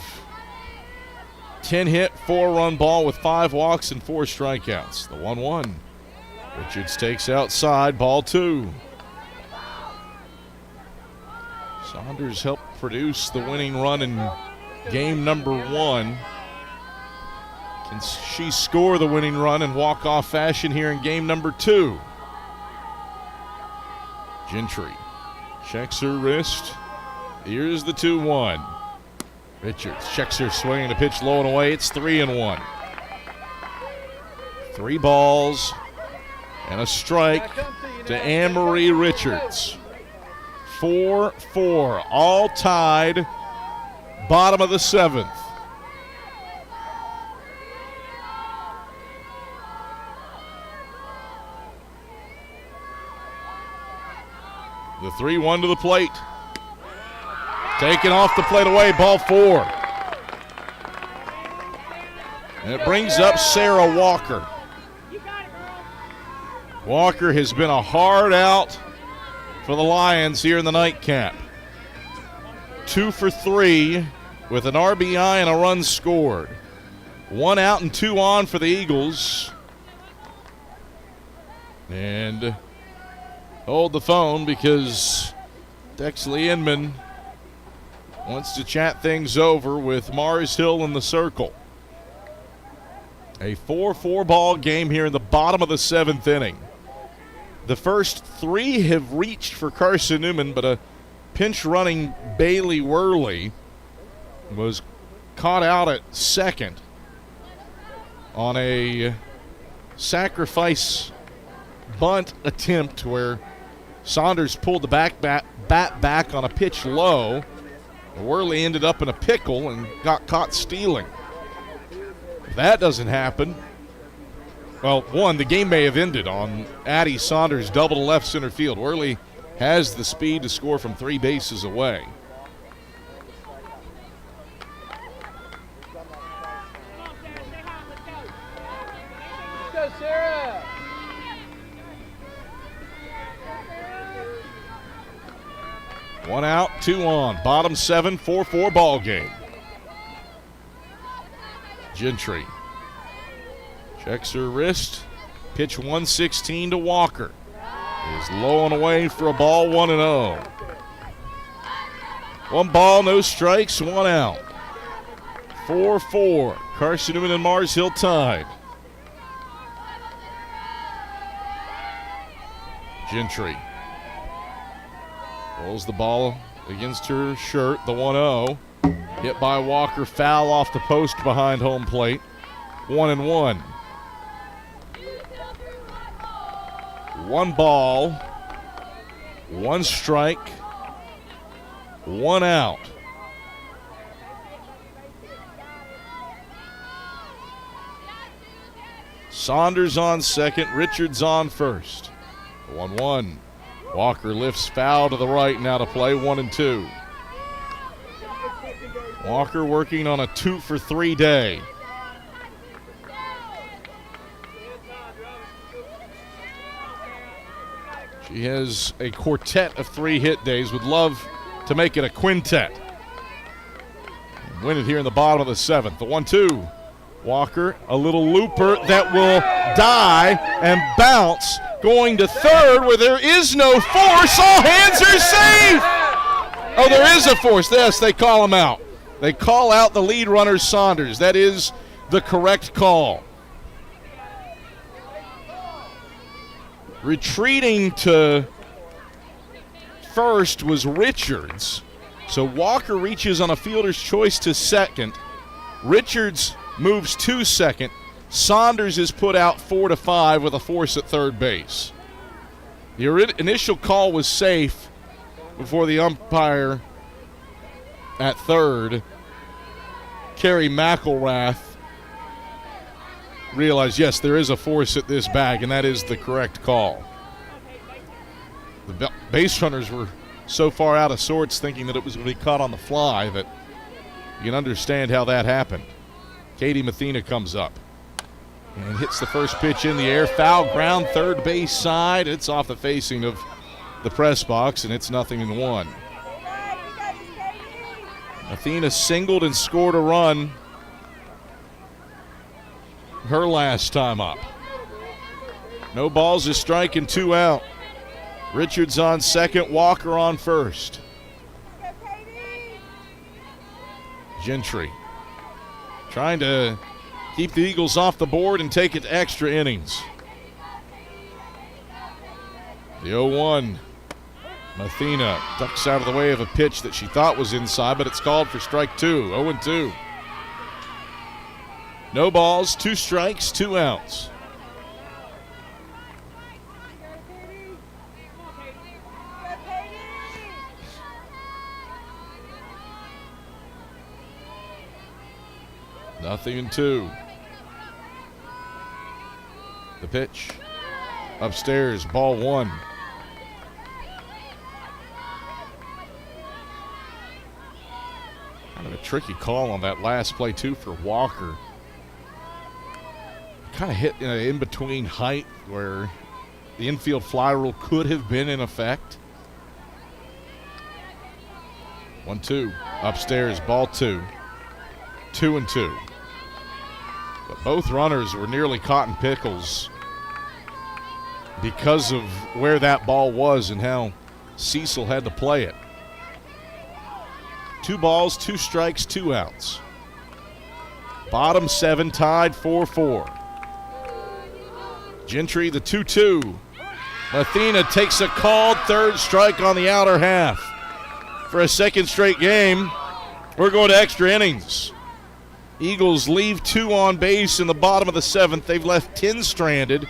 10-hit, 4-run ball with 5 walks and 4 strikeouts. The 1-1. Richards takes outside, ball 2. Saunders helped produce the winning run in game number 1. Can she score the winning run in walk-off fashion here in game number 2? Gentry checks her wrist. Here's the 2-1. Richards checks her swing and a pitch low and away. It's 3-1. 3 balls and a strike to Anne-Marie Richards. 4-4, all tied, bottom of the 7th. The 3-1 to the plate. Taken off the plate away, ball 4. And it brings up Sarah Walker. Walker has been a hard out for the Lions here in the nightcap. 2 for 3 with an RBI and a run scored. 1 out and 2 on for the Eagles. And hold the phone because Dexley Inman wants to chat things over with Mars Hill in the circle. A 4-4 ball game here in the bottom of the 7th inning. The first 3 have reached for Carson-Newman, but a pinch-running Bailey Worley was caught out at second on a sacrifice bunt attempt where Saunders pulled the bat back on a pitch low. Worley ended up in a pickle and got caught stealing. If that doesn't happen, well, one, the game may have ended on Addie Saunders' double to left center field. Worley has the speed to score from 3 bases away. Let's go, Sarah! One out, 2 on. Bottom 7, 4-4 ball game. Gentry checks her wrist. Pitch 116 to Walker. Is low and away for a ball, 1-0. 1 ball, no strikes, 1 out. 4-4. Carson-Newman and Mars Hill tied. Gentry rolls the ball against her shirt, the 1-0. Hit by Walker, foul off the post behind home plate. 1-1. 1 ball, 1 strike, 1 out. Saunders on second, Richards on first. 1-1. Walker lifts foul to the right, now to play 1-2. Walker working on a 2 for 3 day. She has a quartet of 3 hit days. Would love to make it a quintet. Win it here in the bottom of the 7th. The 1-2. Walker, a little looper that will die and bounce. Going to third where there is no force. All hands are safe. Oh, there is a force. Yes, they call him out. They call out the lead runner, Saunders. That is the correct call. Retreating to first was Richards. So Walker reaches on a fielder's choice to second. Richards moves to second. Saunders is put out 4-5 with a force at third base. The initial call was safe before the umpire at third, Kerry McElrath, realized, yes, there is a force at this bag, and that is the correct call. The base runners were so far out of sorts thinking that it was going to be caught on the fly that you can understand how that happened. Katie Mathena comes up and hits the first pitch in the air. Foul ground, third base side. It's off the facing of the press box, and it's 0-1. Athena singled and scored a run her last time up. No balls, a strike, and 2 out. Richards on second, Walker on first. Gentry trying to keep the Eagles off the board and take it to extra innings. The 0-1. Mathena ducks out of the way of a pitch that she thought was inside, but it's called for strike 2. 0-2. No balls, 2 strikes, 2 outs. Nothing in 2. The pitch. Upstairs, ball 1. Kind of a tricky call on that last play, too, for Walker. Kind of hit in between height where the infield fly rule could have been in effect. 1-2. Upstairs, ball 2. 2-2. But both runners were nearly caught in pickles because of where that ball was and how Cecil had to play it. 2 balls, 2 strikes, 2 outs. Bottom 7 tied 4-4. Gentry, the 2-2. Mathena takes a called third strike on the outer half. For a second straight game, we're going to extra innings. Eagles leave 2 on base in the bottom of the 7th. They've left 10 stranded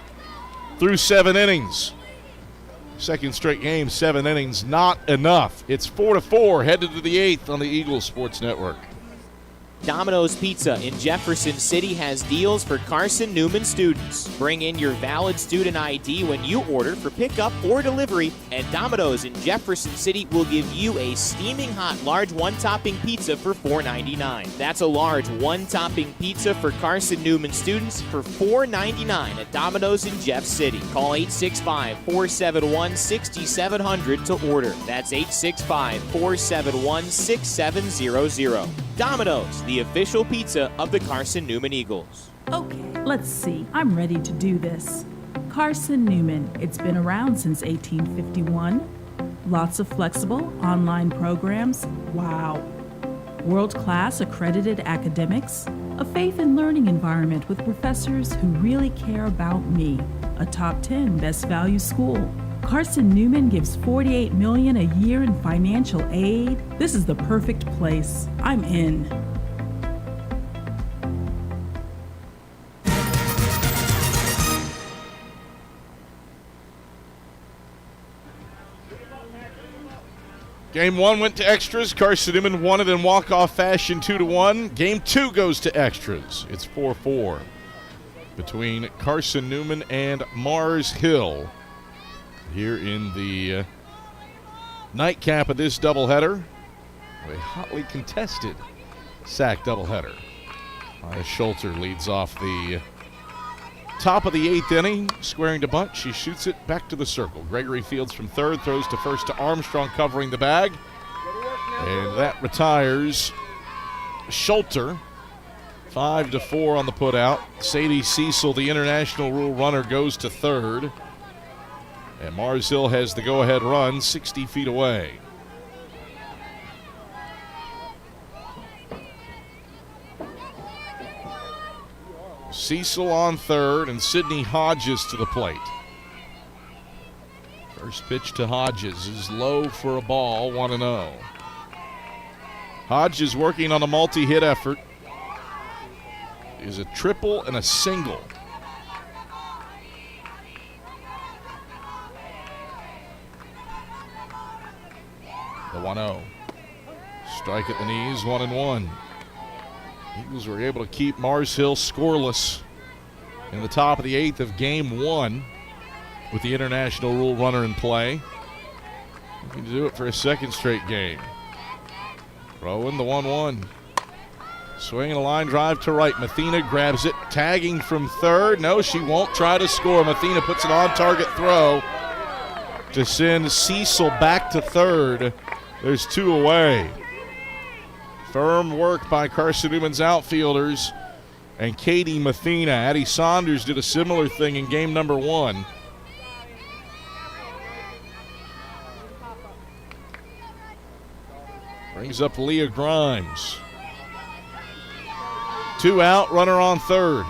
through 7 innings. Second straight game, 7 innings, not enough. It's 4-4, headed to the 8th on the Eagles Sports Network. Domino's Pizza in Jefferson City has deals for Carson-Newman students. Bring in your valid student ID when you order for pickup or delivery, and Domino's in Jefferson City will give you a steaming hot large one-topping pizza for $4.99. That's a large one-topping pizza for Carson-Newman students for $4.99 at Domino's in Jeff City. Call 865-471-6700 to order. That's 865-471-6700. Domino's, the official pizza of the Carson-Newman Eagles. Okay, let's see. I'm ready to do this. Carson-Newman. It's been around since 1851. Lots of flexible online programs. Wow. World-class accredited academics. A faith and learning environment with professors who really care about me. A top 10 best value school. Carson-Newman gives $48 million a year in financial aid. This is the perfect place. I'm in. Game 1 went to extras. Carson-Newman won it in walk-off fashion 2-1. Game 2 goes to extras. It's 4-4 between Carson-Newman and Mars Hill here in the nightcap of this doubleheader. A hotly contested sack doubleheader. Schulter leads off the top of the 8th inning, squaring to bunt. She shoots it back to the circle. Gregory fields from third, throws to first to Armstrong, covering the bag. And that retires Schulter. 5-4 on the putout. Sadie Cecil, the international rule runner, goes to third. And Mars Hill has the go-ahead run 60 feet away. Cecil on third and Sydney Hodges to the plate. First pitch to Hodges is low for a ball, 1-0. Hodges working on a multi-hit effort. Is a triple and a single. The 1-0. Strike at the knees, 1-1. Eagles were able to keep Mars Hill scoreless in the top of the 8th of game 1 with the international rule runner in play. Looking to do it for a second straight game. Throwing the 1-1. Swinging a line drive to right. Mathena grabs it, tagging from third. No, she won't try to score. Mathena puts an on-target throw to send Cecil back to third. There's 2 away. Firm work by Carson-Newman's outfielders and Katie Mathena. Addie Saunders did a similar thing in game number 1. Brings up Leah Grimes. 2 out, runner on third.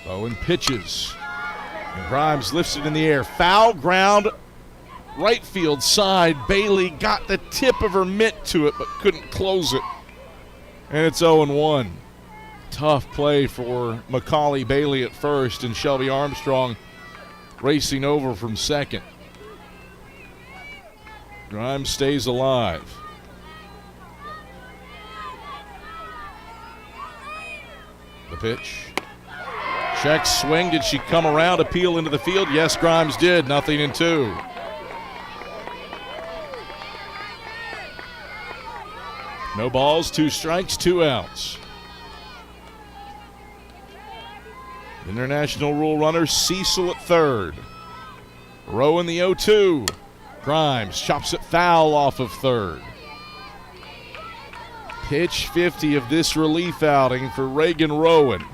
Bowen pitches. And Grimes lifts it in the air. Foul ground, right field side. Bailey got the tip of her mitt to it, but couldn't close it. And it's 0-1. Tough play for Macaulay Bailey at first, and Shelby Armstrong racing over from second. Grimes stays alive. The pitch. Check swing. Did she come around, appeal into the field? Yes, Grimes did. 0-2. No balls, 2 strikes, 2 outs. International rule runner Cecil at third. Rowe in the 0-2. Grimes chops it foul off of third. Pitch 50 of this relief outing for Reagan Rowan.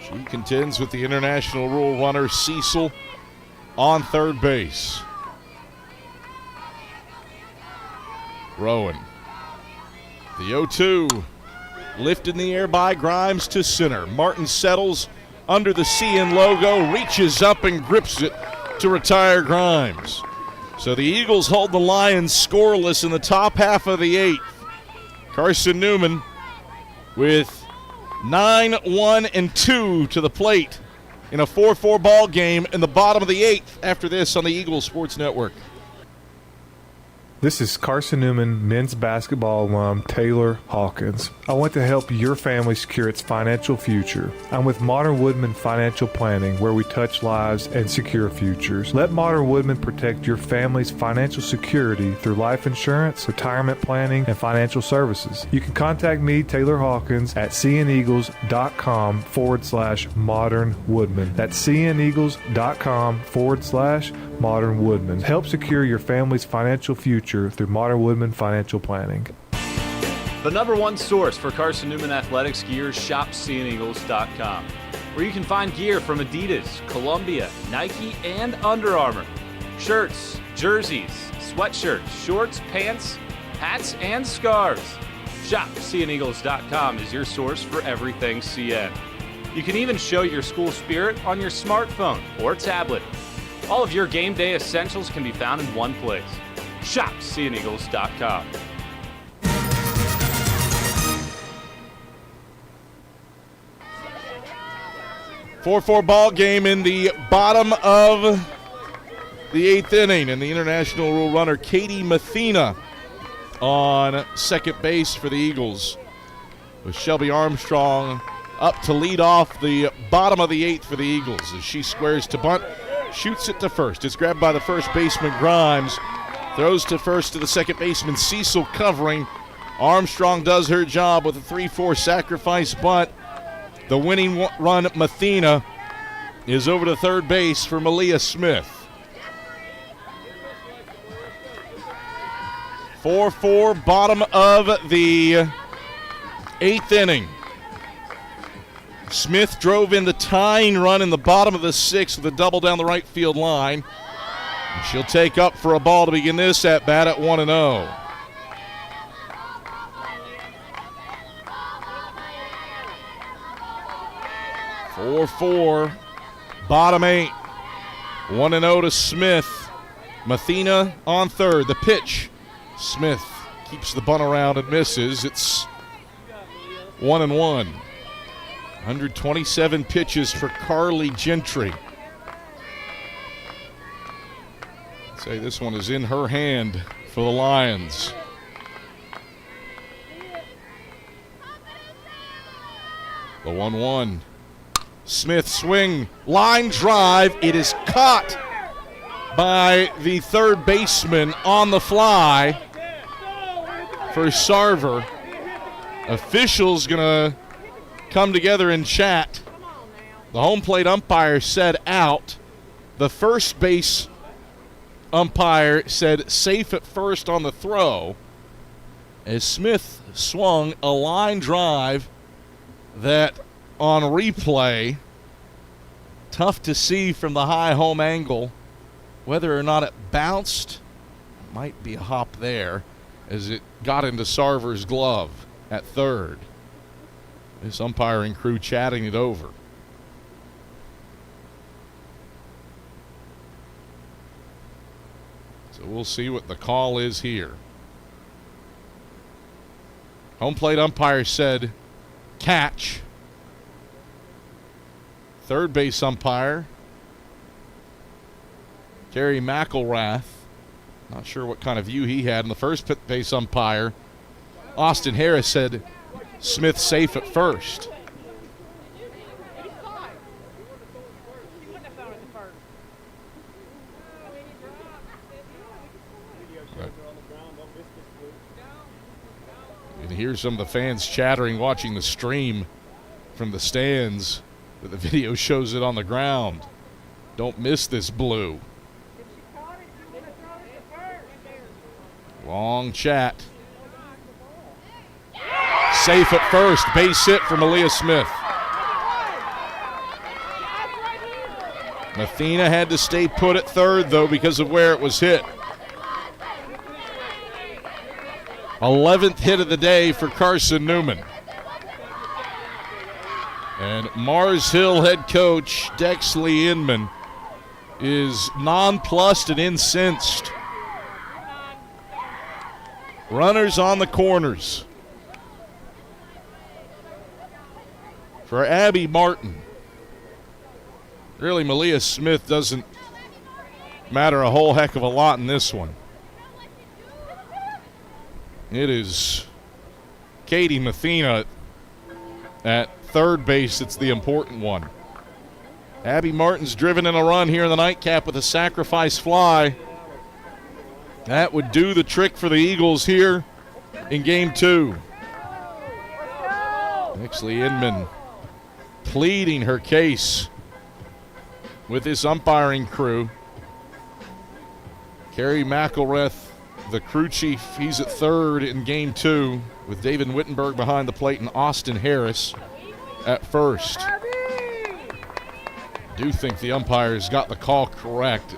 She contends with the international rule runner Cecil on third base. Rowan. The 0-2. Lifted in the air by Grimes to center. Martin settles under the CN logo, reaches up and grips it to retire Grimes. So the Eagles hold the Lions scoreless in the top half of the 8th. Carson-Newman with 9-1-2 to the plate in a 4-4 ball game in the bottom of the 8th after this on the Eagles Sports Network. This is Carson-Newman men's basketball alum Taylor Hawkins. I want to help your family secure its financial future. I'm with Modern Woodman Financial Planning, where we touch lives and secure futures. Let Modern Woodman protect your family's financial security through life insurance, retirement planning, and financial services. You can contact me, Taylor Hawkins, at cneagles.com/Modern Woodman. That's cneagles.com/Modern Woodman. Help secure your family's financial future through Modern Woodman Financial Planning. The #1 source for Carson-Newman athletics gear is shopcneagles.com, where you can find gear from Adidas, Columbia, Nike, and Under Armour. Shirts, jerseys, sweatshirts, shorts, pants, hats, and scarves. Shopcneagles.com is your source for everything CN. You can even show your school spirit on your smartphone or tablet. All of your game day essentials can be found in one place. Shopcneagles.com. Four ball game in the bottom of the 8th inning, and the international rule runner Katie Mathena on second base for the Eagles, with Shelby Armstrong up to lead off the bottom of the 8th for the Eagles as she squares to bunt, shoots it to first. It's grabbed by the first baseman Grimes, throws to first to the second baseman Cecil covering. Armstrong does her job with a 3-4 sacrifice bunt. The winning run, Mathena, is over to third base for Malia Smith. 4-4, bottom of the 8th inning. Smith drove in the tying run in the bottom of the 6th with a double down the right field line. And she'll take up for a ball to begin this at bat at 1-0. Four, bottom 8. 1-0 to Smith. Mathena on third. The pitch. Smith keeps the bunt around and misses. It's 1-1. 127 pitches for Carly Gentry. I'd say this one is in her hand for the Lions. The 1-1. Smith swing, line drive. It is caught by the third baseman on the fly for Sarver. Officials gonna come together and chat. The home plate umpire said out. The first base umpire said safe at first on the throw. as Smith swung a line drive that on replay, tough to see from the high home angle whether or not it bounced. Might be a hop there as it got into Sarver's glove at third. This umpiring crew chatting it over. So we'll see what the call is here. Home plate umpire said catch. Third base umpire, Gary McElrath, not sure what kind of view he had. And the first base umpire, Austin Harris, said Smith safe at first. And here's some of the fans chattering, watching the stream from the stands, but the video shows it on the ground. Don't miss this blue. Long chat. Safe at first. Base hit for Malia Smith. Mathena had to stay put at third, though, because of where it was hit. 11th hit of the day for Carson-Newman. And Mars Hill head coach Dexley Inman is nonplussed and incensed. Runners on the corners. For Abby Martin. Really, Malia Smith doesn't matter a whole heck of a lot in this one. It is Katie Mathena at third base. It's the important one. Abby Martin's driven in a run here in the nightcap with a sacrifice fly. That would do the trick for the Eagles here in game 2. Dexley Inman pleading her case with this umpiring crew. Kerry McElrath, the crew chief, he's at third in game 2 with David Wittenberg behind the plate and Austin Harris at first. I do think the umpires got the call correct.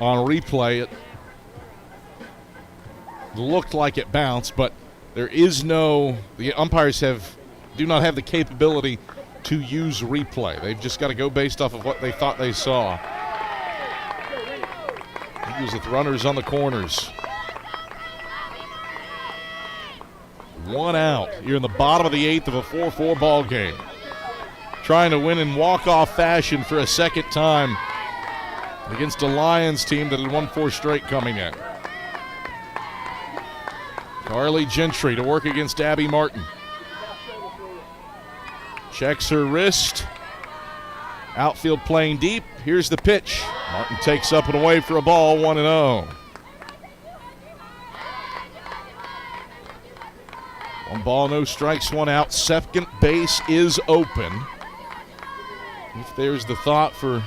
On replay, it looked like it bounced, but there is no, the umpires do not have the capability to use replay. They've just got to go based off of what they thought they saw. Eagles with runners on the corners. One out here in the bottom of the 8th of a 4-4 ball game. Trying to win in walk-off fashion for a second time against a Lions team that had won 4 straight coming in. Carly Gentry to work against Abby Martin. Checks her wrist. Outfield playing deep. Here's the pitch. Martin takes up and away for a ball, 1-0. One ball, no strikes, one out. Second base is open. If there's the thought for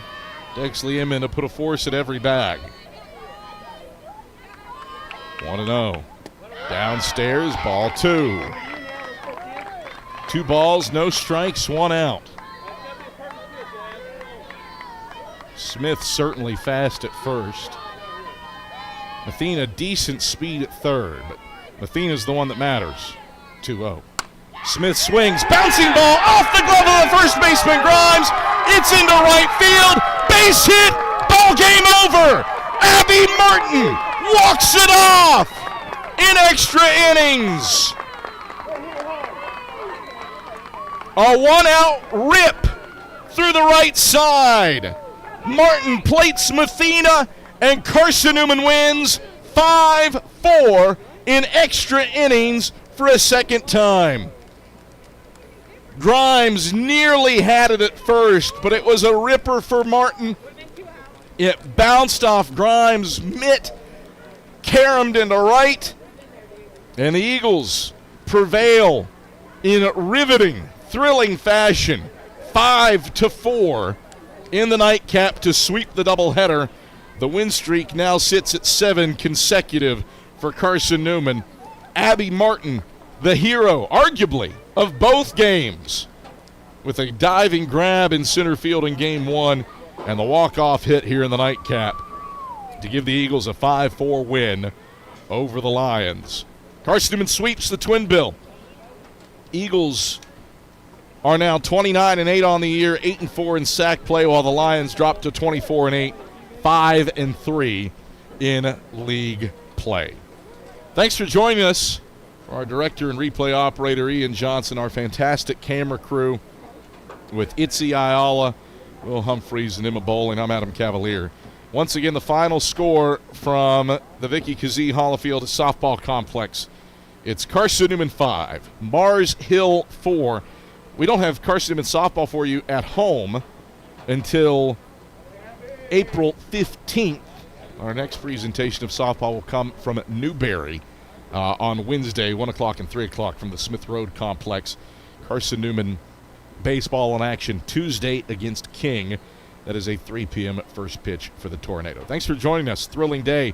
Dexley Inman to put a force at every bag. 1-0. Downstairs, ball 2. 2 balls, no strikes, 1 out. Smith certainly fast at first. Mathena decent speed at third, but Mathena's the one that matters. 2-0. Smith swings, bouncing ball off the glove of the first baseman Grimes. It's into right field, base hit, ball game over. Abby Martin walks it off in extra innings. A 1-out rip through the right side. Martin plates Mathena, and Carson-Newman wins 5-4 in extra innings for a second time. Grimes nearly had it at first, but it was a ripper for Martin. It bounced off Grimes' mitt, caromed into right, and the Eagles prevail in riveting, thrilling fashion, 5-4 in the nightcap to sweep the doubleheader. The win streak now sits at 7 consecutive for Carson-Newman. Abby Martin, the hero, arguably, of both games, with a diving grab in center field in Game 1 and the walk-off hit here in the nightcap to give the Eagles a 5-4 win over the Lions. Carson-Newman sweeps the Twin Bill. Eagles are now 29-8 on the year, 8-4 in sack play, while the Lions drop to 24-8, 5-3 in league play. Thanks for joining us. For our director and replay operator, Ian Johnson, our fantastic camera crew with Itzy Ayala, Will Humphreys, and Emma Bowling. I'm Adam Cavalier. Once again, the final score from the Vicky Kazee Hollifield Softball Complex. It's Carson-Newman 5, Mars Hill 4. We don't have Carson-Newman softball for you at home until April 15th. Our next presentation of softball will come from Newberry on Wednesday, 1 o'clock and 3 o'clock from the Smith Road Complex. Carson-Newman baseball in action Tuesday against King. That is a 3 p.m. first pitch for the Tornado. Thanks for joining us. Thrilling day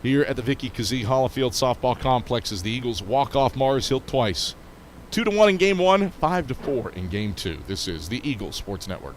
here at the Vicky Kazee Hollifield Softball Complex as the Eagles walk off Mars Hill twice. 2-1 in Game 1, 5-4 in Game 2. This is the Eagles Sports Network.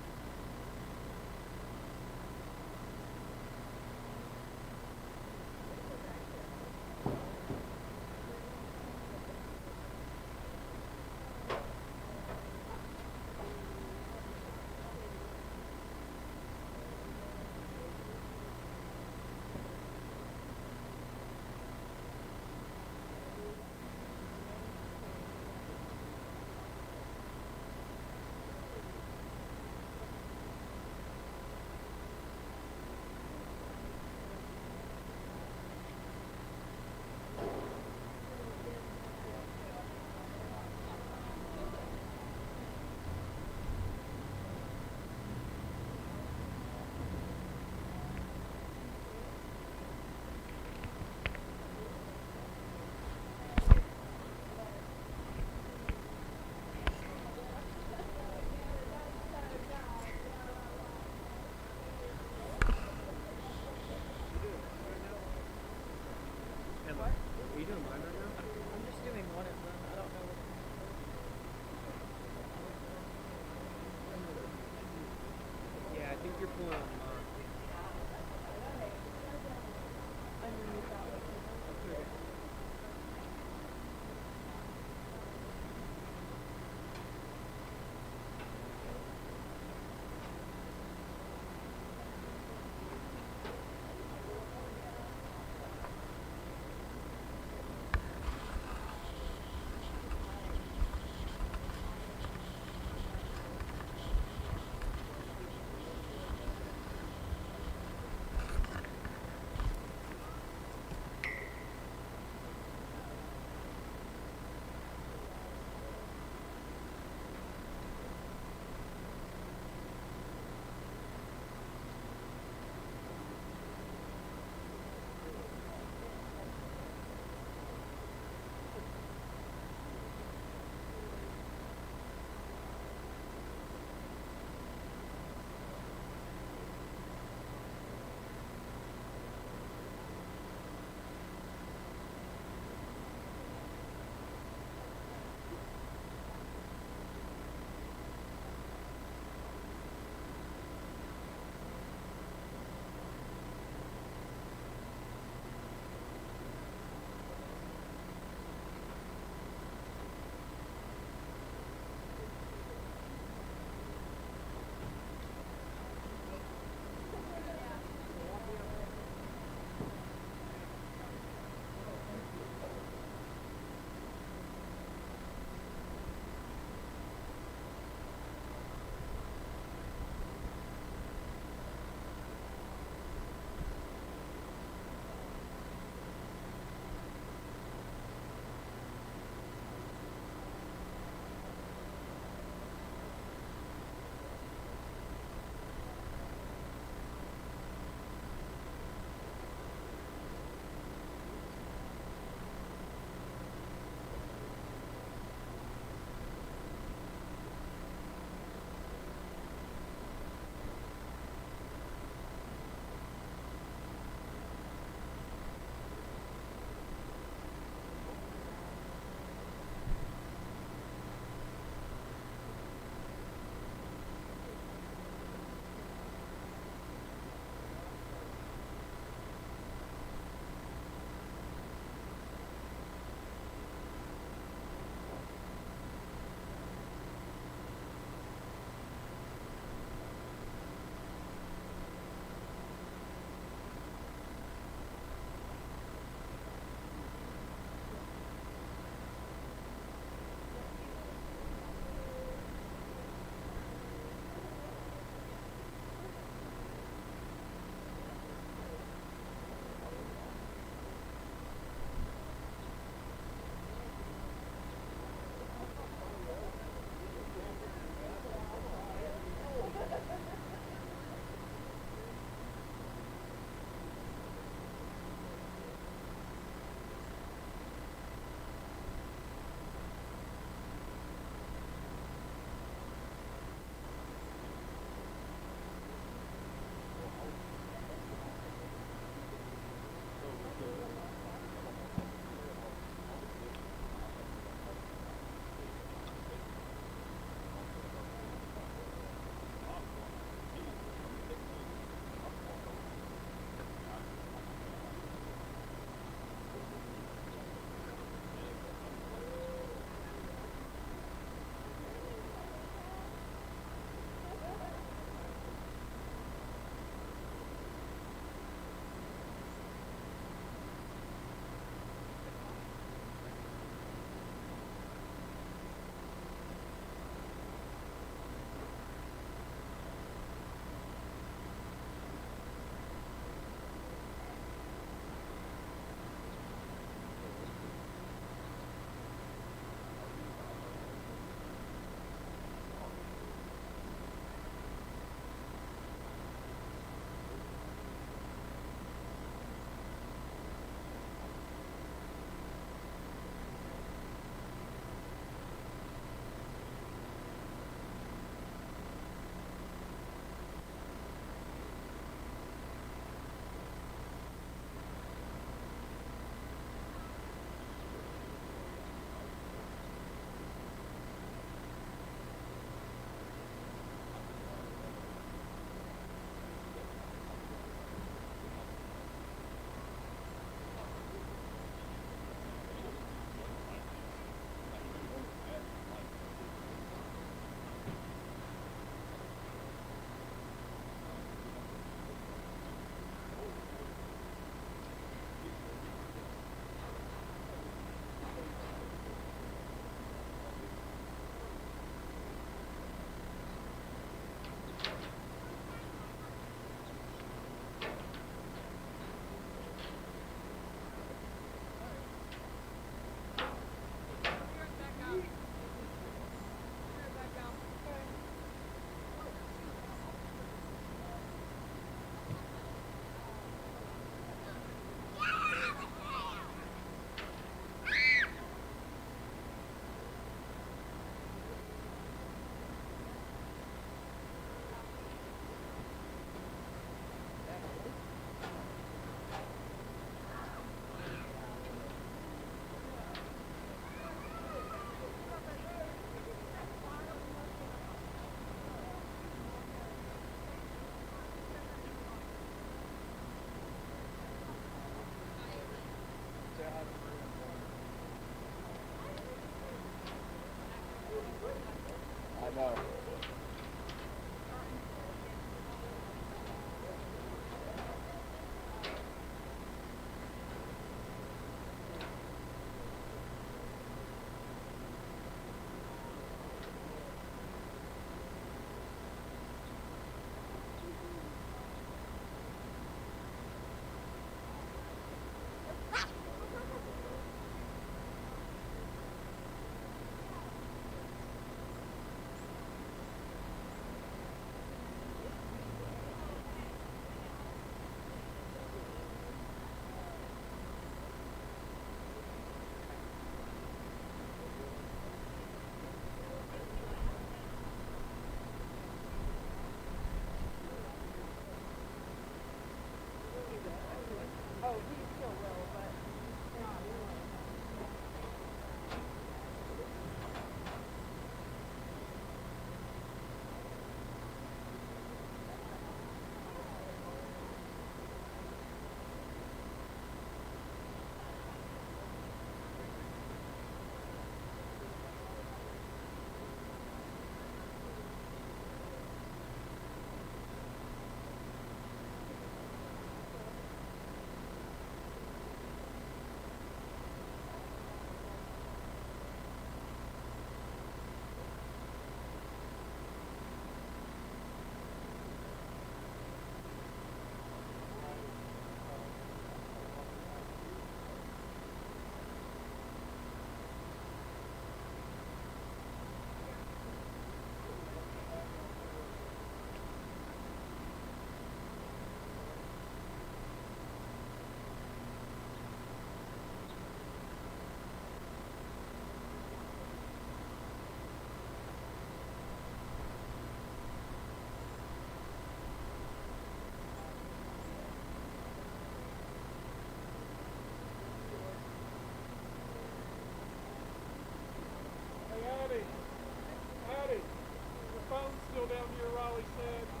said.